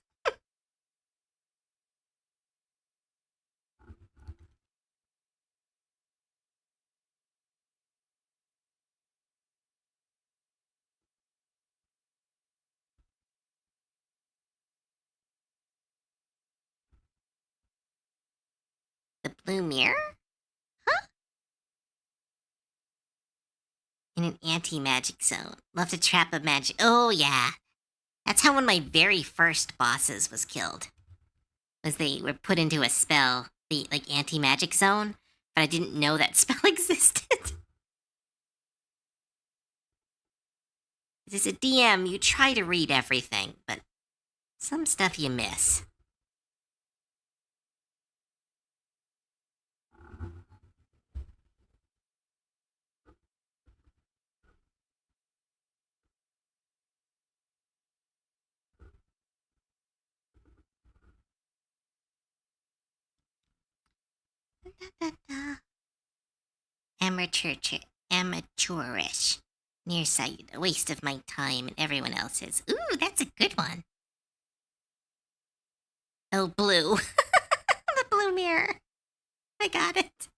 The blue mirror? Huh? In an anti-magic zone. Love to trap a magic. Oh, yeah. That's how one of my very first bosses was killed. Was they were put into a spell, the like anti-magic zone, but I didn't know that spell existed. As a DM, you try to read everything, but some stuff you miss. Amateurish. Nearsighted, a waste of my time and everyone else's. Ooh, that's a good one. Oh, blue. The blue mirror. I got it.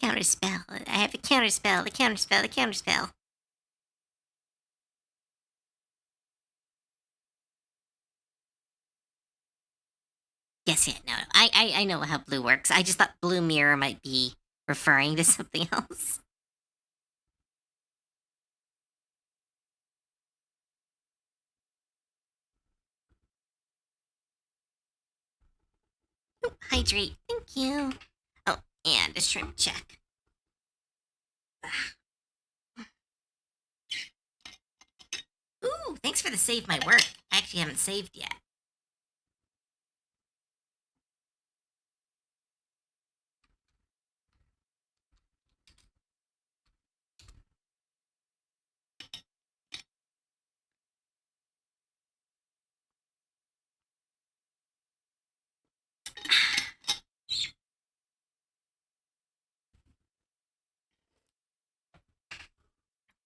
Counterspell. I have a counterspell, the counterspell, the counterspell. Yes, yeah, no. I know how blue works. I just thought blue mirror might be referring to something else. Ooh, hydrate. Thank you. Oh, and a shrimp check. Ooh, thanks for the save my work. I actually haven't saved yet.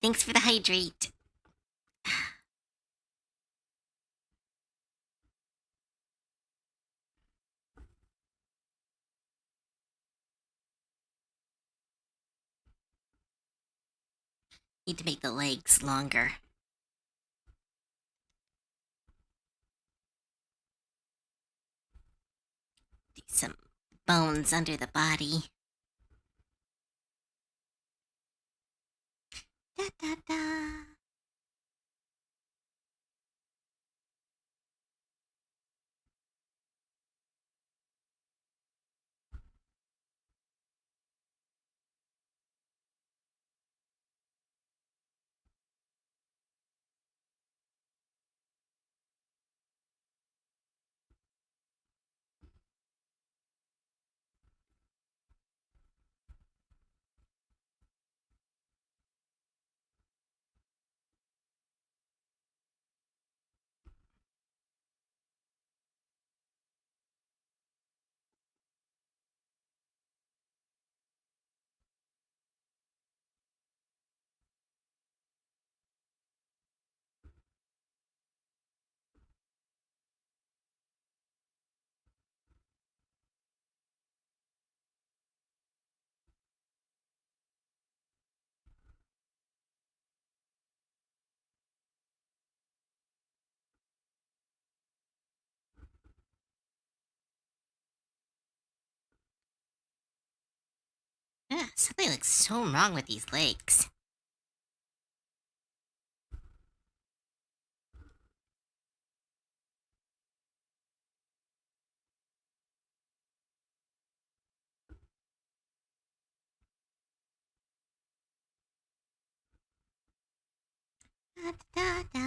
Thanks for the hydrate. Need to make the legs longer. Do some bones under the body. Da da da. Ugh, something looks so wrong with these legs. Da, da, da.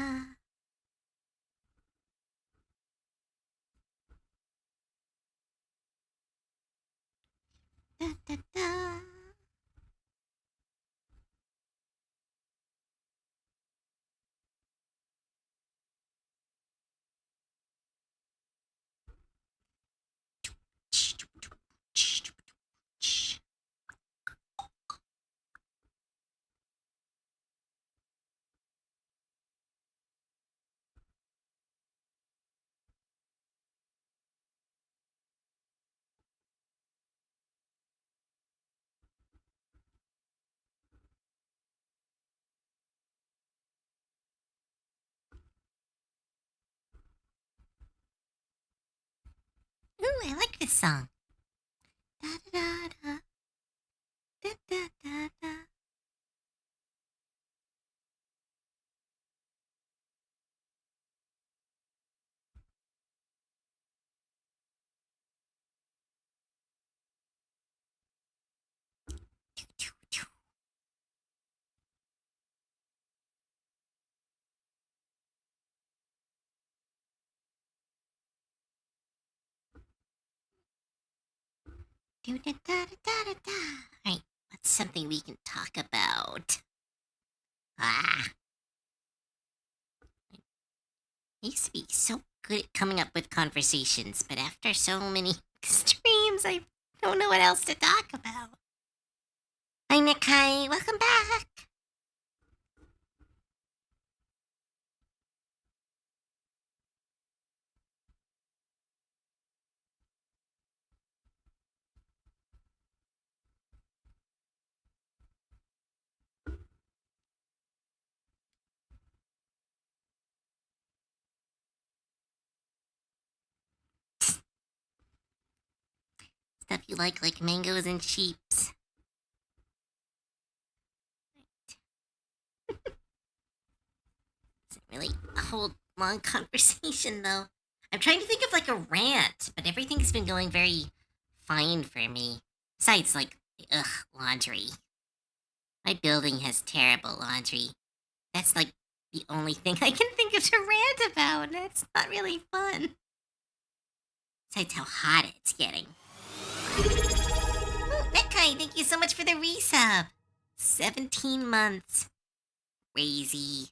Da, da, da. Ooh, I like this song. Da, da, da, da, da, da, da. Do, da, da, da, da, da, da. All right, what's something we can talk about? Ah, I used to be so good at coming up with conversations, but after so many streams, I don't know what else to talk about. Hi, Nikai. Welcome back. Stuff you like mangoes and sheeps. It's really a whole long conversation, though. I'm trying to think of like a rant, but everything's been going very fine for me. Besides, like, laundry. My building has terrible laundry. That's like the only thing I can think of to rant about. That's not really fun. Besides how hot it's getting. Oh, Nekai, thank you so much for the resub. 17 months. Crazy.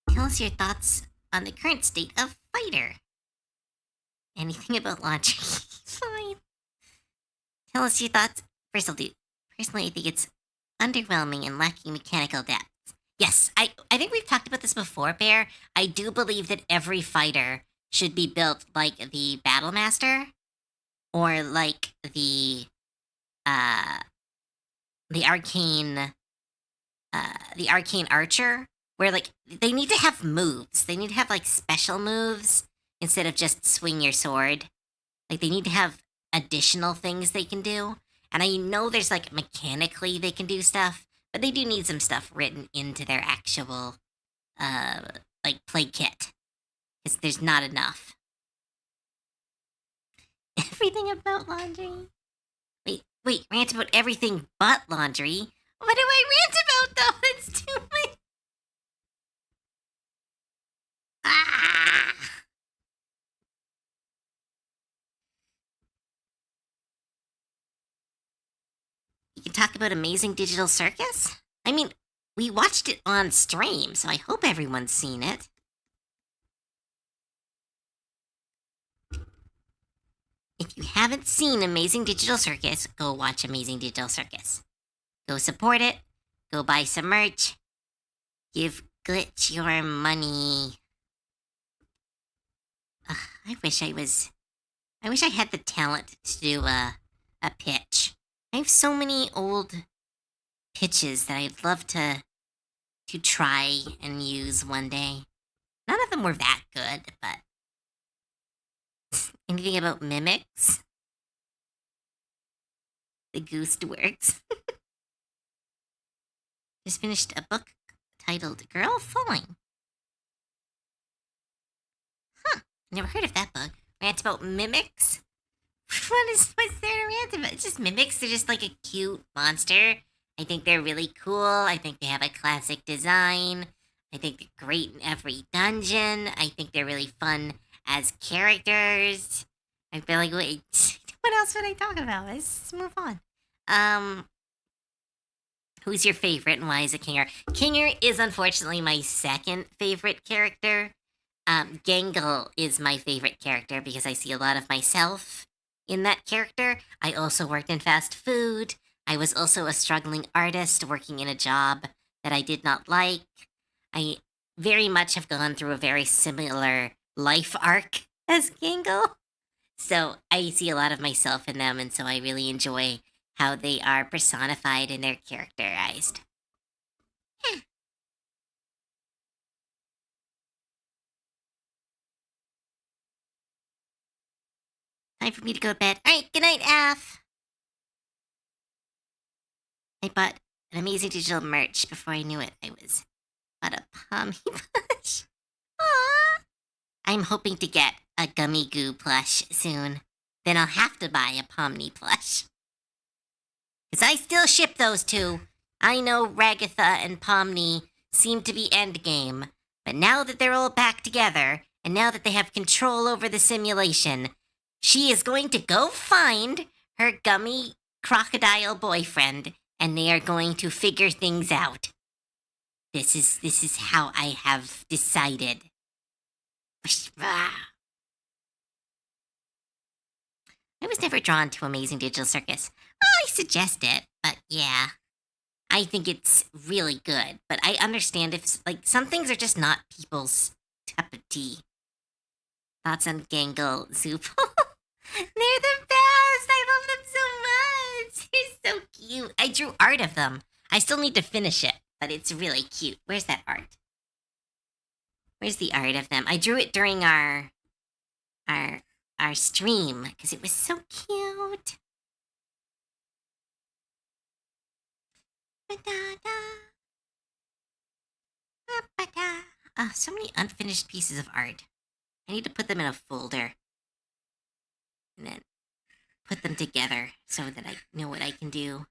Tell us your thoughts on the current state of Fighter. Anything about laundry? Fine. Tell us your thoughts. First, I'll do. Personally, I think it's underwhelming and lacking mechanical depth. Yes, I think we've talked about this before, Bear. I do believe that every fighter should be built like the Battle Master or like uh the arcane archer, where like they need to have moves. They need to have like special moves instead of just swing your sword. Like they need to have additional things they can do. And I know there's like mechanically they can do stuff, but they do need some stuff written into their actual uh like play kit. Because there's not enough. Everything about laundry. Wait, rant about everything but laundry. What do I rant about though? It's too much. Ah! You can talk about Amazing Digital Circus? I mean, we watched it on stream, so I hope everyone's seen it. If you haven't seen Amazing Digital Circus, go watch Amazing Digital Circus. Go support it. Go buy some merch. Give Glitch your money. Ugh, I wish I had the talent to do a pitch. I have so many old pitches that I'd love to try and use one day. None of them were that good, but Anything about mimics? The goose works. Just finished a book titled Girl Falling. Huh. Never heard of that book. Rant about mimics? What's there to rant about? It's just mimics. They're just like a cute monster. I think they're really cool. I think they have a classic design. I think they're great in every dungeon. I think they're really fun as characters. I feel like, wait, what else would I talk about? Let's move on. Who's your favorite and why is it Kinger? Kinger is unfortunately my second favorite character. Gangle is my favorite character because I see a lot of myself in that character. I also worked in fast food. I was also a struggling artist working in a job that I did not like. I very much have gone through a very similar life arc as Gangle. So I see a lot of myself in them, and so I really enjoy how they are personified and they're characterized. Time for me to go to bed. All right, good night, Af. I bought an amazing digital merch before I knew it. I was bought a pommy plush. Aww. I'm hoping to get a gummy goo plush soon. Then I'll have to buy a Pomni plush. Because I still ship those two. I know Ragatha and Pomni seem to be endgame, but now that they're all back together, and now that they have control over the simulation, she is going to go find her gummy crocodile boyfriend, and they are going to figure things out. This is how I have decided. I was never drawn to Amazing Digital Circus. Well, I suggest it, but yeah. I think it's really good, but I understand if, like, some things are just not people's cup of tea. Thoughts on Gangle Zoop? They're the best! I love them so much! They're so cute. I drew art of them. I still need to finish it, but it's really cute. Where's that art? Where's the art of them? I drew it during our stream, because it was so cute. So many unfinished pieces of art. I need to put them in a folder. And then put them together so that I know what I can do.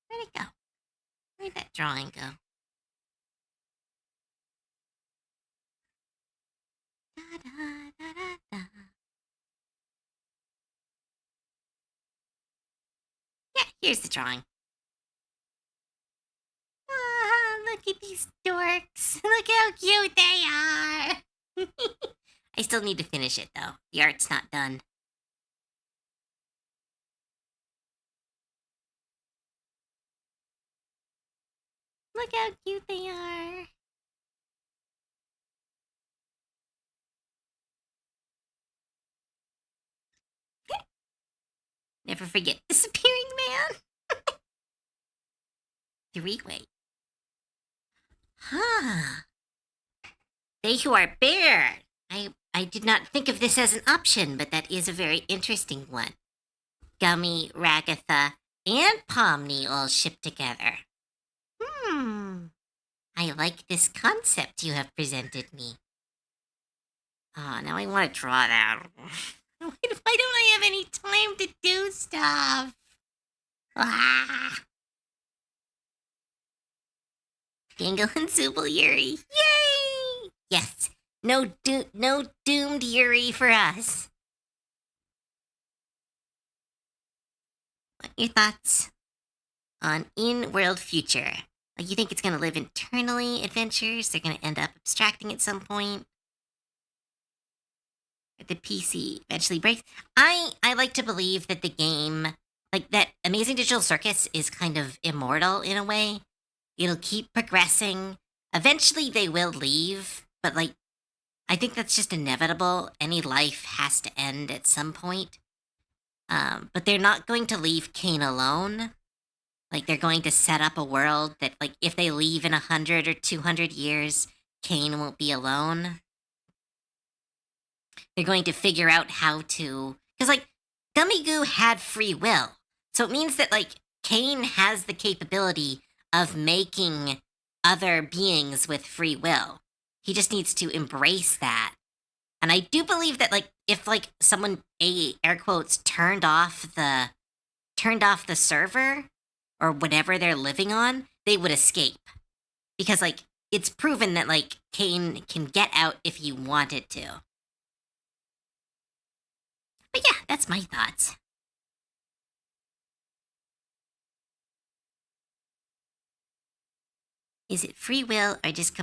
Where'd it go? Where'd that drawing go? Yeah, here's the drawing. Look at these dorks. Look how cute they are. I still need to finish it, though. The art's not done. Look how cute they are. Never forget Disappearing Man. Three-way. Huh. They who are bare. I did not think of this as an option, but that is a very interesting one. Gummy, Ragatha, and Pomni all shipped together. I like this concept you have presented me. Oh, now I want to draw that. Why don't I have any time to do stuff? Ah. Gangle and Zubul Yuri. Yay! Yes. No doomed Yuri for us. What are your thoughts on in-world future? Like, you think it's going to live internally, adventures? They're going to end up abstracting at some point? Or the PC eventually breaks? I like to believe that the game, like, that Amazing Digital Circus is kind of immortal in a way. It'll keep progressing. Eventually they will leave, but, like, I think that's just inevitable. Any life has to end at some point. But they're not going to leave Kane alone. Like they're going to set up a world that, like, if they leave in 100 or 200 years, Cain won't be alone. They're going to figure out how to, because like Gummy Goo had free will, so it means that like Cain has the capability of making other beings with free will. He just needs to embrace that. And I do believe that like if like someone air quotes turned off the server or whatever they're living on, they would escape. Because like it's proven that like Cain can get out if he wanted to. But yeah, that's my thoughts. Is it free will or just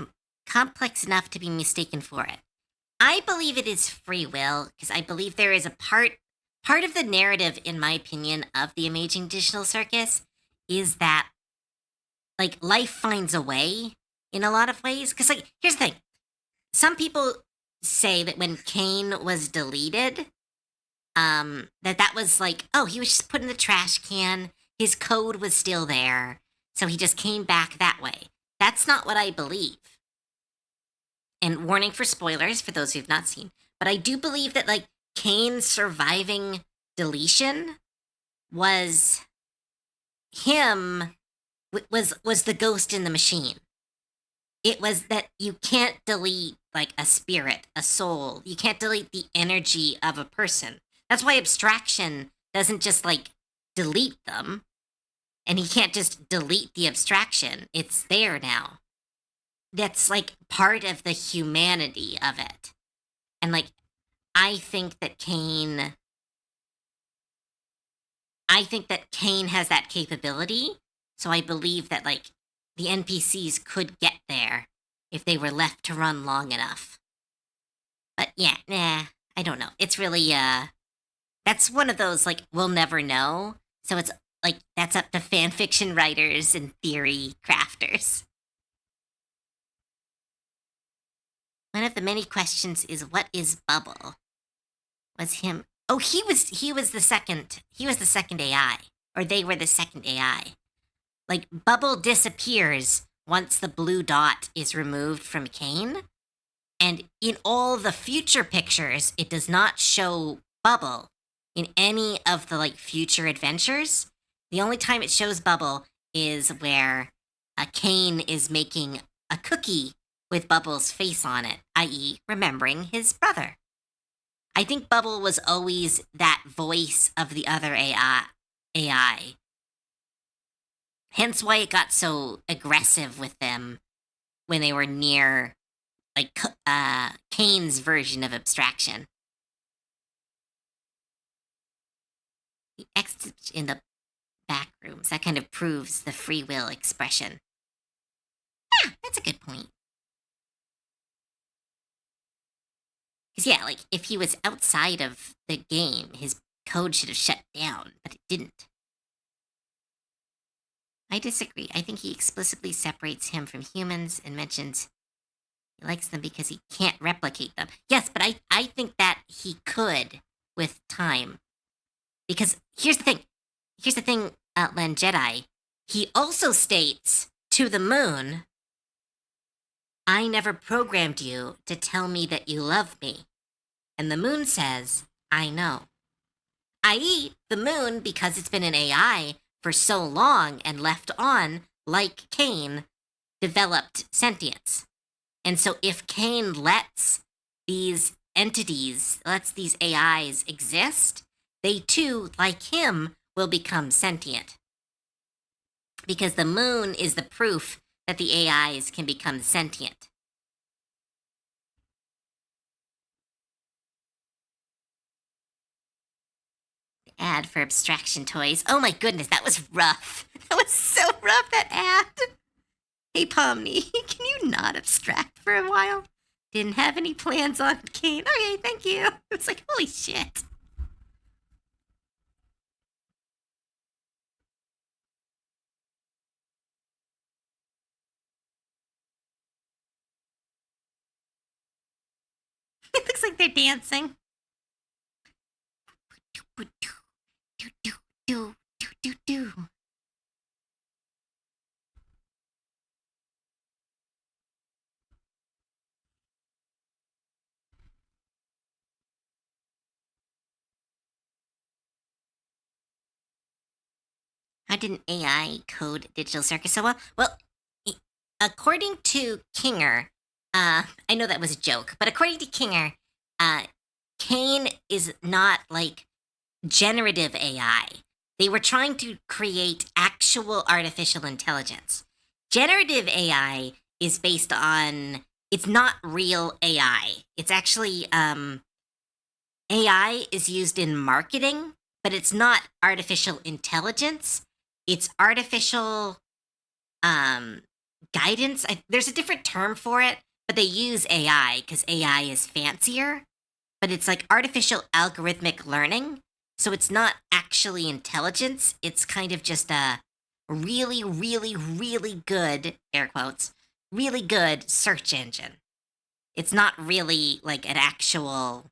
complex enough to be mistaken for it? I believe it is free will because I believe there is a part of the narrative, in my opinion, of the Amazing Digital Circus is that like life finds a way in a lot of ways. Because like here's the thing, some people say that when Cain was deleted, that was like, oh, he was just put in the trash can. His code was still there, so he just came back that way. That's not what I believe. And warning for spoilers for those who've not seen, but I do believe that like Cain surviving deletion was him was the ghost in the machine. It was that you can't delete like a spirit, a soul. You can't delete the energy of a person. That's why abstraction doesn't just like delete them, and he can't just delete the abstraction. It's there now. That's like part of the humanity of it. And like I think that Cain has that capability. So I believe that like the NPCs could get there if they were left to run long enough. But yeah, I don't know. It's really that's one of those like we'll never know. So it's like that's up to fan fiction writers and theory crafters. One of the many questions is what is Bubble? Was him? Oh, he was the second. He was the second AI, or they were the second AI. Like Bubble disappears once the blue dot is removed from Cain, and in all the future pictures, it does not show Bubble in any of the like future adventures. The only time it shows Bubble is where Cain is making a cookie with Bubble's face on it, i.e., remembering his brother. I think Bubble was always that voice of the other AI. Hence why it got so aggressive with them when they were near, like, Cain's version of abstraction. The exit in the back rooms, that kind of proves the free will expression. Yeah, that's a good point. Because, yeah, like, if he was outside of the game, his code should have shut down, but it didn't. I disagree. I think he explicitly separates him from humans and mentions he likes them because he can't replicate them. Yes, but I think that he could with time. Because here's the thing. Len Jedi. He also states to the moon, I never programmed you to tell me that you love me. And the moon says, I know. I.e., the moon, because it's been an AI for so long and left on, like Cain, developed sentience. And so if Cain lets these entities, lets these AIs exist, they too, like him, will become sentient. Because the moon is the proof that the AIs can become sentient. The ad for abstraction toys. Oh my goodness, that was rough. That was so rough, that ad. Hey, Pomni, can you not abstract for a while? Didn't have any plans on Cain. Okay, thank you. It was like, holy shit. It looks like they're dancing. How did an AI code Digital Circus so well? Well, according to Kinger, I know that was a joke, but according to Kinger, Kane is not like generative AI. They were trying to create actual artificial intelligence. Generative AI is based on, it's not real AI. It's actually, AI is used in marketing, but it's not artificial intelligence. It's artificial guidance. There's a different term for it, but they use AI because AI is fancier. But it's like artificial algorithmic learning. So it's not actually intelligence. It's kind of just a really, really, really good, air quotes, really good search engine. It's not really like an actual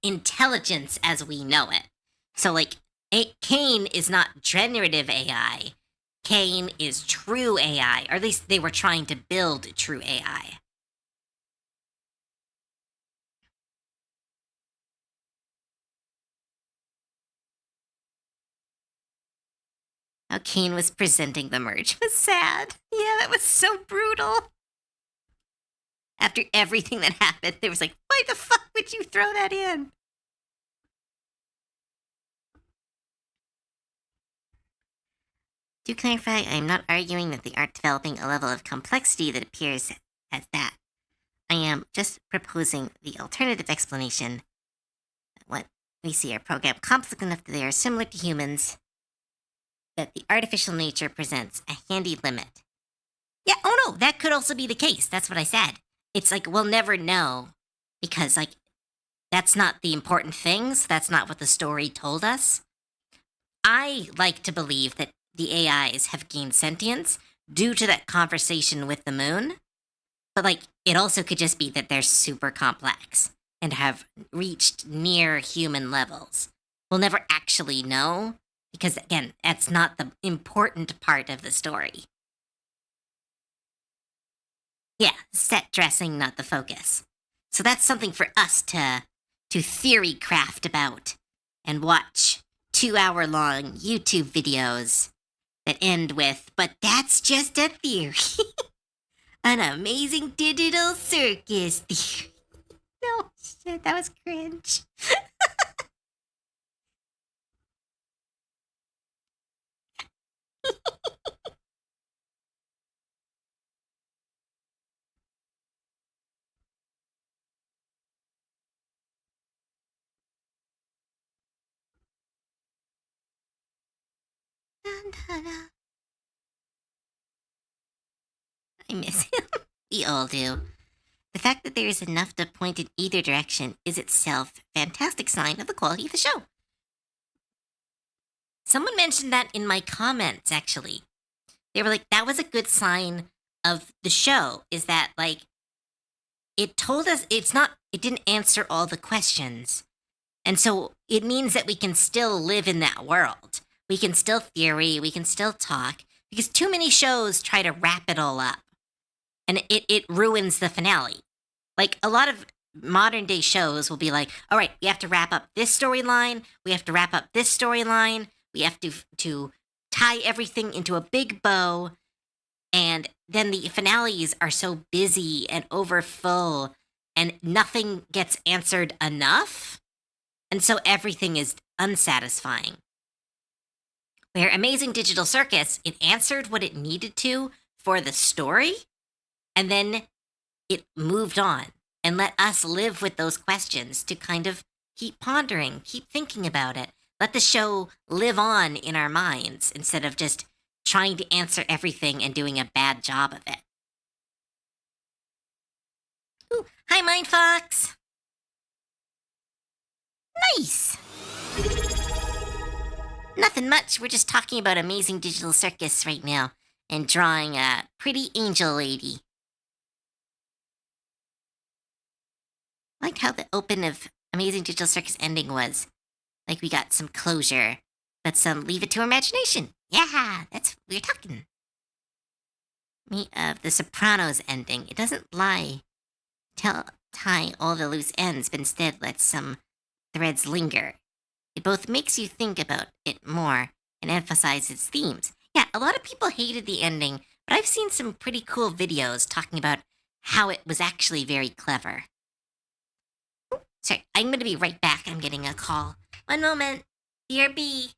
intelligence as we know it. So, like, Kane is not generative AI. Kane is true AI, or at least they were trying to build true AI. How Kane was presenting the merch was sad. Yeah, that was so brutal. After everything that happened, they was like, why the fuck would you throw that in? To clarify, I am not arguing that they aren't developing a level of complexity that appears as that. I am just proposing the alternative explanation that what we see are programmed complex enough that they are similar to humans, that the artificial nature presents a handy limit. Yeah, oh no, that could also be the case. That's what I said. It's like we'll never know because, like, that's not the important things. That's not what the story told us. I like to believe that the AIs have gained sentience due to that conversation with the moon. But, like, it also could just be that they're super complex and have reached near human levels. We'll never actually know because, again, that's not the important part of the story. Yeah, set dressing, not the focus. So that's something for us to theory craft about and watch 2-hour-long YouTube videos that end with, but that's just a theory. An amazing digital circus theory. No, shit, that was cringe. I miss him. We all do. The fact that there is enough to point in either direction is itself a fantastic sign of the quality of the show. Someone mentioned that in my comments, actually. They were like, that was a good sign of the show, is that, like, it told us it didn't answer all the questions. And so it means that we can still live in that world. We can still theory, we can still talk, because too many shows try to wrap it all up. And it ruins the finale. Like, a lot of modern day shows will be like, all right, we have to wrap up this storyline, we have to wrap up this storyline, we have to tie everything into a big bow, and then the finales are so busy and overfull, and nothing gets answered enough, and so everything is unsatisfying. Where Amazing Digital Circus, it answered what it needed to for the story, and then it moved on and let us live with those questions to kind of keep pondering, keep thinking about it. Let the show live on in our minds instead of just trying to answer everything and doing a bad job of it. Ooh, hi, Mindfox. Nice. Nothing much. We're just talking about Amazing Digital Circus right now and drawing a pretty angel lady. I liked how the open of Amazing Digital Circus ending was. Like, we got some closure, but some leave it to imagination. Yeah, that's what we're talking. Me of the Sopranos ending. It doesn't tie all the loose ends, but instead lets some threads linger. It both makes you think about it more, and emphasize its themes. Yeah, a lot of people hated the ending, but I've seen some pretty cool videos talking about how it was actually very clever. Sorry, I'm going to be right back. I'm getting a call. One moment. BRB.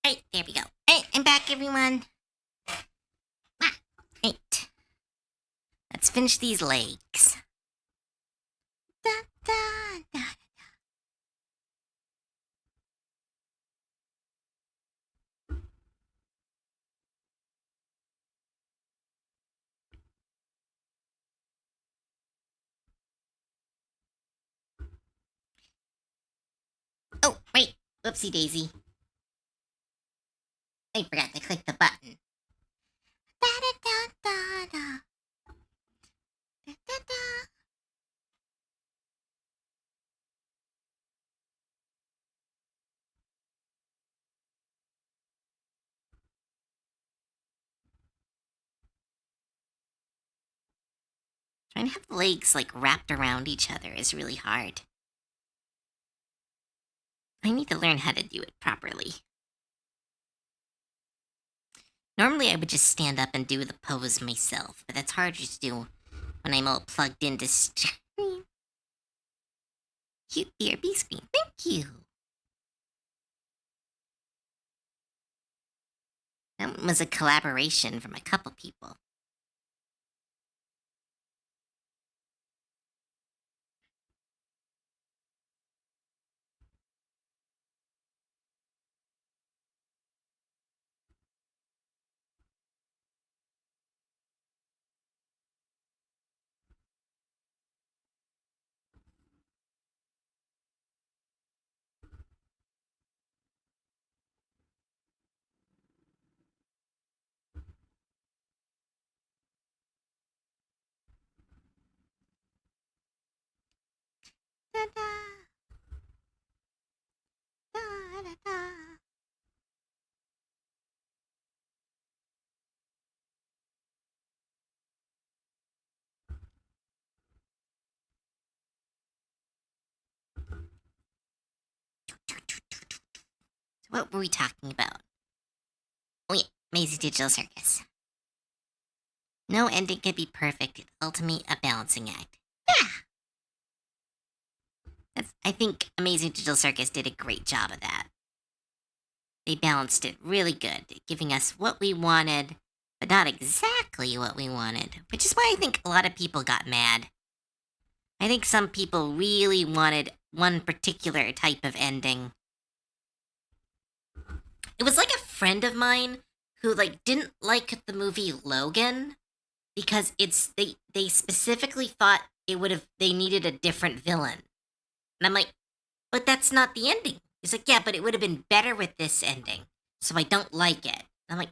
Right, there we go. Right, I'm back, everyone. Right. Let's finish these legs. Da, da, da. Whoopsie daisy. I forgot to click the button. Da da da da da. Da da da. Trying to have legs like wrapped around each other is really hard. I need to learn how to do it properly. Normally I would just stand up and do the pose myself, but that's harder to do when I'm all plugged into stream. Cute BRB screen, thank you. That was a collaboration from a couple people. Da-da. Da-da-da. So what were we talking about? Oh yeah, Amazing Digital Circus. No ending could be perfect. It's ultimately a balancing act. Yeah! I think Amazing Digital Circus did a great job of that. They balanced it really good, giving us what we wanted, but not exactly what we wanted, which is why I think a lot of people got mad. I think some people really wanted one particular type of ending. It was like a friend of mine who didn't like the movie Logan because they specifically thought they needed a different villain. And I'm like, but that's not the ending. He's like, yeah, but it would have been better with this ending. So I don't like it. I'm like,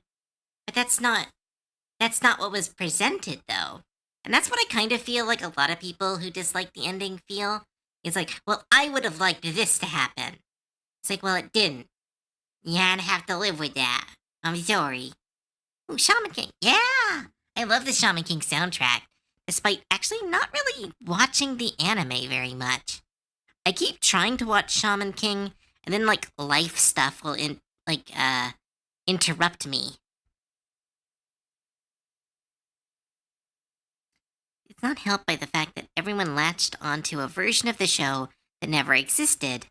but that's not what was presented though. And that's what I kind of feel like a lot of people who dislike the ending feel. It's like, well, I would have liked this to happen. It's like, well, it didn't. You had to have to live with that. I'm sorry. Ooh, Shaman King. Yeah! I love the Shaman King soundtrack, despite actually not really watching the anime very much. I keep trying to watch Shaman King, and then life stuff will interrupt me. It's not helped by the fact that everyone latched onto a version of the show that never existed.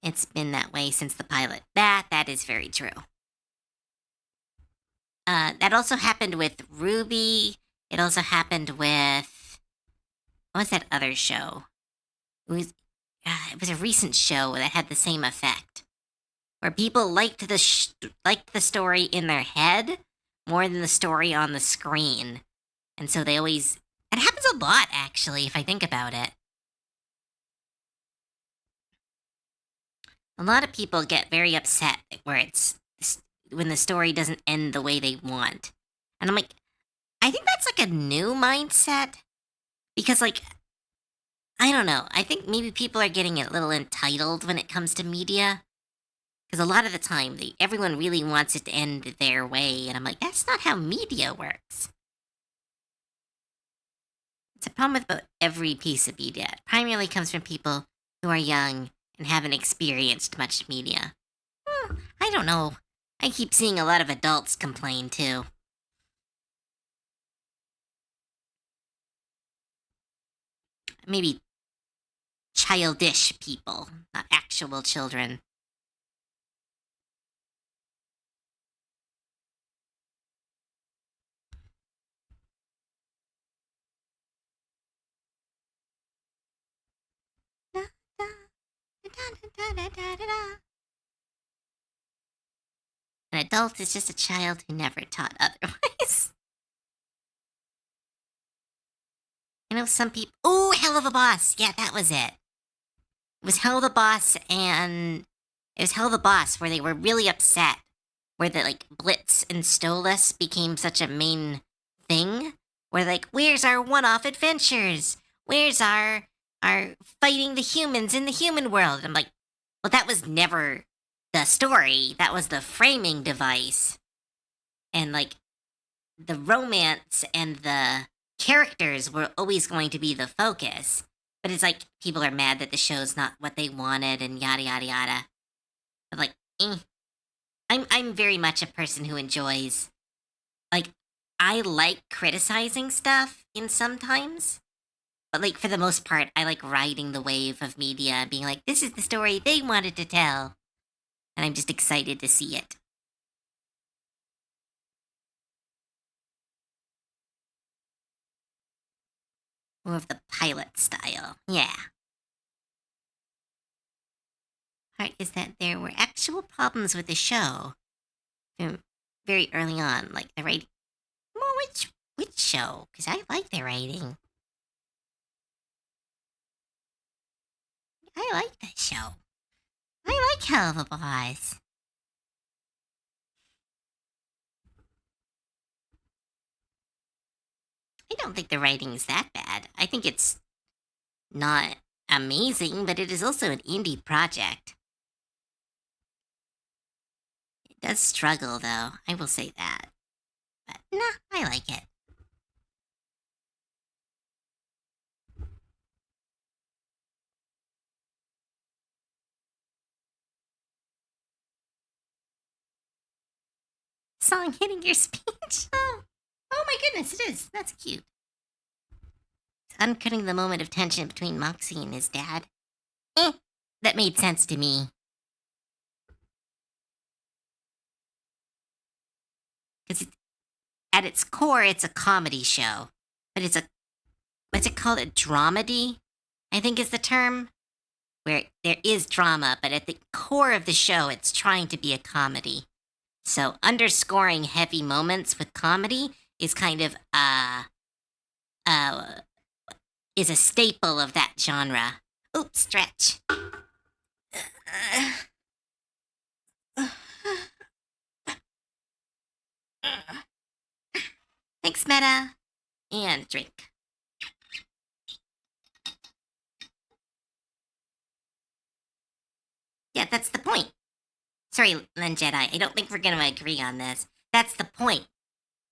It's been that way since the pilot. That is very true. That also happened with Ruby. It also happened with what was that other show? It was a recent show that had the same effect, where people liked the story in their head more than the story on the screen, and so they always. It happens a lot, actually, if I think about it. A lot of people get very upset where when the story doesn't end the way they want, and I'm like, I think that's a new mindset because I don't know. I think maybe people are getting a little entitled when it comes to media. Because a lot of the time, everyone really wants it to end their way. And I'm like, that's not how media works. It's a problem with about every piece of media. It primarily comes from people who are young and haven't experienced much media. I don't know. I keep seeing a lot of adults complain too. Maybe childish people, not actual children. An adult is just a child who never taught otherwise. I know some people. Oh, Hell of a Boss. Yeah, that was it. It was Hell of a Boss, and It was Hell the Boss, where they were really upset, where the like Blitz and Stolas became such a main thing. Where like, where's our one-off adventures? Where's our fighting the humans in the human world? I'm like, well, that was never the story. That was the framing device. And like the romance and the characters were always going to be the focus. But it's like people are mad that the show's not what they wanted and yada yada yada. But like, I'm very much a person who enjoys, like, I like criticizing stuff in sometimes. But like for the most part, I like riding the wave of media, being like, this is the story they wanted to tell. And I'm just excited to see it. More of the pilot style. Yeah. Part is that there were actual problems with the show from very early on, like the writing. Well, which show? Because I like the writing. I like that show. I like Hell of a Boss. I don't think the writing's that bad. I think it's not amazing, but it is also an indie project. It does struggle, though. I will say that. But nah, I like it. Song hitting your speech. Oh my goodness, it is. That's cute. It's uncutting the moment of tension between Moxie and his dad. That made sense to me. Because at its core, it's a comedy show. But it's a, what's it called? A dramedy, I think is the term. Where there is drama, but at the core of the show, it's trying to be a comedy. So underscoring heavy moments with comedy is kind of is a staple of that genre. Oops, stretch. Thanks, Meta. And drink. Yeah, that's the point. Sorry, Len Jedi. I don't think we're going to agree on this. That's the point.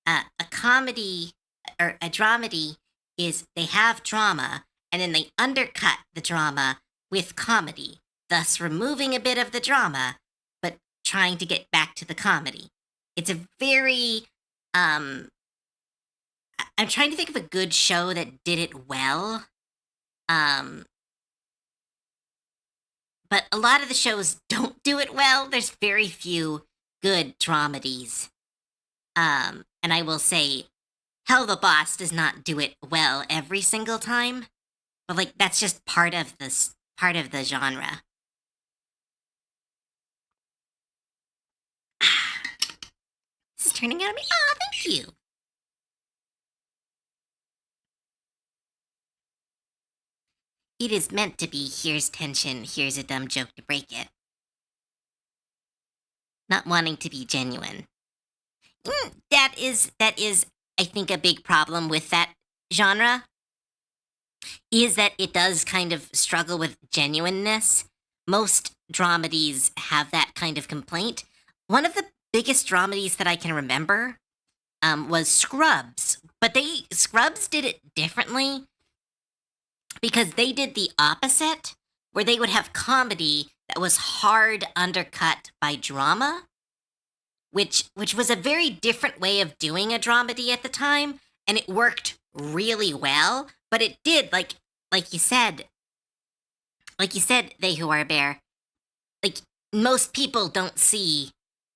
A comedy or a dramedy is they have drama and then they undercut the drama with comedy, thus removing a bit of the drama, but trying to get back to the comedy. It's a very I'm trying to think of a good show that did it well. But a lot of the shows don't do it well. There's very few good dramedies. And I will say, Hell the Boss does not do it well every single time. But like that's just part of the genre. This is turning out on me. Oh, thank you. It is meant to be here's tension, here's a dumb joke to break it. Not wanting to be genuine. That is, I think, a big problem with that genre. Is that it does kind of struggle with genuineness. Most dramedies have that kind of complaint. One of the biggest dramedies that I can remember was Scrubs, but Scrubs did it differently because they did the opposite, where they would have comedy that was hard undercut by drama, which was a very different way of doing a dramedy at the time, and it worked really well. But it did, like you said, They Who Are a Bear. Like most people don't see.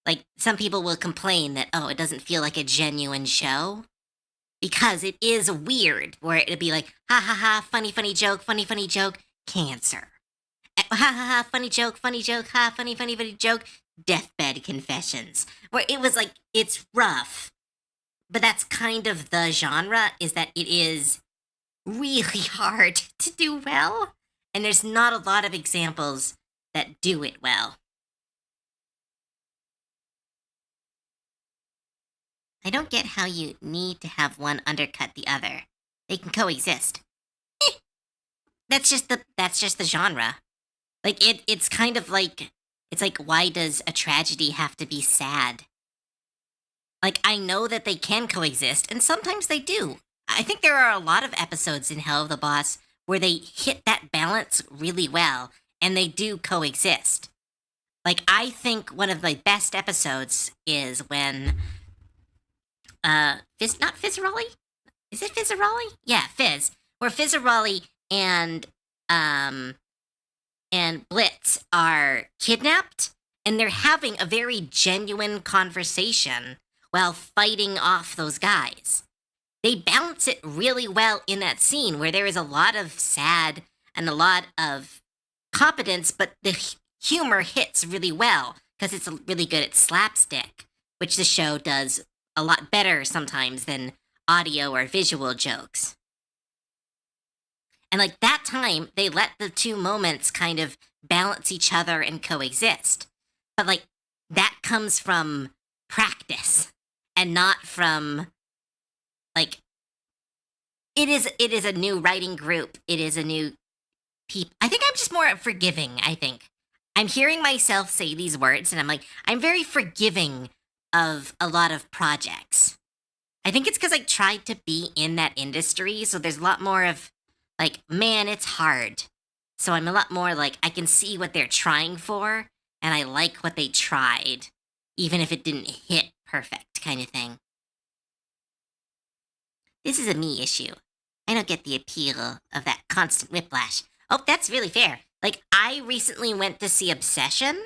Like some people will complain that it doesn't feel like a genuine show. Because it is weird, where it'd be like, ha ha ha, funny joke, funny joke, cancer. Ha ha ha, funny joke, ha, funny joke, deathbed confessions. Where it was like, it's rough. But that's kind of the genre, is that it is really hard to do well. And there's not a lot of examples that do it well. I don't get how you need to have one undercut the other. They can coexist. That's just the genre. Like it's kind of like it's like why does a tragedy have to be sad? Like I know that they can coexist and sometimes they do. I think there are a lot of episodes in Hell of the Boss where they hit that balance really well and they do coexist. Like I think one of the best episodes is when not Fizzarolli? Is it Fizzarolli? Yeah, Fizz. Where Fizzarolli um and Blitz are kidnapped and they're having a very genuine conversation while fighting off those guys. They balance it really well in that scene where there is a lot of sad and a lot of competence, but the humor hits really well because it's really good at slapstick, which the show does a lot better sometimes than audio or visual jokes. And like that time, they let the two moments kind of balance each other and coexist. But like that comes from practice and not from like it is a new writing group. It is a new I think I'm just more forgiving, I think. I'm hearing myself say these words and I'm like, I'm very forgiving of a lot of projects. I think it's because I tried to be in that industry, so there's a lot more of like, man, it's hard. So I'm a lot more like, I can see what they're trying for, and I like what they tried, even if it didn't hit perfect, kind of thing. This is a me issue. I don't get the appeal of that constant whiplash. Oh, that's really fair. Like, I recently went to see Obsession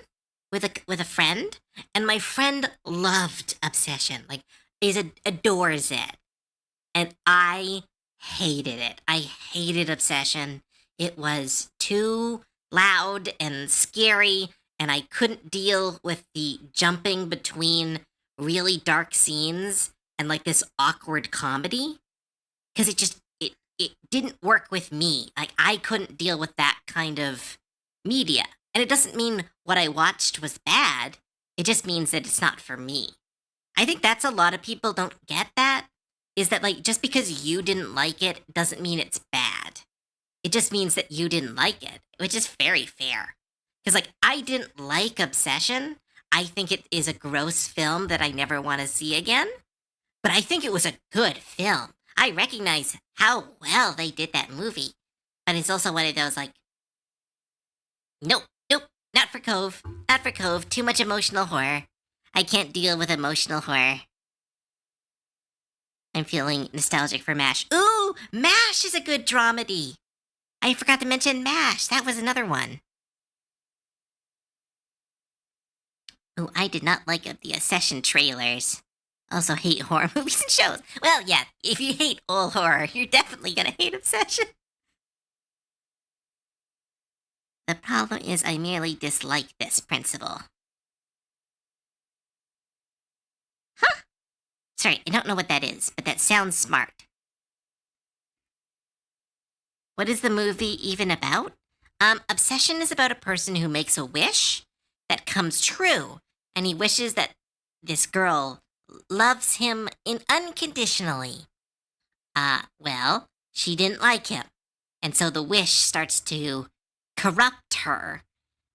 with a friend, and my friend loved Obsession. Like, adores it. And I hated it. I hated Obsession. It was too loud and scary, and I couldn't deal with the jumping between really dark scenes and like this awkward comedy because it didn't work with me. Like I couldn't deal with that kind of media. And it doesn't mean what I watched was bad. It just means that it's not for me. I think that's a lot of people don't get that is that like just because you didn't like it doesn't mean it's bad. It just means that you didn't like it, which is very fair. Because like I didn't like Obsession. I think it is a gross film that I never want to see again. But I think it was a good film. I recognize how well they did that movie. But it's also one of those like, nope, not for Cove. Not for Cove. Too much emotional horror. I can't deal with emotional horror. I'm feeling nostalgic for MASH. Ooh, MASH is a good dramedy. I forgot to mention MASH. That was another one. Oh, I did not like the Obsession trailers. Also hate horror movies and shows. Well, yeah, if you hate all horror, you're definitely gonna hate Obsession. The problem is I merely dislike this principle. Huh? Sorry, I don't know what that is, but that sounds smart. What is the movie even about? Obsession is about a person who makes a wish that comes true, and he wishes that this girl loves him unconditionally. Well, she didn't like him, and so the wish starts to corrupt her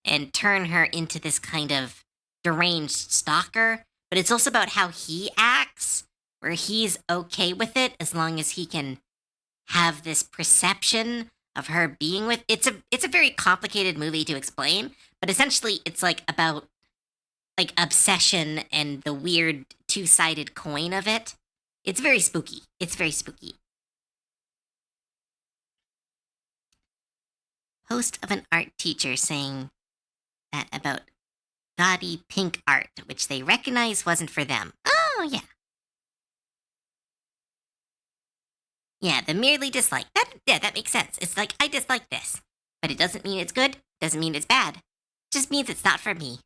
and turn her into this kind of deranged stalker. But it's also about how he acts, where he's okay with it as long as he can have this perception of her being with. It's a very complicated movie to explain, but essentially it's like about like obsession and the weird two-sided coin of it. It's very spooky. It's very spooky. Post of an art teacher saying that about gaudy pink art, which they recognize wasn't for them. Oh, yeah. Yeah, the merely dislike. That makes sense. It's like, I dislike this. But it doesn't mean it's good. Doesn't mean it's bad. It just means it's not for me.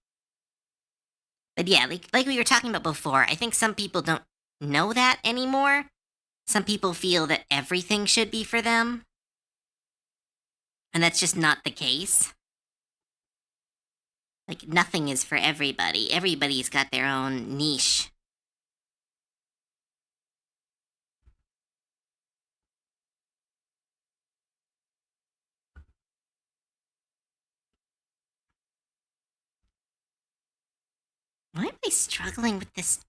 But yeah, like we were talking about before, I think some people don't know that anymore. Some people feel that everything should be for them. And that's just not the case. Like, nothing is for everybody. Everybody's got their own niche. Why am I struggling with this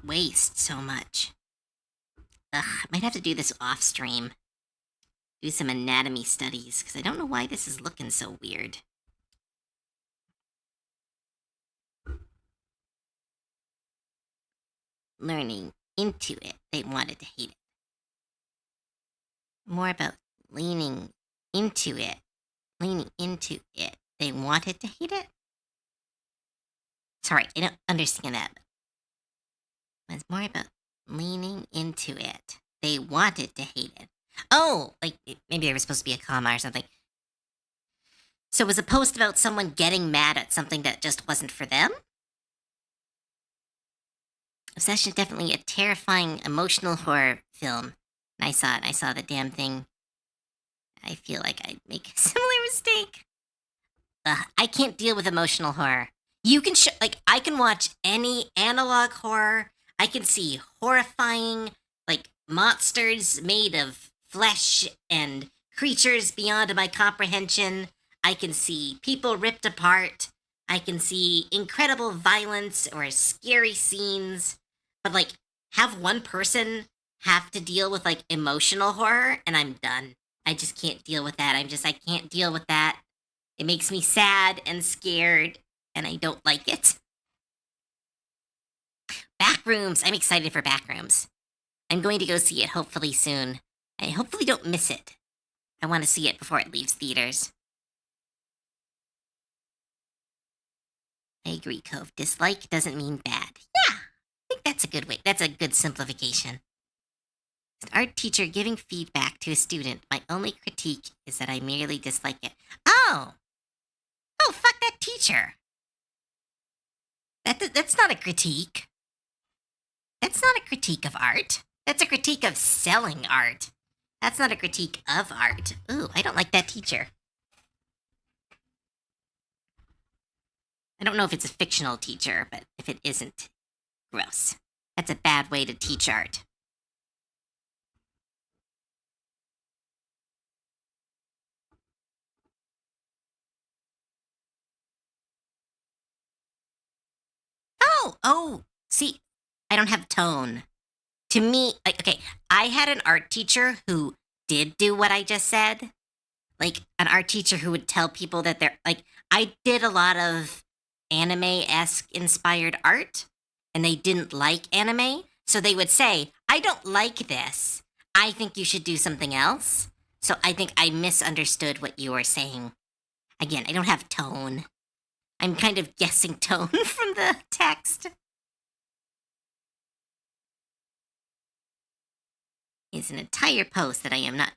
waist so much? Ugh, I might have to do this off stream. Do some anatomy studies, because I don't know why this is looking so weird. Learning into it, they wanted to hate it. More about leaning into it. Leaning into it, they wanted to hate it? Sorry, I don't understand that. It's more about leaning into it. They wanted to hate it. Oh, like maybe there was supposed to be a comma or something. So it was a post about someone getting mad at something that just wasn't for them? Obsession is definitely a terrifying emotional horror film. And I saw it. I saw the damn thing. I feel like I'd make a similar mistake. I can't deal with emotional horror. You can I can watch any analog horror. I can see horrifying like monsters made of flesh and creatures beyond my comprehension. I can see people ripped apart. I can see incredible violence or scary scenes. But like have one person have to deal with like emotional horror and I'm done. I just can't deal with that. I can't deal with that. It makes me sad and scared, and I don't like it. Backrooms. I'm excited for Backrooms. I'm going to go see it hopefully soon. I hopefully don't miss it. I want to see it before it leaves theaters. I agree, Cove. Dislike doesn't mean bad. Yeah, I think that's a good way. That's a good simplification. As an art teacher giving feedback to a student, my only critique is that I merely dislike it. Oh! Oh, fuck that teacher. That's not a critique. That's not a critique of art. That's a critique of selling art. That's not a critique of art. Ooh, I don't like that teacher. I don't know if it's a fictional teacher, but if it isn't, gross. That's a bad way to teach art. Oh, see, I don't have tone. To me, like, okay, I had an art teacher who did do what I just said. Like, an art teacher who would tell people that they're, like, I did a lot of anime-esque inspired art, and they didn't like anime, so they would say, I don't like this. I think you should do something else. So I think I misunderstood what you were saying. Again, I don't have tone. I'm kind of guessing tone from the text. It's an entire post that I am not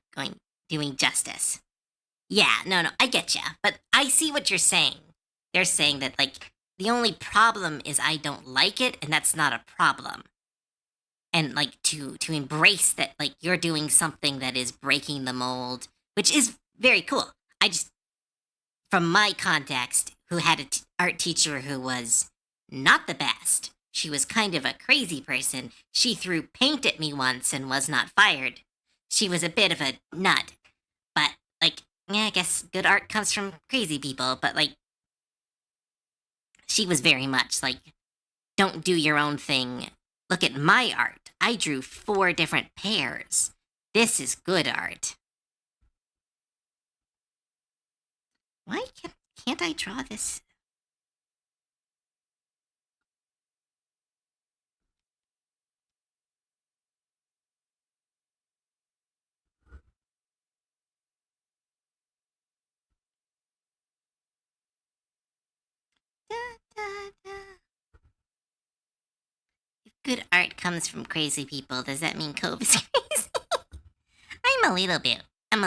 doing justice. Yeah, no, I get ya. But I see what you're saying. They're saying that, like, the only problem is I don't like it, and that's not a problem. And, like, to embrace that, like, you're doing something that is breaking the mold, which is very cool. I just, from my context, who had an art teacher who was not the best, she was kind of a crazy person. She threw paint at me once and was not fired. She was a bit of a nut. But, like, yeah, I guess good art comes from crazy people, but, like, she was very much like, don't do your own thing. Look at my art. I drew 4 different pairs. This is good art. Why can't I draw this? Da, da, da. If good art comes from crazy people, does that mean Cove is crazy? I'm a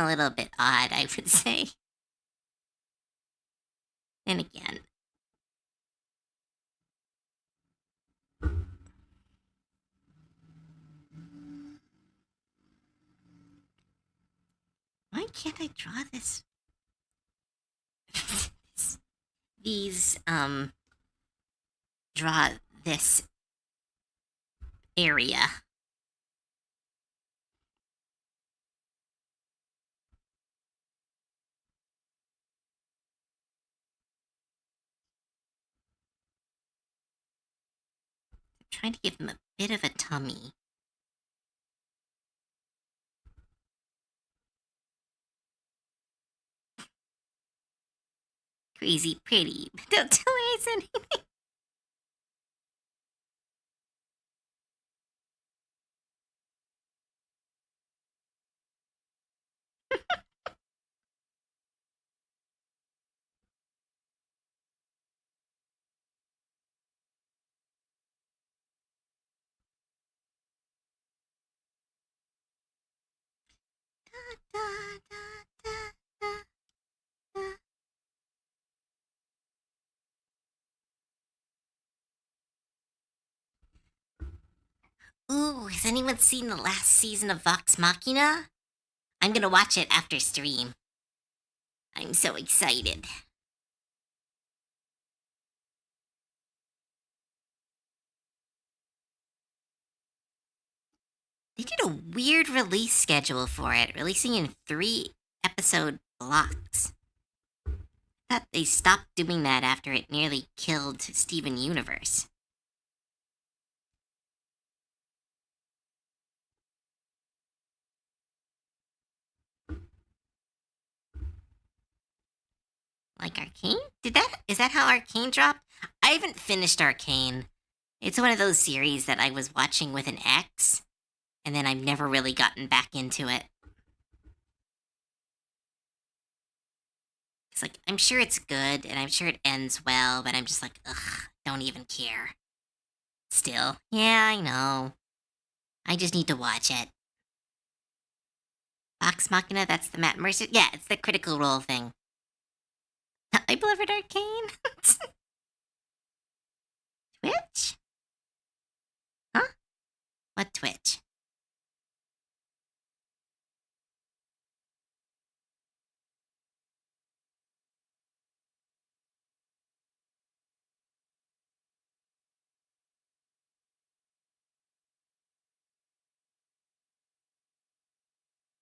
little bit odd, I would say. And again, why can't I draw this? These, draw this area. Trying to give him a bit of a tummy. Crazy pretty. Don't tell her I said anything. Da, da, da, da, da. Ooh, has anyone seen the last season of Vox Machina? I'm gonna watch it after stream. I'm so excited. They did a weird release schedule for it, releasing in 3-episode blocks. I thought they stopped doing that after it nearly killed Steven Universe. Like Arcane? Is that how Arcane dropped? I haven't finished Arcane. It's one of those series that I was watching with an ex, and then I've never really gotten back into it. It's like, I'm sure it's good, and I'm sure it ends well, but I'm just like, ugh, don't even care. Still, yeah, I know. I just need to watch it. Vox Machina, that's the Matt Mercer? Yeah, it's the Critical Role thing. I delivered Arcane? Twitch? Huh? What Twitch?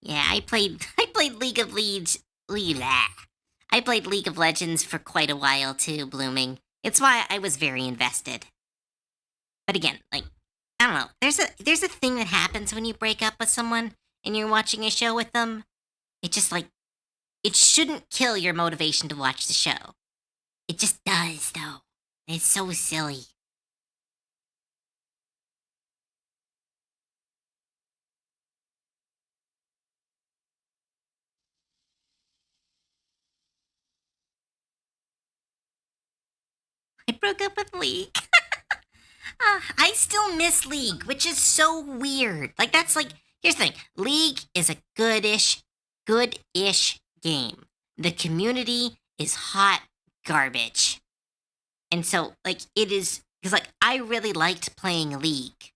Yeah, I played League of I played League of Legends for quite a while too, Blooming. It's why I was very invested. But again, like, I don't know. There's a thing that happens when you break up with someone and you're watching a show with them. It just like it shouldn't kill your motivation to watch the show. It just does though. It's so silly. I broke up with League. I still miss League, which is so weird. Like that's like here's the thing. League is a goodish game. The community is hot garbage. And so like it is because like I really liked playing League.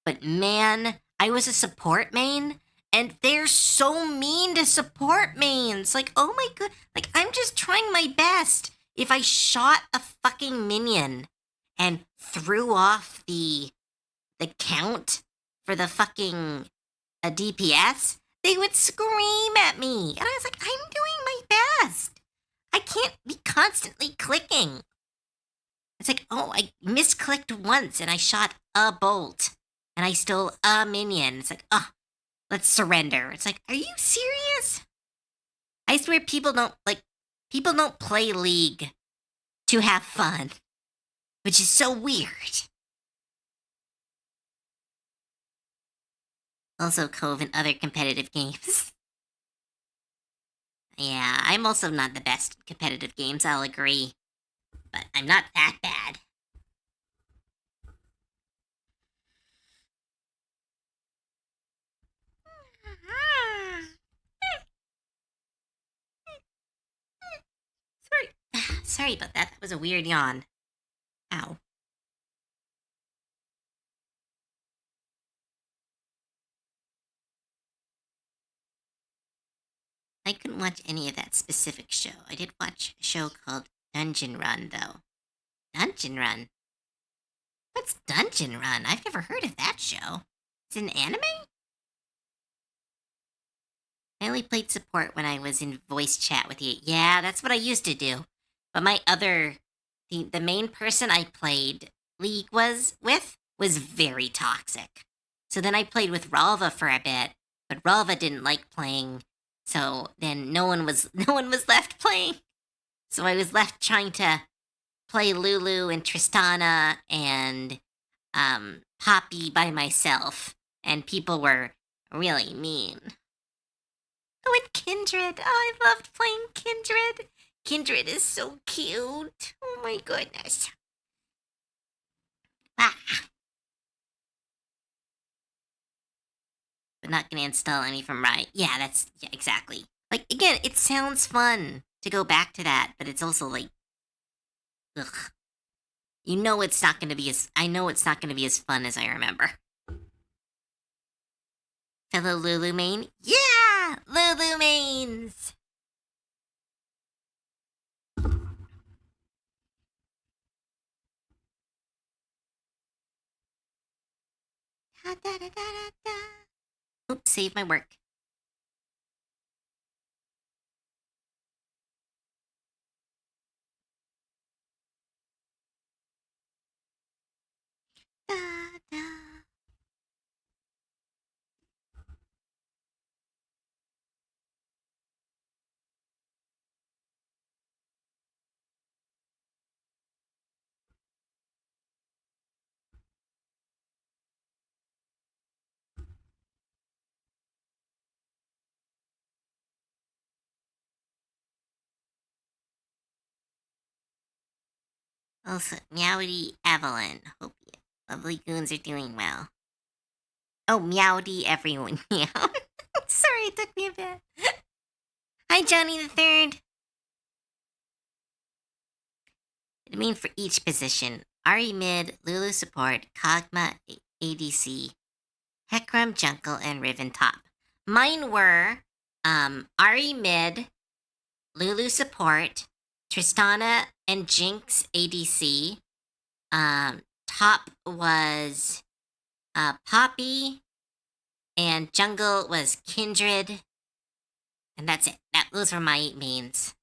But man, I was a support main and they're so mean to support mains. Like, oh my god, like I'm just trying my best. If I shot a fucking minion and threw off the count for the fucking DPS, they would scream at me. And I was like, I'm doing my best. I can't be constantly clicking. It's like, oh, I misclicked once and I shot a bolt and I stole a minion. It's like, oh, let's surrender. It's like, are you serious? I swear people don't play League to have fun, which is so weird. Also Cove and other competitive games. Yeah, I'm also not the best at competitive games, I'll agree. But I'm not that bad. Sorry about that. That was a weird yawn. Ow. I couldn't watch any of that specific show. I did watch a show called Dungeon Run, though. Dungeon Run? What's Dungeon Run? I've never heard of that show. It's an anime? I only played support when I was in voice chat with you. Yeah, that's what I used to do. But my other, the main person I played League was with was very toxic. So then I played with Ralva for a bit, but Ralva didn't like playing. So then no one was left playing. So I was left trying to play Lulu and Tristana and Poppy by myself, and people were really mean. Oh, and Kindred. Oh, I loved playing Kindred. Kindred is so cute. Oh my goodness. Ah. But not gonna install any from Riot. Yeah, exactly. Like, again, it sounds fun to go back to that, but it's also like, ugh. I know it's not gonna be as fun as I remember. Fellow Lulu main? Yeah! Lulu mains! Da, da, da, da, da. Oops, save my work. Da, da. Also, Meowdy Evelyn. Hope you lovely goons are doing well. Oh, Meowdy everyone. Meow. Sorry, it took me a bit. Hi, Johnny the Third. The main for each position: Ari mid, Lulu support, Kog'Maw ADC, Hecarim jungle, and Riven top. Mine were Ari mid, Lulu support, Tristana and Jinx ADC. Top was Poppy, and jungle was Kindred, and that's it. Those were my mains.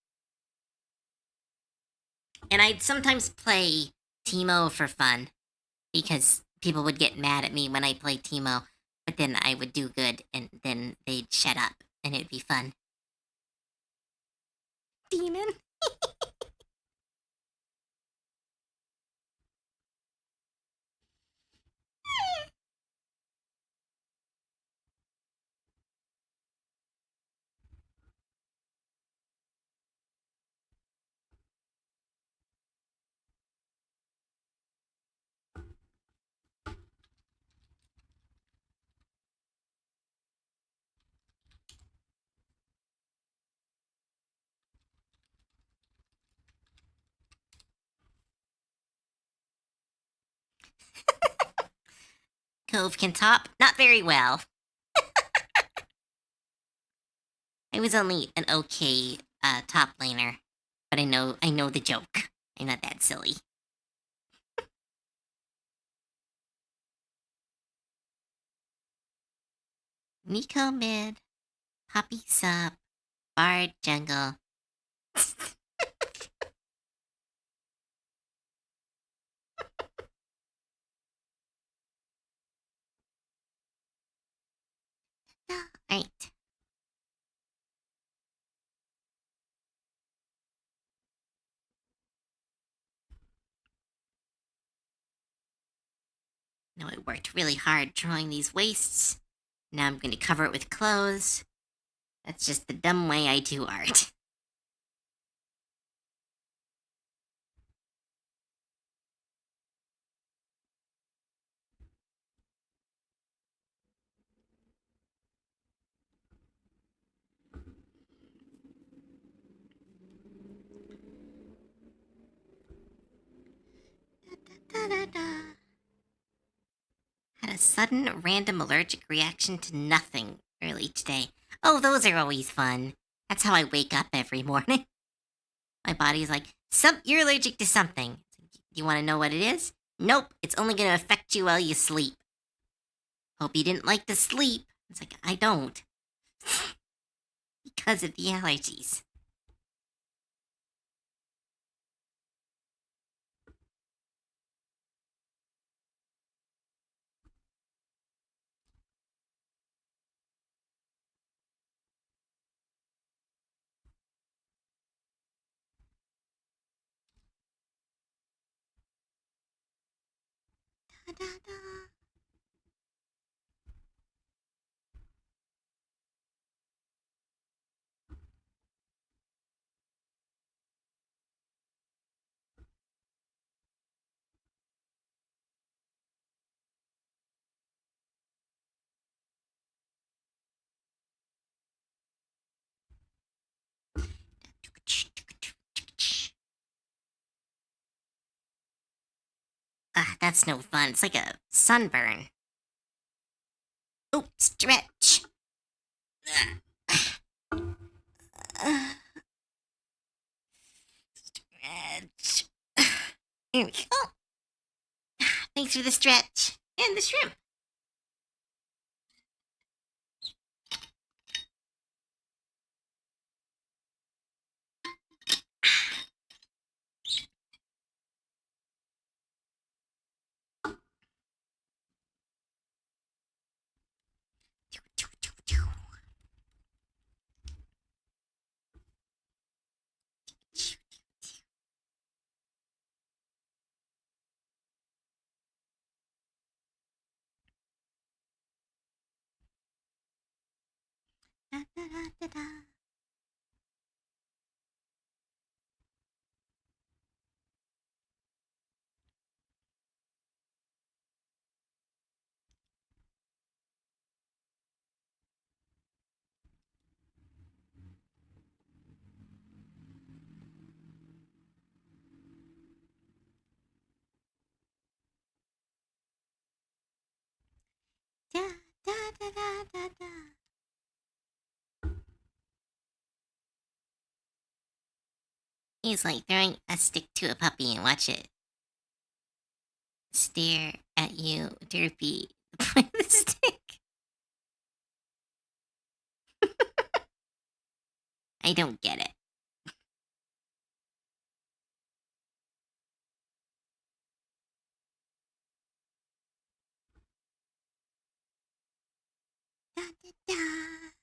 And I'd sometimes play Teemo for fun because people would get mad at me when I played Teemo, but then I would do good, and then they'd shut up, and it'd be fun. Demon. Cove can top, not very well. I was only an okay top laner, but I know the joke. I'm not that silly. Nico mid, Poppy sub, Bard jungle. Alright. Now I worked really hard drawing these wastes. Now I'm going to cover it with clothes. That's just the dumb way I do art. Da, da, da. Had a sudden random allergic reaction to nothing early today. Oh, those are always fun. That's how I wake up every morning. My body's like, you're allergic to something. Do you want to know what it is? Nope, it's only going to affect you while you sleep. Hope you didn't like to sleep. It's like, I don't. Because of the allergies. Da, da, da. Ah, that's no fun. It's like a sunburn. Oh, stretch. Stretch. Here we go. Thanks for the stretch and the shrimp. Da, da, da, da, da. Da, da, da, da, da, da. He's like throwing a stick to a puppy and watch it stare at you, derpy. Play the stick. I don't get it. Da, da, da.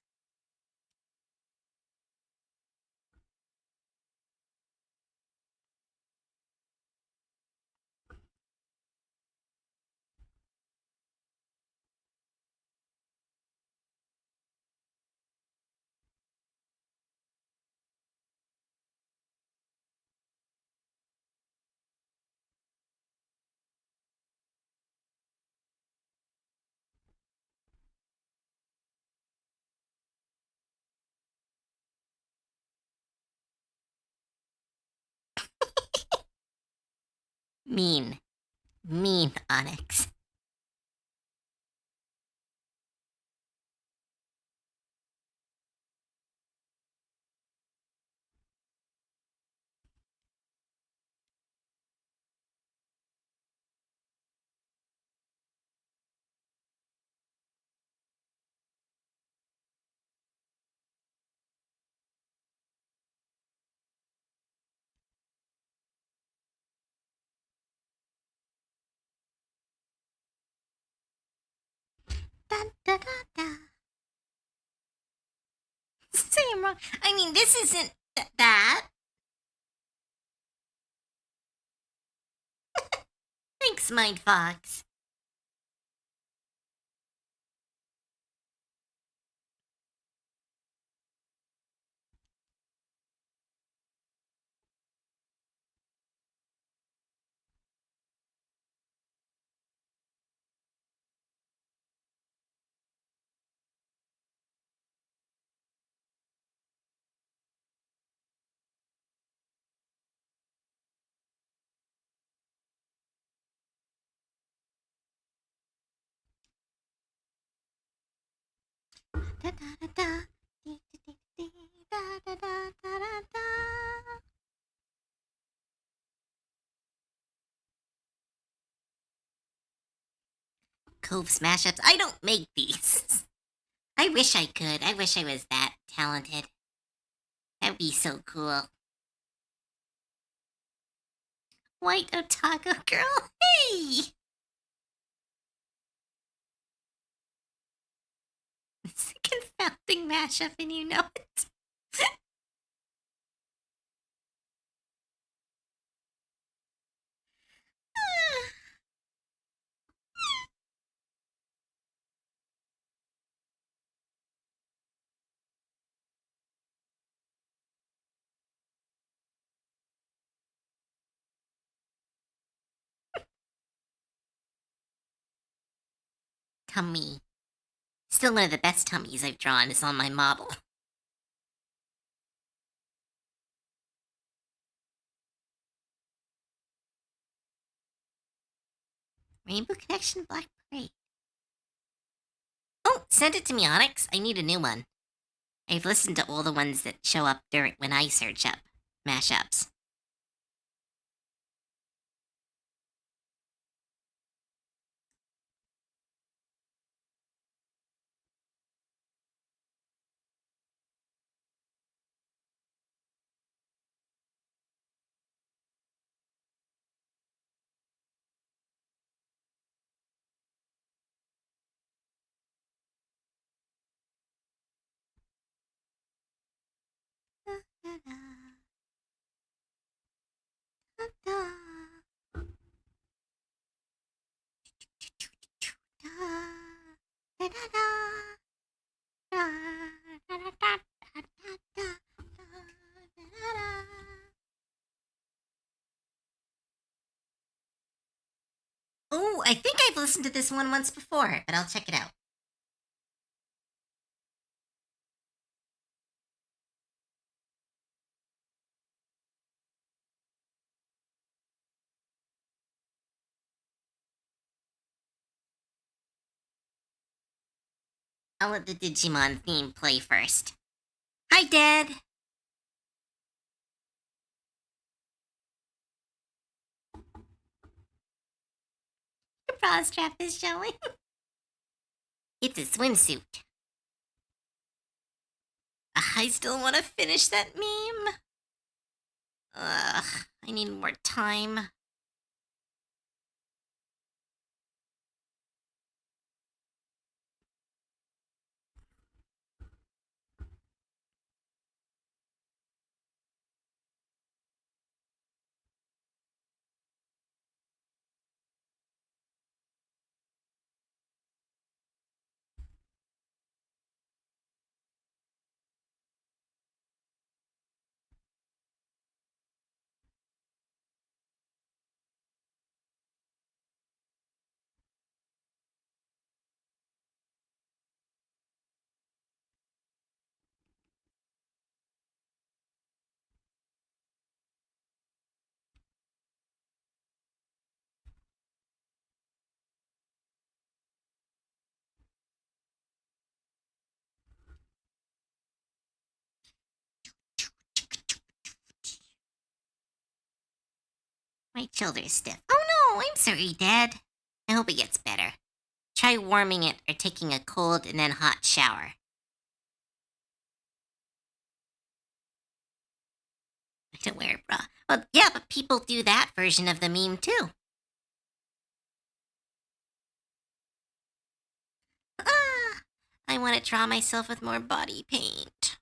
Mean. Mean, Onyx. Da, da, da, da. Say I'm wrong. I mean, this isn't that. Thanks, Mind Fox. Da, da, da, da. Dee, dee, dee, dee, da, da, da, da, da, da. Cove smash ups. I don't make these. I wish I could. I wish I was that talented. That'd be so cool. White otaku girl. Hey! It's a confounding mashup and you know it. tummy. Still one of the best tummies I've drawn is on my model. Rainbow Connection Black Parade. Oh, send it to me, Onyx. I need a new one. I've listened to all the ones that show up during when I search up mashups. Oh, I think I've listened to this one once before, but I'll check it out. I'll let the Digimon theme play first. Hi, Dad! Your bra strap is showing. It's a swimsuit. I still want to finish that meme. Ugh, I need more time. My shoulder's stiff. Oh no, I'm sorry, Dad. I hope it gets better. Try warming it or taking a cold and then hot shower. I don't wear a bra. Well, yeah, but people do that version of the meme too. Ah, I want to draw myself with more body paint.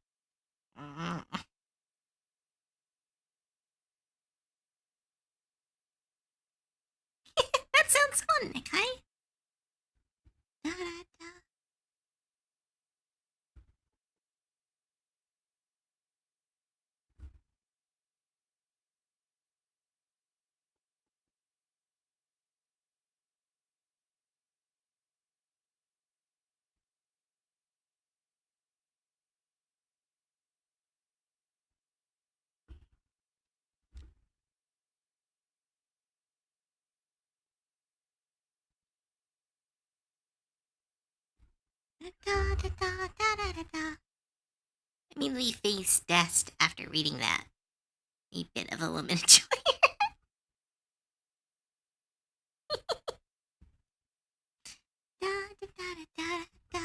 That sounds fun, Nikai. Da, da, da. Da, da, da, da, da, da, da. Immediately face dust after reading that. A bit of a woman joy. Da, da, da, da, da, da.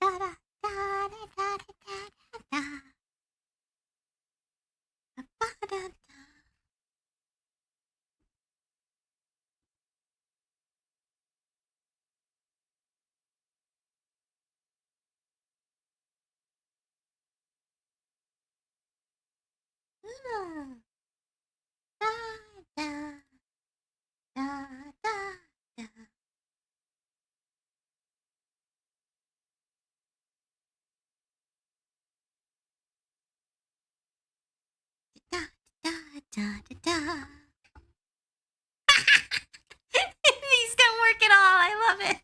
Da da da da da da da da. Ba da da. Da da da da da. Da da da da da. These don't work at all. I love it.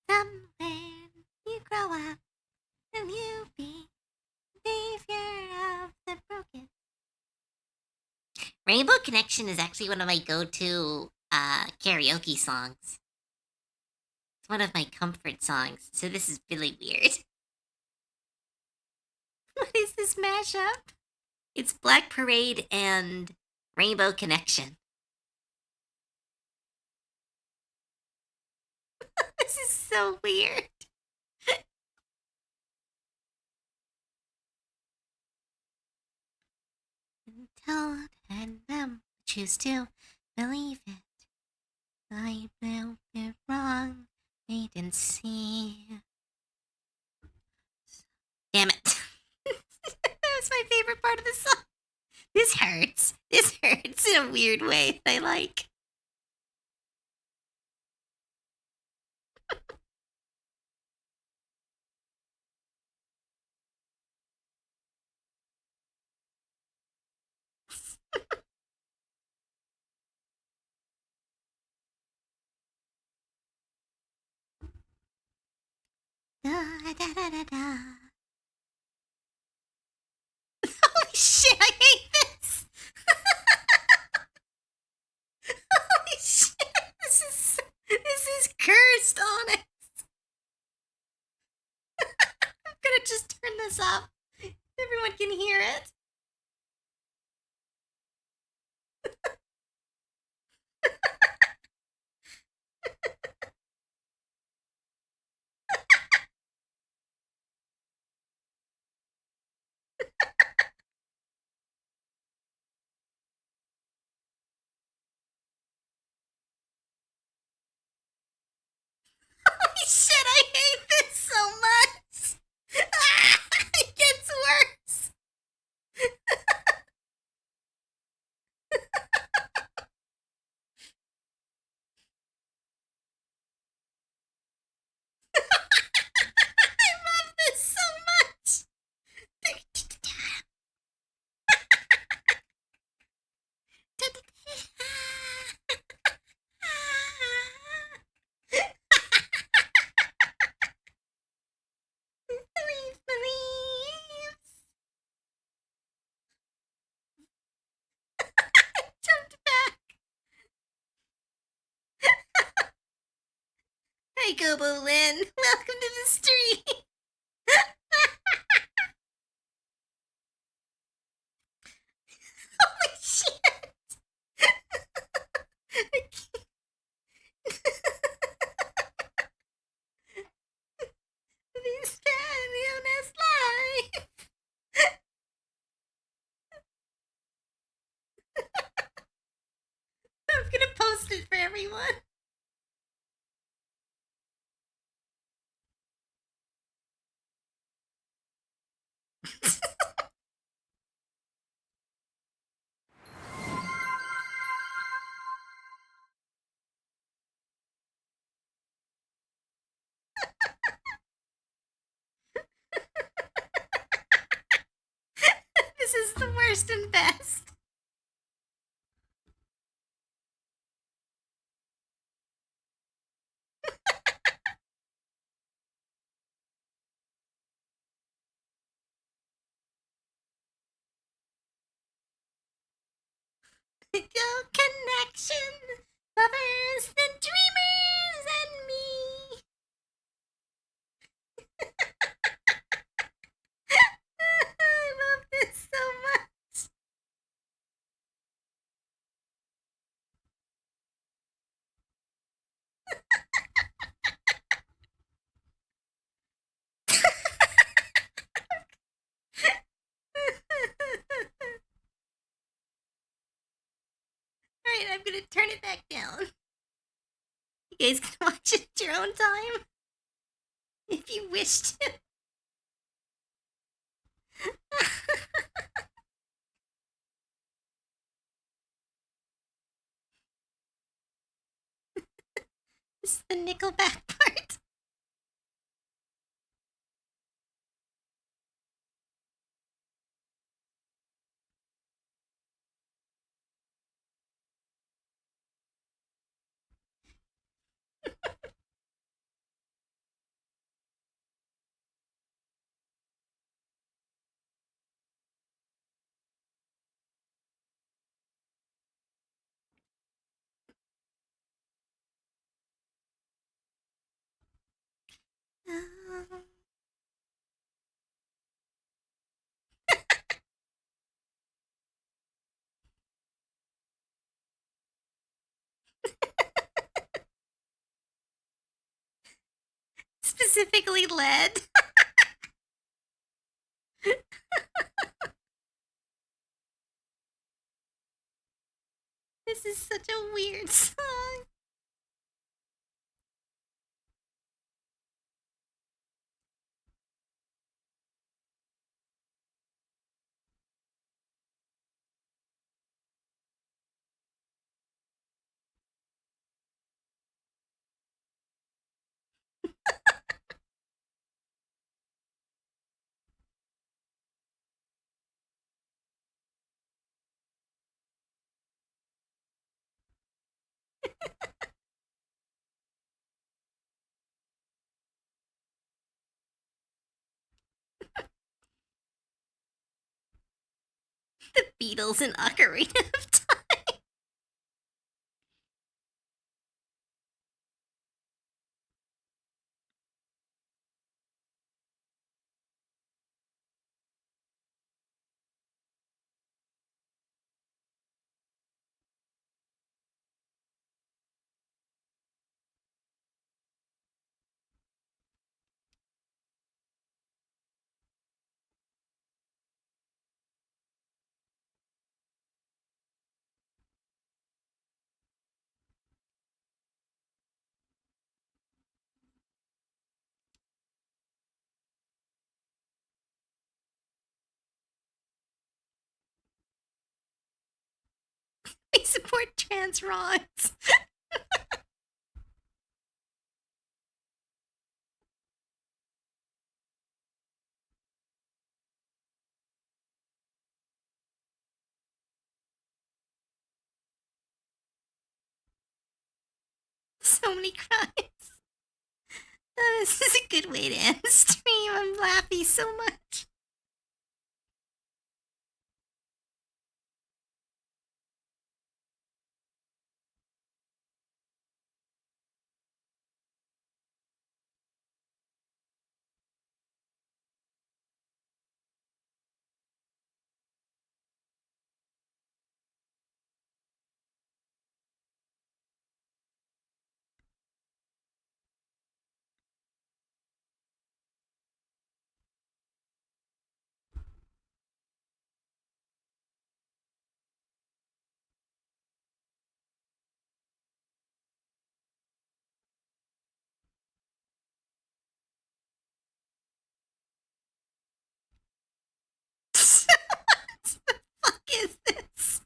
Somewhere you grow up and you be savior of the broken. Rainbow Connection is actually one of my go-to karaoke songs. It's one of my comfort songs, so this is really weird. What is this mashup? It's Black Parade and Rainbow Connection. This is so weird. Told and them choose to believe it. I will be wrong. Wait and see. Damn it. That was my favorite part of the song. This hurts. This hurts in a weird way that I like. Da da da da da. Holy shit, I hate this! Holy shit, this is cursed, honest. I'm gonna just turn this off. Everyone can hear it. Holy shit, I hate this so much! It gets worse! I love this so much! Believe, believes. Jumped back. Hey, Gobo Lynn. Welcome to the stream. Holy shit. I can't. This honest life. I'm gonna post it for everyone. This is the worst and best. Go connection, lovers and dreamers and me. I love this so much. Alright, I'm gonna turn it back down. You guys can watch it at your own time. If you wish to. This is the Nickelback part. Specifically lead. This is such a weird song. The Beatles and Ocarina of Time. We support trans rods. So many crimes. This is a good way to end the stream. I'm laughing so much. What the fuck is this?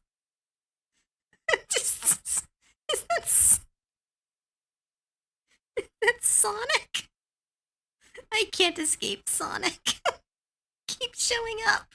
Just, is that's Sonic? I can't escape Sonic. Keep showing up.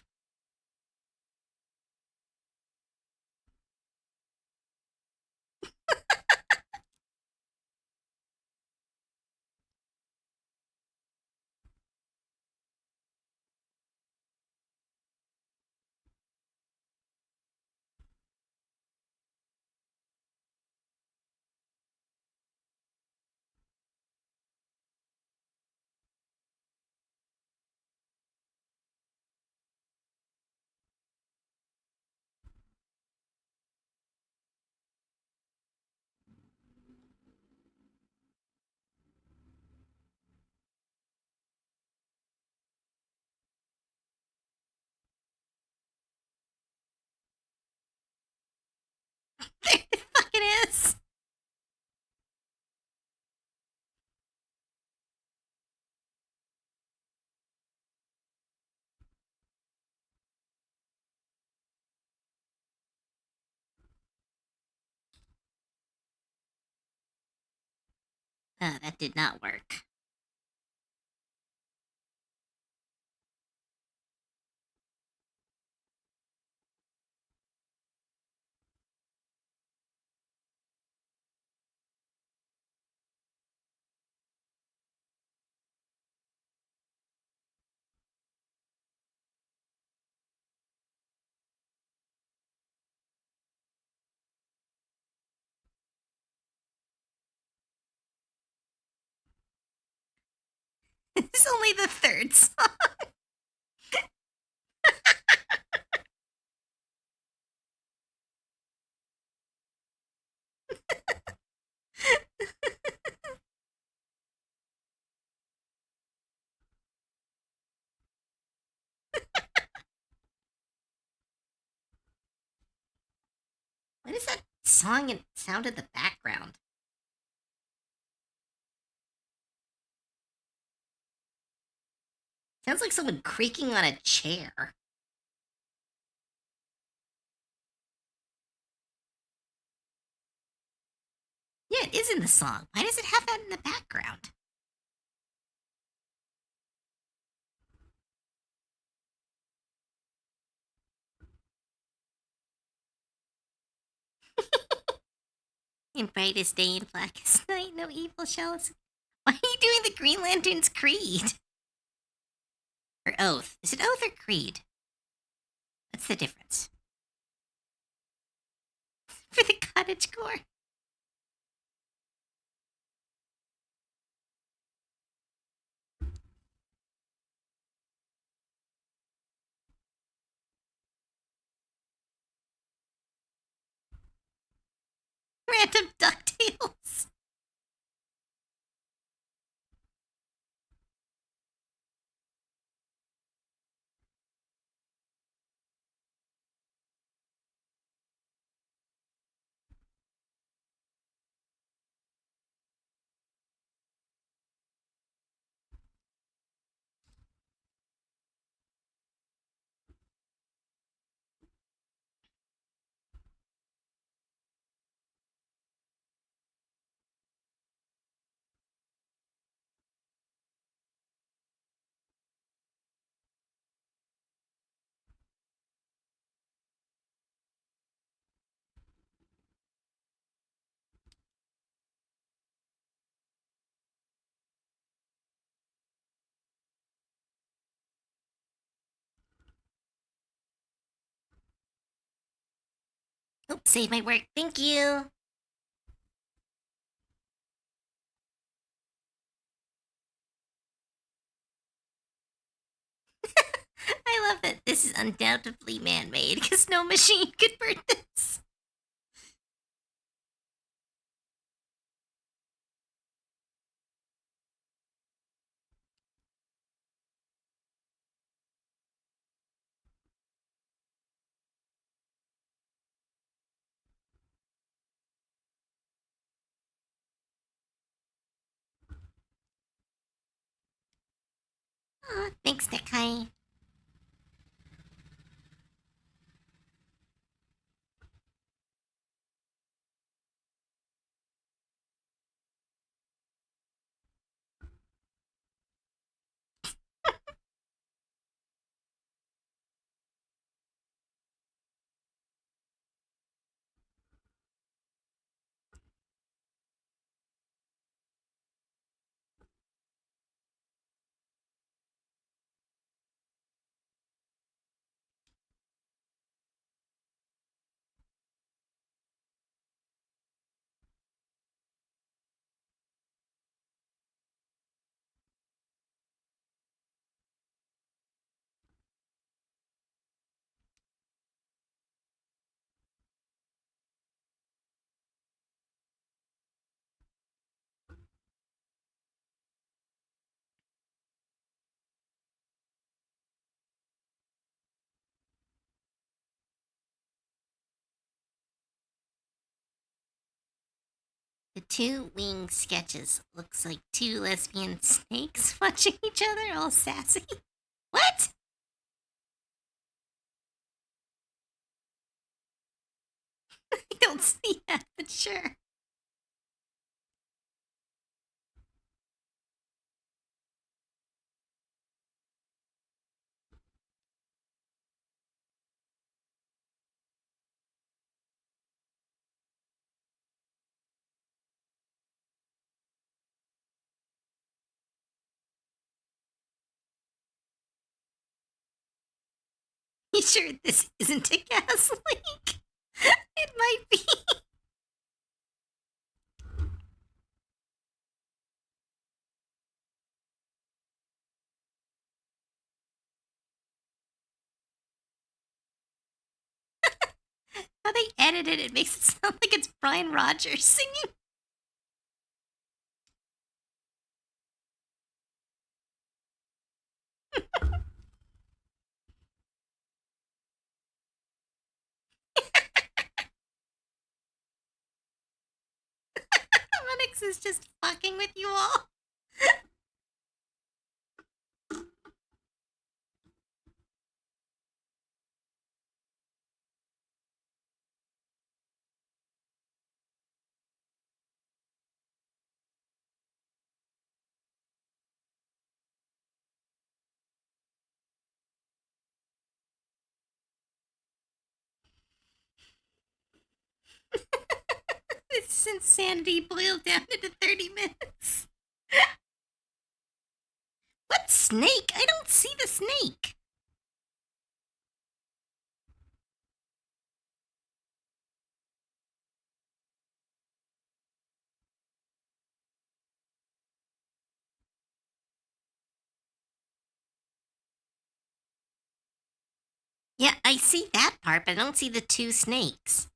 That did not work. This is only the third song. What is that song and sound in the background? Sounds like someone creaking on a chair. Yeah, it is in the song. Why does it have that in the background? In brightest day and blackest night, no evil shall us. Why are you doing the Green Lantern's creed? Or oath? Is it oath or creed? What's the difference? For the cottage core. Random DuckTales. Oops, save my work. Thank you. I love that this is undoubtedly man-made because no machine could burn this. Aw, thanks, Nikai. The two winged sketches looks like two lesbian snakes watching each other all sassy. What? I don't see that, but sure. sure this isn't a gas leak. It might be. How they edited it makes it sound like it's Brian Rogers singing. Onyx is just fucking with you all. This insanity boiled down into 30 minutes. What snake? I don't see the snake. Yeah, I see that part, but I don't see the two snakes.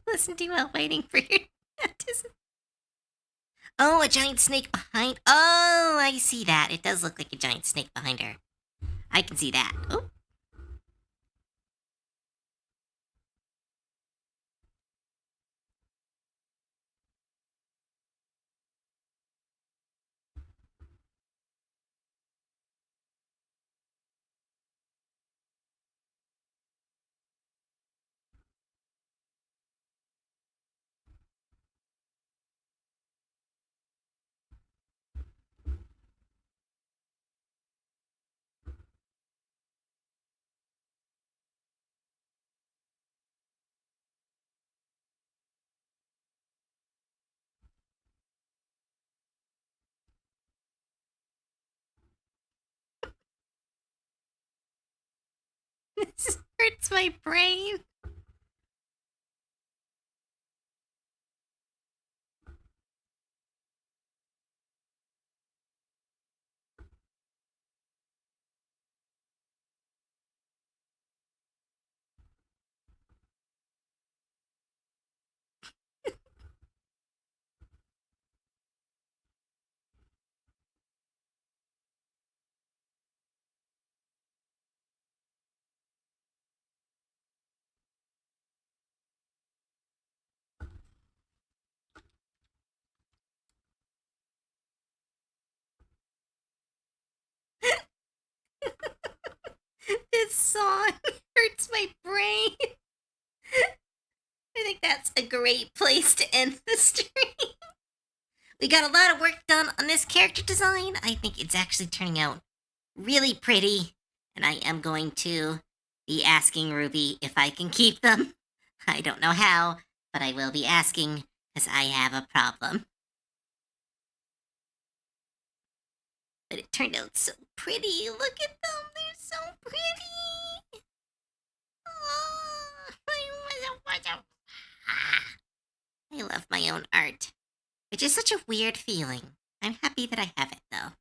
Listen to you while waiting for your baptism. Oh, a giant snake behind. Oh, I see that. It does look like a giant snake behind her. I can see that. Oh. This hurts my brain. This song hurts my brain. I think that's a great place to end the stream. We got a lot of work done on this character design. I think it's actually turning out really pretty, and I am going to be asking Ruby if I can keep them. I don't know how, but I will be asking because I have a problem. But it turned out so pretty. Look at them. They're so pretty. Oh, I love my own art, which is such a weird feeling. I'm happy that I have it, though.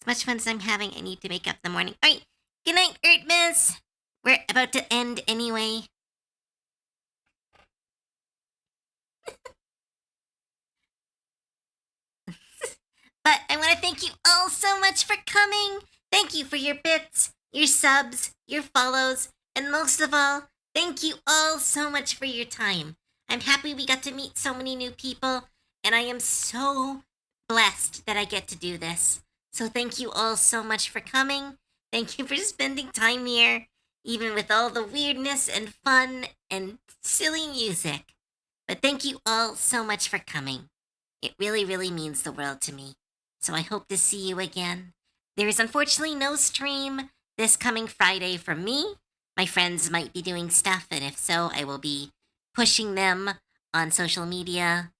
As much fun as I'm having, I need to make up in the morning. All right, good night, Earth We're about to end anyway. But I want to thank you all so much for coming. Thank you for your bits, your subs, your follows, and most of all, thank you all so much for your time. I'm happy we got to meet so many new people, and I am so blessed that I get to do this. So thank you all so much for coming. Thank you for spending time here, even with all the weirdness and fun and silly music. But thank you all so much for coming. It really, really means the world to me. So I hope to see you again. There is unfortunately no stream this coming Friday for me. My friends might be doing stuff, and if so, I will be pushing them on social media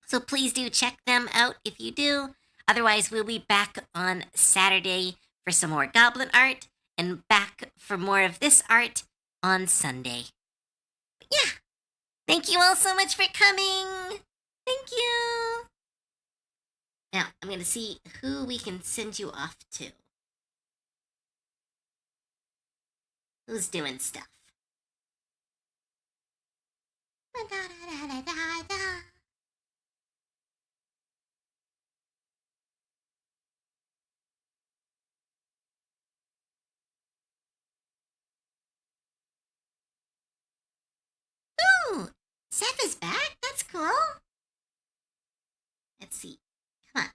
So please do check them out if you do. Otherwise, we'll be back on Saturday for some more goblin art and back for more of this art on Sunday. But yeah, thank you all so much for coming. Thank you. Now, I'm going to see who we can send you off to. Who's doing stuff? Ooh, Seth is back? That's cool. Let's see. Come on.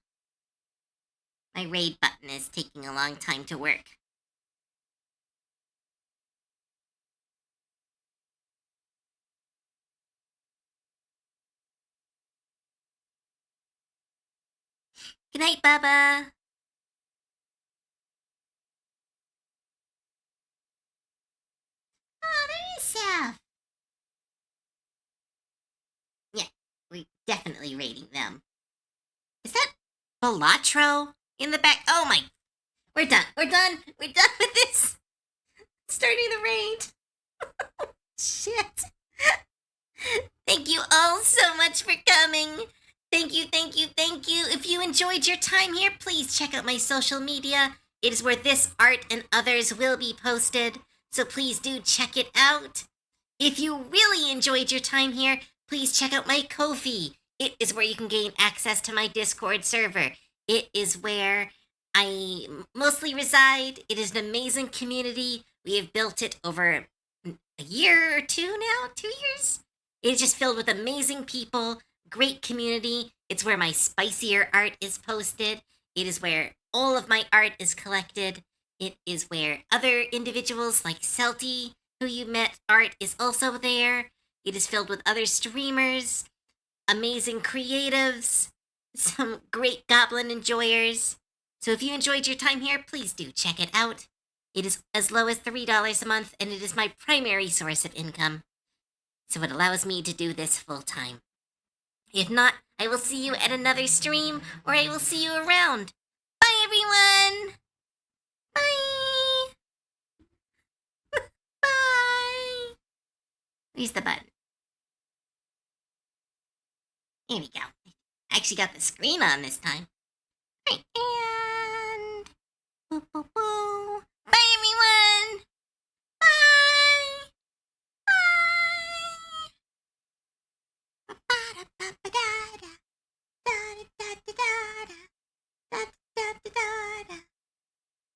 My raid button is taking a long time to work. Good night, Bubba. Oh, there is Seth. Yeah, we're definitely raiding them. Is that Balatro in the back? Oh my. We're done. We're done. We're done with this. Starting the raid. Shit. Thank you all so much for coming. Thank you, thank you, thank you. If you enjoyed your time here, please check out my social media. It is where this art and others will be posted, so please do check it out. If you really enjoyed your time here, please check out my Ko-fi. It is where you can gain access to my Discord server. It is where I mostly reside. It is an amazing community. We have built it over a year or two now, 2 years. It is just filled with amazing people, great community. It's where my spicier art is posted. It is where all of my art is collected. It is where other individuals like Celty, who you met, art is also there. It is filled with other streamers, amazing creatives, some great goblin enjoyers. So if you enjoyed your time here, please do check it out. It is as low as $3 a month, and it is my primary source of income. So it allows me to do this full time. If not, I will see you at another stream, or I will see you around. Bye, everyone! Bye! Bye! Where's the button? Here we go. I actually got the screen on this time. Alright, and... Boop, boop, boop.